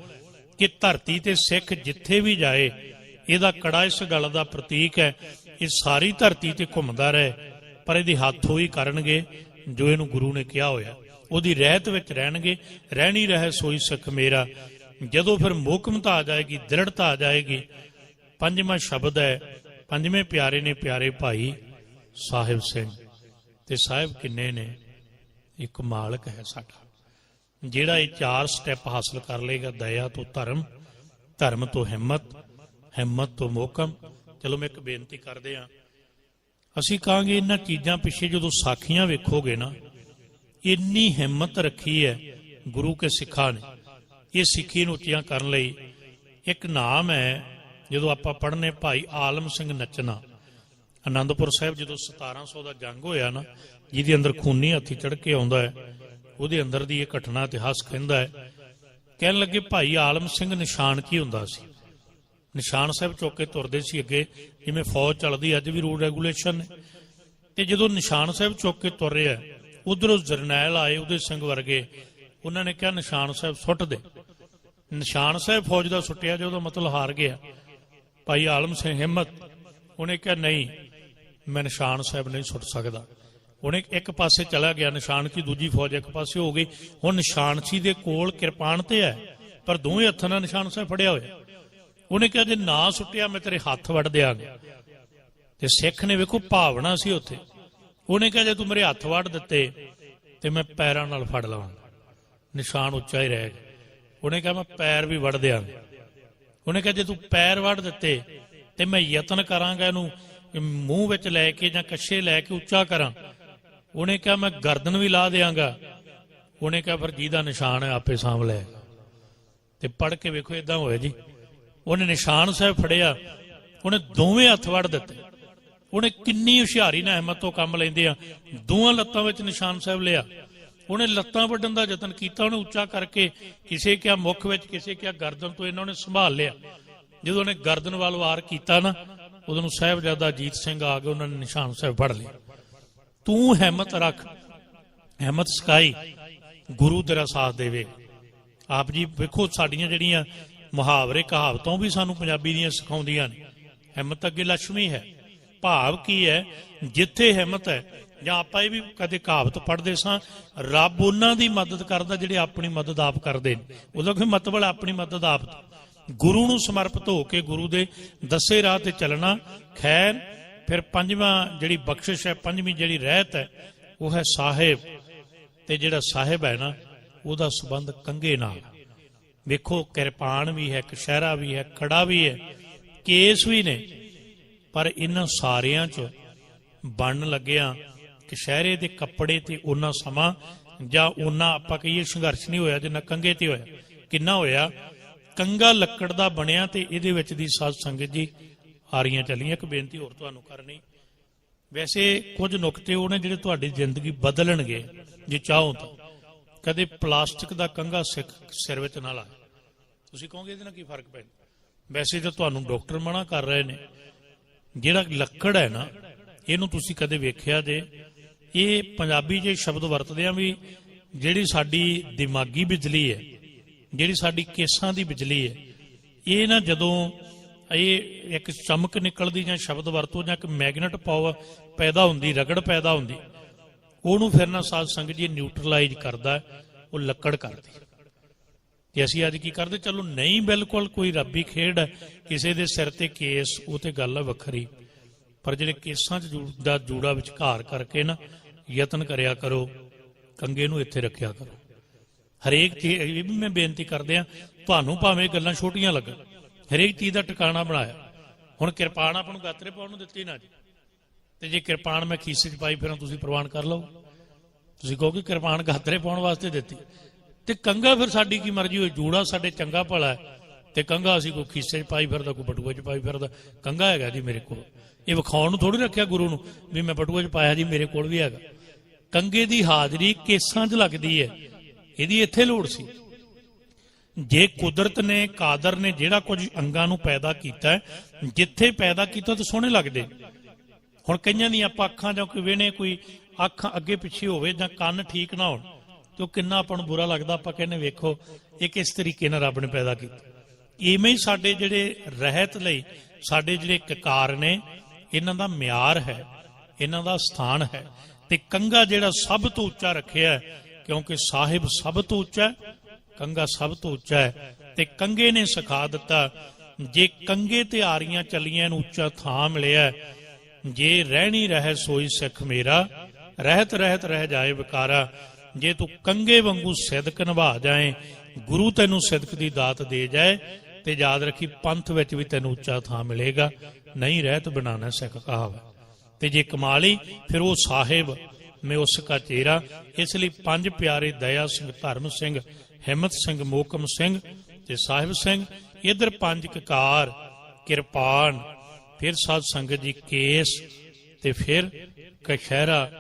ਕਿ ਧਰਤੀ ਤੇ ਸਿੱਖ ਜਿੱਥੇ ਵੀ ਜਾਏ, ਇਹਦਾ ਕੜਾ ਇਸ ਗੱਲ ਦਾ ਪ੍ਰਤੀਕ ਹੈ, ਇਹ ਸਾਰੀ ਧਰਤੀ ਤੇ ਘੁੰਮਦਾ ਰਹੇ, ਪਰ ਇਹਦੇ ਹੱਥ ਉਹੀ ਕਰਨਗੇ ਜੋ ਇਹਨੂੰ ਗੁਰੂ ਨੇ ਕਿਹਾ ਹੋਇਆ। ਉਹਦੀ ਰਹਿਤ ਵਿੱਚ ਰਹਿਣਗੇ। ਰਹਿਣੀ ਰਹੇ ਸੋਈ ਸਿੱਖ ਮੇਰਾ। ਜਦੋਂ ਫਿਰ ਮੋਹਕਮਤਾ ਆ ਜਾਏਗੀ, ਦ੍ਰਿੜਤਾ ਆ ਜਾਏਗੀ, ਪੰਜਵਾਂ ਸ਼ਬਦ ਹੈ, ਪੰਜਵੇਂ ਪਿਆਰੇ ਨੇ ਪਿਆਰੇ ਭਾਈ ਸਾਹਿਬ ਸਿੰਘ। ਤੇ ਸਾਹਿਬ ਕਿੰਨੇ ਨੇ? ਇੱਕ ਮਾਲਕ ਹੈ ਸਾਡਾ, ਜਿਹੜਾ ਇਹ 4 ਸਟੈਪ ਹਾਸਲ ਕਰ ਲਏਗਾ। ਦਇਆ ਤੋਂ ਧਰਮ, ਧਰਮ ਤੋਂ ਹਿੰਮਤ, ਹਿੰਮਤ ਤੋਂ ਮੋਹਕਮ। ਚਲੋ ਮੈਂ ਇੱਕ ਬੇਨਤੀ ਕਰਦੇ ਹਾਂ, ਅਸੀਂ ਕਹਾਂਗੇ ਇਹਨਾਂ ਚੀਜ਼ਾਂ ਪਿੱਛੇ ਜਦੋਂ ਸਾਖੀਆਂ ਵੇਖੋਗੇ ਨਾ, ਇੰਨੀ ਹਿੰਮਤ ਰੱਖੀ ਹੈ ਗੁਰੂ ਕੇ ਸਿੱਖਾਂ ਨੇ ਇਹ ਸਿੱਖੀ ਨੂੰ ਉੱਚੀਆਂ ਕਰਨ ਲਈ। ਇੱਕ ਨਾਮ ਹੈ, ਜਦੋਂ ਆਪਾਂ ਪੜ੍ਹਨੇ, ਭਾਈ ਆਲਮ ਸਿੰਘ ਨੱਚਣਾ। ਆਨੰਦਪੁਰ ਸਾਹਿਬ ਜਦੋਂ 1700 ਦਾ ਜੰਗ ਹੋਇਆ ਨਾ, ਜਿਹਦੇ ਅੰਦਰ ਖੂਨੀ ਹਾਥੀ ਚੜ੍ਹ ਕੇ ਆਉਂਦਾ ਹੈ, ਉਹਦੇ ਅੰਦਰ ਦੀ ਇਹ ਘਟਨਾ ਇਤਿਹਾਸ ਕਹਿੰਦਾ ਹੈ। ਕਹਿਣ ਲੱਗੇ ਭਾਈ ਆਲਮ ਸਿੰਘ ਨਿਸ਼ਾਨ ਕੀ ਹੁੰਦਾ ਸੀ? ਨਿਸ਼ਾਨ ਸਾਹਿਬ ਚੁੱਕ ਕੇ ਤੁਰਦੇ ਸੀ ਅੱਗੇ, ਜਿਵੇਂ ਫੌਜ ਚੱਲਦੀ ਅੱਜ ਵੀ ਰੂਲ ਰੈਗੂਲੇਸ਼ਨ ਨੇ। ਤੇ ਜਦੋਂ ਨਿਸ਼ਾਨ ਸਾਹਿਬ ਚੁੱਕ ਕੇ ਤੁਰ ਰਿਹਾ, ਉਧਰੋਂ ਜਰਨੈਲ ਆਏ ਉਹਦੇ ਸਿੰਘ ਵਰਗੇ, ਉਹਨਾਂ ਨੇ ਕਿਹਾ ਨਿਸ਼ਾਨ ਸਾਹਿਬ ਸੁੱਟ ਦੇ। ਨਿਸ਼ਾਨ ਸਾਹਿਬ ਫੌਜ ਦਾ ਸੁੱਟਿਆ, ਜੇ ਉਹਦਾ ਮਤਲਬ ਹਾਰ ਗਿਆ। ਭਾਈ ਆਲਮ ਸਿੰਘ ਹਿੰਮਤ, ਉਹਨੇ ਕਿਹਾ ਨਹੀਂ, ਮੈਂ ਨਿਸ਼ਾਨ ਸਾਹਿਬ ਨਹੀਂ ਸੁੱਟ ਸਕਦਾ। ਉਹਨੇ ਇੱਕ ਪਾਸੇ ਚਲਾ ਗਿਆ, ਨਿਸ਼ਾਨ ਕੀ ਦੂਜੀ ਫੌਜ ਇੱਕ ਪਾਸੇ ਹੋ ਗਈ। ਹੁਣ ਨਿਸ਼ਾਨਚੀ ਦੇ ਕੋਲ ਕਿਰਪਾਨ ਤੇ ਹੈ, ਪਰ ਦੋਵੇਂ ਹੱਥਾਂ ਨਾਲ ਨਿਸ਼ਾਨ ਸਾਹਿਬ ਫੜਿਆ ਹੋਇਆ। ਉਹਨੇ ਕਿਹਾ ਜੇ ਨਾ ਸੁੱਟਿਆ ਮੈਂ ਤੇਰੇ ਹੱਥ ਵੱਢ ਦਿਆਂਗਾ। ਤੇ ਸਿੱਖ ਨੇ ਵੇਖੋ ਭਾਵਨਾ ਸੀ ਉੱਥੇ। ਉਹਨੇ ਕਿਹਾ ਜੇ ਤੂੰ ਮੇਰੇ ਹੱਥ ਵੱਢ ਦਿੱਤੇ ਤੇ ਮੈਂ ਪੈਰਾਂ ਨਾਲ ਫੜ ਲਵਾਂਗਾ। ਨਿਸ਼ਾਨ ਉੱਚਾ ਹੀ ਰਹਿ ਗਿਆ। ਉਹਨੇ ਕਿਹਾ ਮੈਂ ਪੈਰ ਵੀ ਵੱਢ ਦਿਆਂਗਾ। ਉਹਨੇ ਕਿਹਾ ਜੇ ਤੂੰ ਪੈਰ ਵੱਢ ਦਿੱਤੇ ਤੇ ਮੈਂ ਯਤਨ ਕਰਾਂਗਾ ਇਹਨੂੰ ਮੂੰਹ ਵਿੱਚ ਲੈ ਕੇ ਜਾਂ ਕੱਛੇ ਲੈ ਕੇ ਉੱਚਾ ਕਰਾਂ। ਉਹਨੇ ਕਿਹਾ ਮੈਂ ਗਰਦਨ ਵੀ ਲਾ ਦਿਆਂਗਾ। ਉਹਨੇ ਕਿਹਾ ਫਿਰ ਜਿਹਦਾ ਨਿਸ਼ਾਨ ਹੈ ਆਪੇ ਸਾਂਭ ਲੈ। ਤੇ ਪੜ੍ਹ ਕੇ ਵੇਖੋ ਏਦਾਂ ਹੋਇਆ ਜੀ। ਉਹਨੇ ਨਿਸ਼ਾਨ ਸਾਹਿਬ ਫੜਿਆ, ਉਹਨੇ ਦੋਵੇਂ ਹੱਥ ਵੱਢ ਦਿੱਤੇ। ਉਹਨੇ ਕਿੰਨੀ ਹੁਸ਼ਿਆਰੀ ਨਾਲ ਹਿੰਮਤ ਤੋਂ ਕੰਮ ਲੈਂਦੇ ਆ, ਦੋਵਾਂ ਲੱਤਾਂ ਵਿੱਚ ਨਿਸ਼ਾਨ ਸਾਹਿਬ ਲਿਆ। ਉਹਨੇ ਲੱਤਾਂ ਵੱਢਣ ਦਾ ਯਤਨ ਕੀਤਾ, ਉਹਨੇ ਉੱਚਾ ਕਰਕੇ, ਕਿਸੇ ਕਿਹਾ ਮੁੱਖ ਵਿੱਚ, ਕਿਸੇ ਕਿਹਾ ਗਰਦਨ ਤੋਂ, ਇਹਨਾਂ ਨੇ ਸੰਭਾਲ ਲਿਆ। ਜਦੋਂ ਉਹਨੇ ਗਰਦਨ ਵੱਲ ਵਾਰ ਕੀਤਾ ਨਾ, ਉਦੋਂ ਸਾਹਿਬਜ਼ਾਦਾ ਅਜੀਤ ਸਿੰਘ ਆ ਗਏ, ਉਹਨਾਂ ਨੇ ਨਿਸ਼ਾਨ ਸਾਹਿਬ ਫੜ ਲਿਆ। ਤੂੰ ਹਿੰਮਤ ਰੱਖ, ਹਿੰਮਤ ਸਿਖਾਈ, ਗੁਰੂ ਤੇਰਾ ਸਾਥ ਦੇਵੇ। ਆਪ ਜੀ ਵੇਖੋ ਸਾਡੀਆਂ ਜਿਹੜੀਆਂ ਮੁਹਾਵਰੇ ਕਹਾਵਤਾਂ ਵੀ ਸਾਨੂੰ ਪੰਜਾਬੀ ਦੀਆਂ ਸਿਖਾਉਂਦੀਆਂ ਨੇ। ਹਿੰਮਤ ਅੱਗੇ ਲక్ష్ਮੀ ਹੈ। ਭਾਵ ਕੀ ਹੈ? ਜਿੱਥੇ ਹਿੰਮਤ ਹੈ, ਜਾਂ ਆਪਾਂ ਇਹ ਵੀ ਕਦੇ ਕਹਾਵਤ ਪੜ੍ਹਦੇ ਸਾਂ, ਰੱਬ ਉਹਨਾਂ ਦੀ ਮਦਦ ਕਰਦਾ ਜਿਹੜੇ ਆਪਣੀ ਮਦਦ ਆਪ ਕਰਦੇ ਨੇ। ਉਹਦਾ ਕੋਈ ਮਤਲਬ ਆਪਣੀ ਮਦਦ ਆਪ। ਗੁਰੂ ਨੂੰ ਸਮਰਪਿਤ ਹੋ ਕੇ ਗੁਰੂ ਦੇ ਦੱਸੇ ਰਾਹ ਤੇ ਚੱਲਣਾ। ਖੈਰ ਫਿਰ ਪੰਜਵਾਂ ਜਿਹੜੀ ਬਖਸ਼ਿਸ਼ ਹੈ, ਪੰਜਵੀਂ ਜਿਹੜੀ ਰਹਿਤ ਹੈ, ਉਹ ਹੈ ਸਾਹਿਬ। ਤੇ ਜਿਹੜਾ ਸਾਹਿਬ ਹੈ ਨਾ, ਉਹਦਾ ਸੰਬੰਧ ਕੰਘੇ ਨਾਲ। ਵੇਖੋ ਕਿਰਪਾਨ ਵੀ ਹੈ, ਕਛਹਿਰਾ ਵੀ ਹੈ, ਕੜਾ ਵੀ ਹੈ, ਕੇਸ ਵੀ ਨੇ, ਪਰ ਇਹਨਾਂ ਸਾਰਿਆਂ 'ਚ ਬਣਨ ਲੱਗਿਆ ਕਛਹਿਰੇ ਦੇ ਕੱਪੜੇ ਤੇ ਉਹਨਾਂ ਸਮਾਂ ਜਾਂ ਉਹਨਾਂ ਆਪਾਂ ਕਹੀਏ ਸੰਘਰਸ਼ ਨਹੀਂ ਹੋਇਆ ਜਿੰਨਾ ਕੰਘੇ ਤੇ ਹੋਇਆ। ਕਿੰਨਾ ਹੋਇਆ? ਕੰਘਾ ਲੱਕੜ ਦਾ ਬਣਿਆ ਤੇ ਇਹਦੇ ਵਿੱਚ ਦੀ ਸਾਧ ਸੰਗਤ ਜੀ ਆਰੀਆਂ ਚੱਲੀਆਂ। ਇੱਕ ਬੇਨਤੀ ਹੋਰ ਤੁਹਾਨੂੰ ਕਰਨੀ, ਵੈਸੇ ਕੁਝ ਨੁਕਤੇ ਉਹ ਨੇ ਜਿਹੜੇ ਤੁਹਾਡੀ ਜ਼ਿੰਦਗੀ ਬਦਲਣਗੇ ਜੇ ਚਾਹੋ ਤਾਂ। ਕਦੇ ਪਲਾਸਟਿਕ ਦਾ ਕੰਘਾ ਸਿਰ ਵਿੱਚ ਨਾ ਲਾਏ। ਤੁਸੀਂ ਕਹੋਗੇ ਇਹਦੇ ਨਾਲ ਕੀ ਫਰਕ ਪੈਂਦਾ? ਵੈਸੇ ਤਾਂ ਤੁਹਾਨੂੰ ਡਾਕਟਰ ਮਨਾ ਕਰ ਰਹੇ ਨੇ। ਜਿਹੜਾ ਲੱਕੜ ਹੈ ਨਾ, ਇਹਨੂੰ ਤੁਸੀਂ ਕਦੇ ਵੇਖਿਆ ਜੇ? ਇਹ ਪੰਜਾਬੀ 'ਚ ਸ਼ਬਦ ਵਰਤਦੇ ਆ ਵੀ ਜਿਹੜੀ ਸਾਡੀ ਦਿਮਾਗੀ ਬਿਜਲੀ ਹੈ, ਜਿਹੜੀ ਸਾਡੀ ਕੇਸਾਂ ਦੀ ਬਿਜਲੀ ਹੈ, ਇਹ ਨਾ ਜਦੋਂ ਇਹ ਇੱਕ ਚਮਕ ਨਿਕਲਦੀ ਜਾਂ ਸ਼ਬਦ ਵਰਤੋ ਜਾਂ ਇੱਕ ਮੈਗਨੇਟ ਪਾਵਰ ਪੈਦਾ ਹੁੰਦੀ, ਰਗੜ ਪੈਦਾ ਹੁੰਦੀ, ਉਹਨੂੰ ਫਿਰ ਨਾ ਸਾਧ ਸੰਗਤ ਜੀ ਨਿਊਟਰਲਾਈਜ਼ ਕਰਦਾ, ਉਹ ਲੱਕੜ ਕਰਦੀ। ਤੇ ਅਸੀਂ ਅੱਜ ਕੀ ਕਰਦੇ? ਚਲੋ ਨਹੀਂ ਬਿਲਕੁਲ ਕੋਈ ਰੱਬੀ ਖੇਡ ਹੈ, ਕਿਸੇ ਦੇ ਸਿਰ ਤੇ ਕੇਸ, ਉਹ ਤੇ ਗੱਲ ਹੈ ਵੱਖਰੀ, ਪਰ ਜਿਹੜੇ ਕੇਸਾਂ 'ਚ ਦਾ ਜੂੜਾ ਵਿਚਕਾਰ ਕਰਕੇ ਨਾ ਯਤਨ ਕਰਿਆ ਕਰੋ, ਕੰਘੇ ਨੂੰ ਇੱਥੇ ਰੱਖਿਆ ਕਰੋ। ਹਰੇਕ ਚੀਜ਼ ਇਹ ਵੀ ਮੈਂ ਬੇਨਤੀ ਕਰਦੇ ਆ, ਤੁਹਾਨੂੰ ਭਾਵੇਂ ਗੱਲਾਂ ਛੋਟੀਆਂ ਲੱਗਣ, ਹਰੇਕ ਚੀਜ਼ ਦਾ ਟਿਕਾਣਾ ਬਣਾਇਆ। ਹੁਣ ਕਿਰਪਾਨ ਆਪਾਂ ਨੂੰ ਗਾਤਰੇ ਪਾਉਣ ਨੂੰ ਦਿੱਤੀ ਨਾ ਜੀ, ਤੇ ਜੇ ਕਿਰਪਾਨ ਮੈਂ ਖੀਸੇ 'ਚ ਪਾਈ ਫਿਰਾਂ ਤੁਸੀਂ ਪ੍ਰਵਾਨ ਕਰ ਲਓ। ਤੁਸੀਂ ਕਹੋਗੇ ਕਿਰਪਾਨ ਗਾਤਰੇ ਪਾਉਣ ਵਾਸਤੇ ਦਿੱਤੀ, ਤੇ ਕੰਘਾ ਫਿਰ ਸਾਡੀ ਕੀ ਮਰਜ਼ੀ ਹੋਈ? ਜੂੜਾ ਸਾਡੇ ਚੰਗਾ ਭਲਾ ਹੈ, ਤੇ ਕੰਘਾ ਅਸੀਂ ਕੋਈ ਖੀਸੇ 'ਚ ਪਾਈ ਫਿਰਦਾ, ਕੋਈ ਬਟੂਏ 'ਚ ਪਾਈ ਫਿਰਦਾ। ਕੰਘਾ ਹੈਗਾ ਜੀ ਮੇਰੇ ਕੋਲ, ਇਹ ਵਿਖਾਉਣ ਨੂੰ ਥੋੜ੍ਹੀ ਰੱਖਿਆ ਗੁਰੂ ਨੂੰ ਵੀ ਮੈਂ ਬਟੂਏ 'ਚ ਪਾਇਆ ਜੀ, ਮੇਰੇ ਕੋਲ ਵੀ ਹੈਗਾ। ਕੰਘੇ ਦੀ ਹਾਜ਼ਰੀ ਕੇਸਾਂ 'ਚ ਲੱਗਦੀ ਹੈ, ਇਹਦੀ ਇੱਥੇ ਲੋੜ ਸੀ। ਜੇ ਕੁਦਰਤ ਨੇ, ਕਾਦਰ ਨੇ ਜਿਹੜਾ ਕੁਝ ਅੰਗਾਂ ਨੂੰ ਪੈਦਾ ਕੀਤਾ, ਜਿੱਥੇ ਪੈਦਾ ਕੀਤਾ ਤਾਂ ਸੋਹਣੇ ਲੱਗਦੇ। ਹੁਣ ਕਈਆਂ ਦੀਆਂ ਆਪਾਂ ਅੱਖਾਂ ਜਾਂ ਕੋਈ ਵੇਣੇ, ਕੋਈ ਅੱਖ ਅੱਗੇ ਪਿੱਛੇ ਹੋਵੇ ਜਾਂ ਕੰਨ ਠੀਕ ਨਾ ਹੋਣ, ਤੇ ਉਹ ਕਿੰਨਾ ਆਪਾਂ ਨੂੰ ਬੁਰਾ ਲੱਗਦਾ। ਆਪਾਂ ਕਹਿੰਦੇ ਵੇਖੋ ਇਹ ਕਿਸ ਤਰੀਕੇ ਨਾਲ ਰੱਬ ਨੇ ਪੈਦਾ ਕੀਤਾ। ਇਵੇਂ ਹੀ ਸਾਡੇ ਜਿਹੜੇ ਰਹਿਤ ਲਈ ਸਾਡੇ ਜਿਹੜੇ ਕਕਾਰ ਨੇ, ਇਹਨਾਂ ਦਾ ਮਿਆਰ ਹੈ, ਇਹਨਾਂ ਦਾ ਸਥਾਨ ਹੈ। ਤੇ ਕੰਘਾ ਜਿਹੜਾ ਸਭ ਤੋਂ ਉੱਚਾ ਰੱਖਿਆ, ਕਿਉਂਕਿ ਸਾਹਿਬ ਸਭ ਤੋਂ ਉੱਚਾ, ਕੰਘਾ ਸਭ ਤੋਂ ਉੱਚਾ ਹੈ। ਤੇ ਕੰਘੇ ਨੇ ਸਿਖਾ ਦਿੱਤਾ, ਜੇ ਕੰਘੇ ਤੇ ਆਰੀਆਂ ਚੱਲੀਆਂ ਨੂੰ ਉੱਚਾ ਥਾਂ ਮਿਲਿਆ, ਜੇ ਰਹਿਣੀ ਰਹਿ ਸੋਈ ਸਿੱਖ ਮੇਰਾ, ਰਹਿਤ ਰਹਿਤ ਰਹਿ ਜਾਏ ਵਿਕਾਰਾ। ਜੇ ਤੂੰ ਕੰਘੇ ਵਾਂਗੂ ਸਿਦਕ ਨਿਭਾ ਜਾਏ, ਗੁਰੂ ਤੈਨੂੰ ਸਿਦਕ ਦੀ ਦਾਤ ਦੇ ਜਾਏ, ਤੇ ਯਾਦ ਰੱਖੀ ਪੰਥ ਵਿੱਚ ਵੀ ਤੈਨੂੰ ਉੱਚਾ ਥਾਂ ਮਿਲੇਗਾ। ਨਹੀਂ ਰਹਿਤ ਬਣਾਣਾ ਸਿੱਖ ਕਹਾਵਾ। ਤੇ ਜੇ ਕਮਾਲੀ ਫਿਰ ਉਹ ਸਾਹਿਬ ਮੈਂ ਉਸ ਕਾ ਚੇਰਾ। ਇਸ ਲਈ ਪੰਜ ਪਿਆਰੇ ਦਇਆ ਸਿੰਘ, ਧਰਮ ਸਿੰਘ, ਹਿੰਮਤ ਸਿੰਘ, ਮੋਕਮ ਸਿੰਘ ਤੇ ਸਾਹਿਬ ਸਿੰਘ। ਇਧਰ ਪੰਜ ਕਕਾਰ, ਕਿਰਪਾਨ, ਫਿਰ ਸਾਧ ਸੰਗਤ ਜੀ ਕੇਸ, ਤੇ ਫਿਰ ਕਛਹਿਰਾ,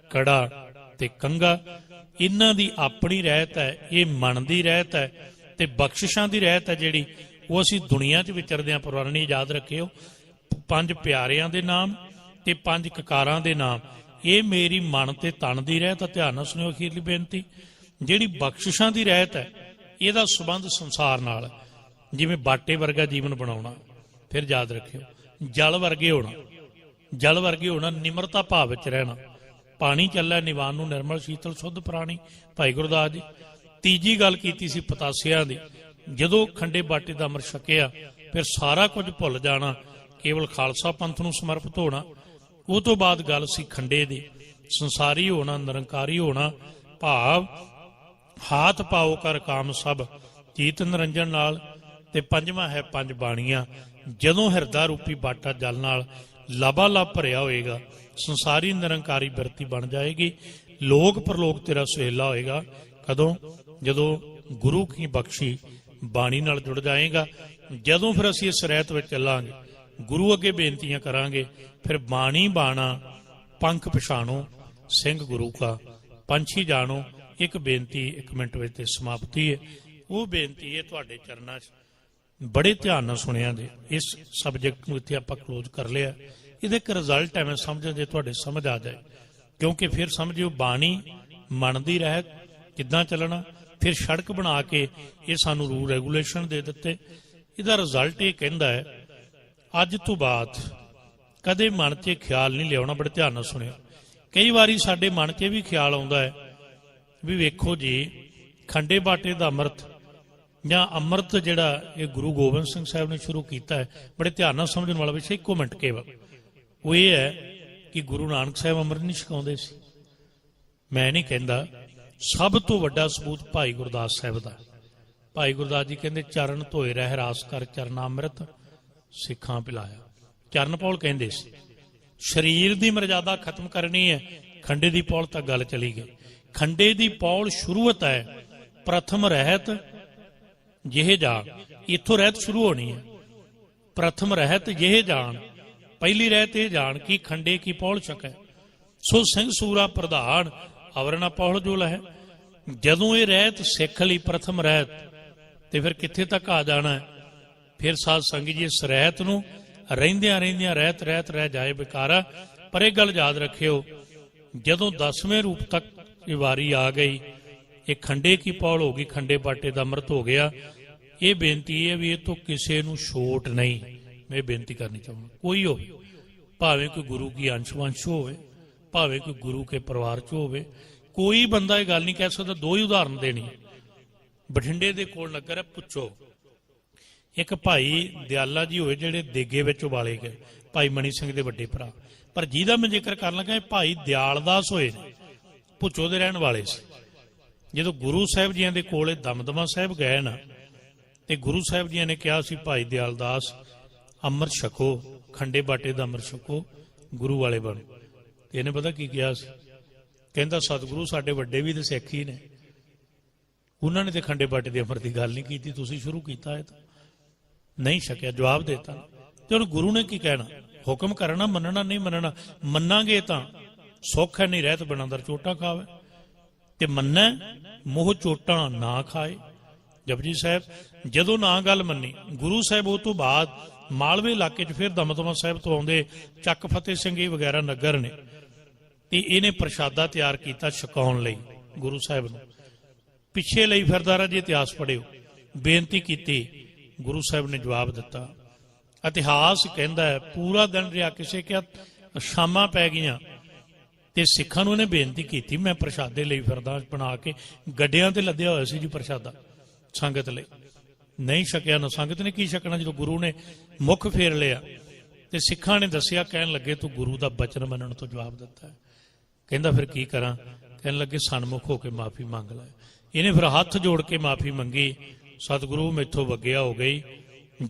ਕੜਾ ਤੇ ਕੰਘਾ। ਇਹਨਾਂ ਦੀ ਆਪਣੀ ਰਹਿਤ ਹੈ, ਇਹ ਮਨ ਦੀ ਰਹਿਤ ਹੈ, ਤੇ ਬਖਸ਼ਿਸ਼ਾਂ ਦੀ ਰਹਿਤ ਹੈ ਜਿਹੜੀ ਉਹ ਅਸੀਂ ਦੁਨੀਆ 'ਚ ਵਿਚਰਦਿਆਂ ਪੁਰਾਣੀ ਯਾਦ ਰੱਖਿਓ। ਪੰਜ ਪਿਆਰਿਆਂ ਦੇ ਨਾਮ ਤੇ ਪੰਜ ਕਕਾਰਾਂ ਦੇ ਨਾਮ, ਇਹ ਮੇਰੀ ਮਨ ਤੇ ਤਨ ਦੀ ਰਹਿਤ ਹੈ। ਧਿਆਨ ਨਾਲ ਸੁਣਿਓ ਅਖੀਰਲੀ ਬੇਨਤੀ। ਜਿਹੜੀ ਬਖਸ਼ਿਸ਼ਾਂ ਦੀ ਰਹਿਤ ਹੈ, ਇਹਦਾ ਸੰਬੰਧ ਸੰਸਾਰ ਨਾਲ, ਜਿਵੇਂ ਬਾਟੇ ਵਰਗਾ ਜੀਵਨ ਬਣਾਉਣਾ। ਫਿਰ ਯਾਦ ਰੱਖਿਓ ਜਲ ਵਰਗੇ ਹੋਣਾ, ਜਲ ਵਰਗੇ ਹੋਣਾ, ਨਿਮਰਤਾ ਭਾਵ ਵਿੱਚ ਰਹਿਣਾ। ਪਾਣੀ ਚੱਲਿਆ ਨਿਵਾਨ ਨੂੰ ਨਿਰਮਲ ਸ਼ੀਤਲ ਸ਼ੁੱਧ ਪ੍ਰਾਣੀ, ਭਾਈ ਗੁਰਦਾਸ ਜੀ। ਤੀਜੀ ਗੱਲ ਕੀਤੀ ਸੀ ਪਤਾਸਿਆਂ ਦੀ, ਜਦੋਂ ਖੰਡੇ ਬਾਟੇ ਦਾ ਅੰਮ੍ਰਿਤ ਛਕਿਆ ਫਿਰ ਸਾਰਾ ਕੁਝ ਭੁੱਲ ਜਾਣਾ, ਕੇਵਲ ਖਾਲਸਾ ਪੰਥ ਨੂੰ ਸਮਰਪਿਤ ਹੋਣਾ। ਉਹ ਤੋਂ ਬਾਅਦ ਗੱਲ ਸੀ ਖੰਡੇ ਦੀ, ਸੰਸਾਰੀ ਹੋਣਾ, ਨਿਰੰਕਾਰੀ ਹੋਣਾ, ਭਾਵ ਹਾਥ ਪਾਓ ਕਰ ਕਾਮ ਸਭ ਜੀਤ ਨਿਰੰਜਨ ਨਾਲ। ਤੇ ਪੰਜਵਾਂ ਹੈ ਪੰਜ ਬਾਣੀਆਂ। ਜਦੋਂ ਹਿਰਦਾ ਰੂਪੀ ਬਾਟਾ ਜਲ ਨਾਲ ਲਬਾਲਬ ਭਰਿਆ ਹੋਏਗਾ, ਸੰਸਾਰੀ ਨਿਰੰਕਾਰੀ ਬਿਰਤੀ ਬਣ ਜਾਏਗੀ। ਲੋਕ ਪਰਲੋਕ ਤੇਰਾ ਸੁਹੇਲਾ ਹੋਏਗਾ। ਕਦੋਂ? ਜਦੋਂ ਗੁਰੂ ਕੀ ਬਖਸ਼ੀ ਬਾਣੀ ਨਾਲ ਜੁੜ ਜਾਏਗਾ। ਜਦੋਂ ਫਿਰ ਅਸੀਂ ਇਸ ਰਹਿਤ ਵਿੱਚ ਚੱਲਾਂਗੇ, ਗੁਰੂ ਅੱਗੇ ਬੇਨਤੀਆਂ ਕਰਾਂਗੇ, ਫਿਰ ਬਾਣੀ ਬਾਣਾ ਪੰਖ ਪਛਾਣੋ ਸਿੰਘ ਗੁਰੂ ਕਾ, ਪੰਛੀ ਜਾਣੋ। ਇੱਕ ਬੇਨਤੀ 1 ਮਿੰਟ ਵਿੱਚ ਤੇ ਸਮਾਪਤੀ ਹੈ। ਉਹ ਬੇਨਤੀ ਹੈ ਤੁਹਾਡੇ ਚਰਨਾਂ 'ਚ, ਬੜੇ ਧਿਆਨ ਨਾਲ ਸੁਣਿਆ ਜੇ। ਇਸ ਸਬਜੈਕਟ ਨੂੰ ਇੱਥੇ ਆਪਾਂ ਕਲੋਜ਼ ਕਰ ਲਿਆ। ਇਹਦੇ ਇੱਕ ਰਿਜ਼ਲਟ ਐਵੇਂ ਸਮਝੋ ਜੇ ਤੁਹਾਡੇ ਸਮਝ ਆ ਜਾਏ, ਕਿਉਂਕਿ ਫਿਰ ਸਮਝਿਓ ਬਾਣੀ ਮਨ ਦੀ ਰਹਿਤ ਕਿੱਦਾਂ ਚੱਲਣਾ। ਫਿਰ ਸੜਕ ਬਣਾ ਕੇ ਇਹ ਸਾਨੂੰ ਰੂਲ ਰੈਗੂਲੇਸ਼ਨ ਦੇ ਦਿੱਤੇ। ਇਹਦਾ ਰਿਜ਼ਲਟ ਇਹ ਕਹਿੰਦਾ ਹੈ, ਅੱਜ ਤੋਂ ਬਾਅਦ ਕਦੇ ਮਨ 'ਚ ਖਿਆਲ ਨਹੀਂ ਲਿਆਉਣਾ। ਬੜੇ ਧਿਆਨ ਨਾਲ ਸੁਣਿਓ। ਕਈ ਵਾਰੀ ਸਾਡੇ ਮਨ 'ਚ ਵੀ ਖਿਆਲ ਆਉਂਦਾ ਹੈ ਵੀ ਵੇਖੋ ਜੀ, ਖੰਡੇ ਬਾਟੇ ਦਾ ਅੰਮ੍ਰਿਤ ਜਾਂ ਅੰਮ੍ਰਿਤ ਜਿਹੜਾ ਇਹ ਗੁਰੂ ਗੋਬਿੰਦ ਸਿੰਘ ਸਾਹਿਬ ਨੇ ਸ਼ੁਰੂ ਕੀਤਾ ਹੈ, ਬੜੇ ਧਿਆਨ ਨਾਲ ਸਮਝਣ ਵਾਲਾ ਵਿਸ਼ਾ। ਇੱਕੋ ਮਿੰਟ ਕੇਵਲ ਉਹ ਇਹ ਹੈ ਕਿ ਗੁਰੂ ਨਾਨਕ ਸਾਹਿਬ ਅੰਮ੍ਰਿਤ ਨਹੀਂ ਛਕਾਉਂਦੇ ਸੀ। ਮੈਂ ਨਹੀਂ ਕਹਿੰਦਾ, ਸਭ ਤੋਂ ਵੱਡਾ ਸਬੂਤ ਭਾਈ ਗੁਰਦਾਸ ਸਾਹਿਬ ਦਾ। ਭਾਈ ਗੁਰਦਾਸ ਜੀ ਕਹਿੰਦੇ ਚਰਨ ਧੋਏ ਰਹਿ ਰਾਸ ਕਰ ਚਰਨਾ ਅੰਮ੍ਰਿਤ ਸਿੱਖਾਂ ਪਿਲਾਇਆ। ਚਰਨ ਪੌਲ ਕਹਿੰਦੇ ਸੀ ਸਰੀਰ ਦੀ ਮਰਜ਼ਾਦਾ ਖਤਮ ਕਰਨੀ ਹੈ, ਖੰਡੇ ਦੀ ਪੌਲ ਤੱਕ ਗੱਲ ਚਲੀ ਗਈ। ਖੰਡੇ ਦੀ ਪੌਲ ਸ਼ੁਰੂਆਤ ਹੈ, ਪ੍ਰਥਮ ਰਹਿਤ ਜਿਹੇ ਜਾਣ, ਇੱਥੋਂ ਰਹਿਤ ਸ਼ੁਰੂ ਹੋਣੀ ਹੈ। ਪ੍ਰਥਮ ਰਹਿਤ ਜਿਹੇ ਜਾਣ, ਪਹਿਲੀ ਰਹਿਤ ਇਹ ਜਾਣ ਕਿ ਖੰਡੇ ਕੀ ਪੌਲ ਛਕੈ, ਸੋ ਸਿੰਘ ਸੂਰਾ ਪ੍ਰਧਾਨ ਅਵਰਣਾ ਪੌਲ ਜੋ ਲਹੈ। ਜਦੋਂ ਇਹ ਰਹਿਤ ਸਿੱਖ ਲਈ ਪ੍ਰਥਮ ਰਹਿਤ, ਤੇ ਫਿਰ ਕਿੱਥੇ ਤੱਕ ਆ ਜਾਣਾ? ਫਿਰ ਸਾਧ ਸੰਗਤ ਜੀ ਇਸ ਰਹਿਤ ਨੂੰ ਰਹਿੰਦਿਆਂ ਰਹਿੰਦਿਆਂ ਰਹਿਤ ਰਹਿਤ ਰਹਿ ਜਾਏ ਬੇਕਾਰਾ। ਪਰ ਇਹ ਗੱਲ ਯਾਦ ਰੱਖਿਓ, ਜਦੋਂ 10ਵੇਂ ਰੂਪ ਤੱਕ ਇਹ ਵਾਰੀ ਆ ਗਈ, ਇਹ ਖੰਡੇ ਕੀ ਪੌਲ ਹੋ ਗਈ, ਖੰਡੇ ਬਾਟੇ ਦਾ ਅੰਮ੍ਰਿਤ ਹੋ ਗਿਆ। ਇਹ ਬੇਨਤੀ ਹੈ ਵੀ ਇਹ ਤੋਂ ਕਿਸੇ ਨੂੰ ਛੋਟ ਨਹੀਂ। ਮੈਂ ਬੇਨਤੀ ਕਰਨੀ ਚਾਹੁੰਦਾ, ਕੋਈ ਹੋਵੇ, ਭਾਵੇਂ ਕੋਈ ਗੁਰੂ ਕੀ ਅੰਸ਼-ਵੰਸ਼ ਹੋਵੇ, ਭਾਵੇਂ ਕੋਈ ਗੁਰੂ ਕੇ ਪਰਿਵਾਰ 'ਚ ਹੋਵੇ, ਕੋਈ ਬੰਦਾ ਇਹ ਗੱਲ ਨਹੀਂ ਕਹਿ ਸਕਦਾ। ਦੋ ਹੀ ਉਦਾਹਰਨ ਦੇਣੀ। ਬਠਿੰਡੇ ਦੇ ਕੋਲ ਨਗਰ ਹੈ ਪੁੱਛੋ, ਇੱਕ ਭਾਈ ਦਿਆਲਾ ਜੀ ਹੋਏ ਜਿਹੜੇ ਦੇਗੇ ਵਿੱਚ ਉਬਾਲੇ ਗਏ, ਭਾਈ ਮਣੀ ਸਿੰਘ ਦੇ ਵੱਡੇ ਭਰਾ। ਪਰ ਜਿਹਦਾ ਮੈਂ ਜ਼ਿਕਰ ਕਰਨ ਲੱਗਾ ਇਹ ਭਾਈ ਦਿਆਲਦਾਸ ਹੋਏ ਨੇ, ਪੁੱਛੋ ਦੇ ਰਹਿਣ ਵਾਲੇ ਸੀ। ਜਦੋਂ ਗੁਰੂ ਸਾਹਿਬ ਜੀਆਂ ਦੇ ਕੋਲ ਦਮਦਮਾ ਸਾਹਿਬ ਗਏ ਨਾ, ਤੇ ਗੁਰੂ ਸਾਹਿਬ ਜੀਆਂ ਨੇ ਕਿਹਾ ਸੀ ਭਾਈ ਦਿਆਲਦਾਸ ਅੰਮ੍ਰਿਤ ਛਕੋ, ਖੰਡੇ ਬਾਟੇ ਦਾ ਅੰਮ੍ਰਿਤ ਛਕੋ, ਗੁਰੂ ਵਾਲੇ ਬਣੋ। ਤੇ ਇਹਨੇ ਪਤਾ ਕੀ ਕਿਹਾ ਸੀ? ਕਹਿੰਦਾ ਸਤਿਗੁਰੂ ਸਾਡੇ ਵੱਡੇ ਵੀ ਤੇ ਸਿੱਖ ਹੀ ਨੇ, ਉਹਨਾਂ ਨੇ ਤੇ ਖੰਡੇ ਬਾਟੇ ਦੇ ਅੰਮ੍ਰਿਤ ਦੀ ਗੱਲ ਨਹੀਂ ਕੀਤੀ, ਤੁਸੀਂ ਸ਼ੁਰੂ ਕੀਤਾ ਹੈ ਤਾਂ ਨਹੀਂ ਛਕਿਆ। ਜਵਾਬ ਦੇਤਾ। ਤੇ ਹੁਣ ਗੁਰੂ ਨੇ ਕੀ ਕਹਿਣਾ? ਹੁਕਮ ਕਰਨਾ, ਮੰਨਣਾ ਨਹੀਂ ਮੰਨਣਾ। ਮੰਨਾਂਗੇ ਤਾਂ ਸੁੱਖ ਹੈ, ਨਹੀਂ ਰਹਿਤ ਬਣਾਂਦਰ ਚੋਟਾ ਖਾਵੇ, ਤੇ ਮੰਨੈ ਮੋਹ ਚੋਟਾਂ ਨਾ ਖਾਏ। ਜਪਜੀ ਸਾਹਿਬ ਜਦੋਂ ਨਾ ਗੱਲ ਮੰਨੀ, ਗੁਰੂ ਸਾਹਿਬ ਉਹ ਤੋਂ ਬਾਅਦ ਮਾਲਵੇ ਇਲਾਕੇ 'ਚ ਫਿਰ ਦਮਦਮਾ ਸਾਹਿਬ ਤੋਂ ਆਉਂਦੇ ਚੱਕ ਫਤਿਹ ਸਿੰਘ ਜੀ ਵਗੈਰਾ ਨਗਰ ਨੇ, ਤੇ ਇਹਨੇ ਪ੍ਰਸ਼ਾਦਾ ਤਿਆਰ ਕੀਤਾ ਛਕਾਉਣ ਲਈ ਗੁਰੂ ਸਾਹਿਬ ਨੂੰ। ਪਿੱਛੇ ਲਈ ਫਿਰਦਾ ਰਿਹਾ ਜੀ, ਇਤਿਹਾਸ ਪੜ੍ਹਿਓ। ਬੇਨਤੀ ਕੀਤੀ, ਗੁਰੂ ਸਾਹਿਬ ਨੇ ਜਵਾਬ ਦਿੱਤਾ। ਇਤਿਹਾਸ ਕਹਿੰਦਾ ਹੈ ਪੂਰਾ ਦਿਨ ਰਿਹਾ, ਕਿਸੇ ਕਿਹਾ ਸ਼ਾਮਾਂ ਪੈ ਗਈਆਂ, ਤੇ ਸਿੱਖਾਂ ਨੂੰ ਇਹਨੇ ਬੇਨਤੀ ਕੀਤੀ ਮੈਂ ਪ੍ਰਸ਼ਾਦੇ ਲਈ ਫਿਰਦਾ, ਬਣਾ ਕੇ ਗੱਡਿਆਂ ਤੇ ਲੱਦਿਆ ਹੋਇਆ ਸੀ ਜੀ ਪ੍ਰਸ਼ਾਦਾ ਸੰਗਤ ਲਈ। ਨਹੀਂ ਛਕਿਆ ਨਾ, ਸੰਗਤ ਨੇ ਕੀ ਛਕਣਾ ਜਦੋਂ ਗੁਰੂ ਨੇ ਮੁੱਖ ਫੇਰ ਲਿਆ। ਤੇ ਸਿੱਖਾਂ ਨੇ ਦੱਸਿਆ, ਕਹਿਣ ਲੱਗੇ ਤੂੰ ਗੁਰੂ ਦਾ ਬਚਨ ਮੰਨਣ ਤੋਂ ਜਵਾਬ ਦਿੱਤਾ। ਕਹਿੰਦਾ ਫਿਰ ਕੀ ਕਰਾਂ? ਕਹਿਣ ਲੱਗੇ ਸਨਮੁਖ ਹੋ ਕੇ ਮਾਫੀ ਮੰਗ ਲੈ। ਇਹਨੇ ਫਿਰ ਹੱਥ ਜੋੜ ਕੇ ਮਾਫੀ ਮੰਗੀ, ਸਤਿਗੁਰੂ ਮੈਥੋਂ ਵੱਗਿਆ ਹੋ ਗਈ,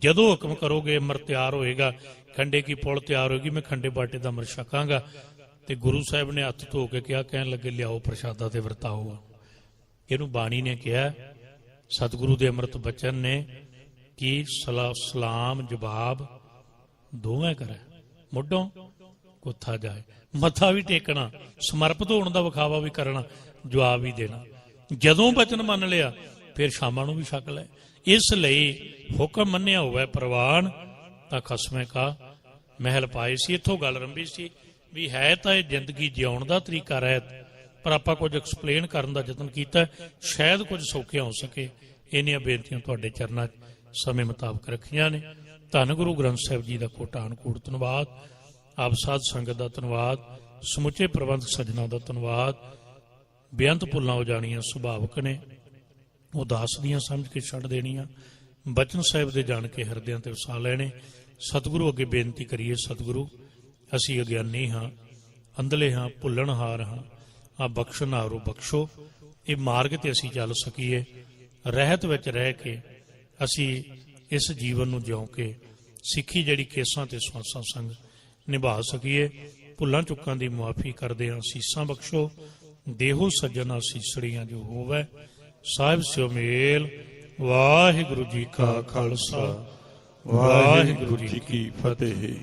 ਜਦੋਂ ਹੁਕਮ ਕਰੋਗੇ ਅੰਮ੍ਰਿਤ ਤਿਆਰ ਹੋਏਗਾ, ਖੰਡੇ ਕੀ ਪੁਲ ਤਿਆਰ ਹੋਏਗੀ, ਮੈਂ ਖੰਡੇ ਬਾਟੇ ਦਾ ਅੰਮ੍ਰਿਤ ਛਕਾਂਗਾ। ਤੇ ਗੁਰੂ ਸਾਹਿਬ ਨੇ ਹੱਥ ਧੋ ਕੇ ਕਿਹਾ, ਕਹਿਣ ਲੱਗੇ ਲਿਆਓ ਪ੍ਰਸ਼ਾਦਾ ਤੇ ਵਰਤਾਓ। ਇਹਨੂੰ ਬਾਣੀ ਨੇ ਕਿਹਾ, ਸਤਿਗੁਰੂ ਦੇ ਅੰਮ੍ਰਿਤ ਬਚਨ ਨੇ ਕਿ ਸਲਾਮ ਜਵਾਬ ਦੋਵੇਂ ਕਰੇ, ਮੁੱਢੋਂ ਕੁੱਥਾ ਜਾਏ। ਮੱਥਾ ਵੀ ਟੇਕਣਾ, ਸਮਰਪਿਤ ਹੋਣ ਦਾ ਵਿਖਾਵਾ ਵੀ ਕਰਨਾ, ਜਵਾਬ ਵੀ ਦੇਣਾ। ਜਦੋਂ ਬਚਨ ਮੰਨ ਲਿਆ ਫਿਰ ਸ਼ਾਮਾਂ ਨੂੰ ਵੀ ਛਕ ਲੈ। ਇਸ ਲਈ ਹੁਕਮ ਮੰਨਿਆ ਹੋਵੇ ਪ੍ਰਵਾਨ ਤਾਂ ਖਸਮੇ ਕਾ ਮਹਿਲ ਪਾਏ ਸੀ। ਇੱਥੋਂ ਗੱਲ ਰੰਭੀ ਸੀ ਵੀ ਹੈ ਤਾਂ ਇਹ ਜ਼ਿੰਦਗੀ ਜਿਉਣ ਦਾ ਤਰੀਕਾ ਰਹਿਤ, ਪਰ ਆਪਾਂ ਕੁਝ ਐਕਸਪਲੇਨ ਕਰਨ ਦਾ ਯਤਨ ਕੀਤਾ, ਸ਼ਾਇਦ ਕੁਝ ਸੌਖਿਆ ਹੋ ਸਕੇ। ਇਹਨੀਆਂ ਬੇਨਤੀਆਂ ਤੁਹਾਡੇ ਚਰਨਾਂ 'ਚ ਸਮੇਂ ਮੁਤਾਬਕ ਰੱਖੀਆਂ ਨੇ। ਧੰਨ ਗੁਰੂ ਗ੍ਰੰਥ ਸਾਹਿਬ ਜੀ ਦਾ ਕੋਟਾਨ ਕੋਟ ਧੰਨਵਾਦ, ਆਪ ਸਾਧ ਸੰਗਤ ਦਾ ਧੰਨਵਾਦ, ਸਮੁੱਚੇ ਪ੍ਰਬੰਧਕ ਸੱਜਣਾ ਦਾ ਧੰਨਵਾਦ। ਬੇਅੰਤ ਭੁੱਲਾਂ ਹੋ ਜਾਣੀਆਂ ਸੁਭਾਵਕ ਨੇ, ਉਦਾਸ ਦੀਆਂ ਸਮਝ ਕੇ ਛੱਡ ਦੇਣੀਆਂ, ਬਚਨ ਸਾਹਿਬ ਦੇ ਜਾਣ ਕੇ ਹਿਰਦਿਆਂ ਤੇ ਵਸਾ ਲੈਣੇ। ਸਤਿਗੁਰੂ ਅੱਗੇ ਬੇਨਤੀ ਕਰੀਏ, ਸਤਿਗੁਰੂ ਅਸੀਂ ਅਗਿਆਨੀ ਹਾਂ, ਅੰਧਲੇ ਹਾਂ, ਭੁੱਲਣਹਾਰ ਹਾਂ, ਆ ਬਖਸ਼ਣਹਾਰੋ ਬਖਸ਼ੋ। ਇਹ ਮਾਰਗ ਤੇ ਅਸੀਂ ਚੱਲ ਸਕੀਏ, ਰਹਿਤ ਵਿੱਚ ਰਹਿ ਕੇ ਅਸੀਂ ਇਸ ਜੀਵਨ ਨੂੰ ਜਿਉਂ ਕੇ ਸਿੱਖੀ ਜਿਹੜੀ ਕੇਸਾਂ ਤੇ ਸਵਾਸਾਂ ਸੰਗ ਨਿਭਾ ਸਕੀਏ। ਭੁੱਲਾਂ ਚੁੱਕਾਂ ਦੀ ਮੁਆਫੀ ਕਰਦੇ ਹਾਂ, ਸੀਸਾਂ ਬਖਸ਼ੋ। ਦੇਹੋ ਸੱਜਣਾ ਸੀਸੜੀਆਂ ਜੋ ਹੋਵੇ, ਸਾਹਿਬ ਸਿਓ ਮੇਲ। ਵਾਹਿਗੁਰੂ ਜੀ ਕਾ ਖਾਲਸਾ, ਵਾਹਿਗੁਰੂ ਜੀ ਕੀ ਫਤਿਹ।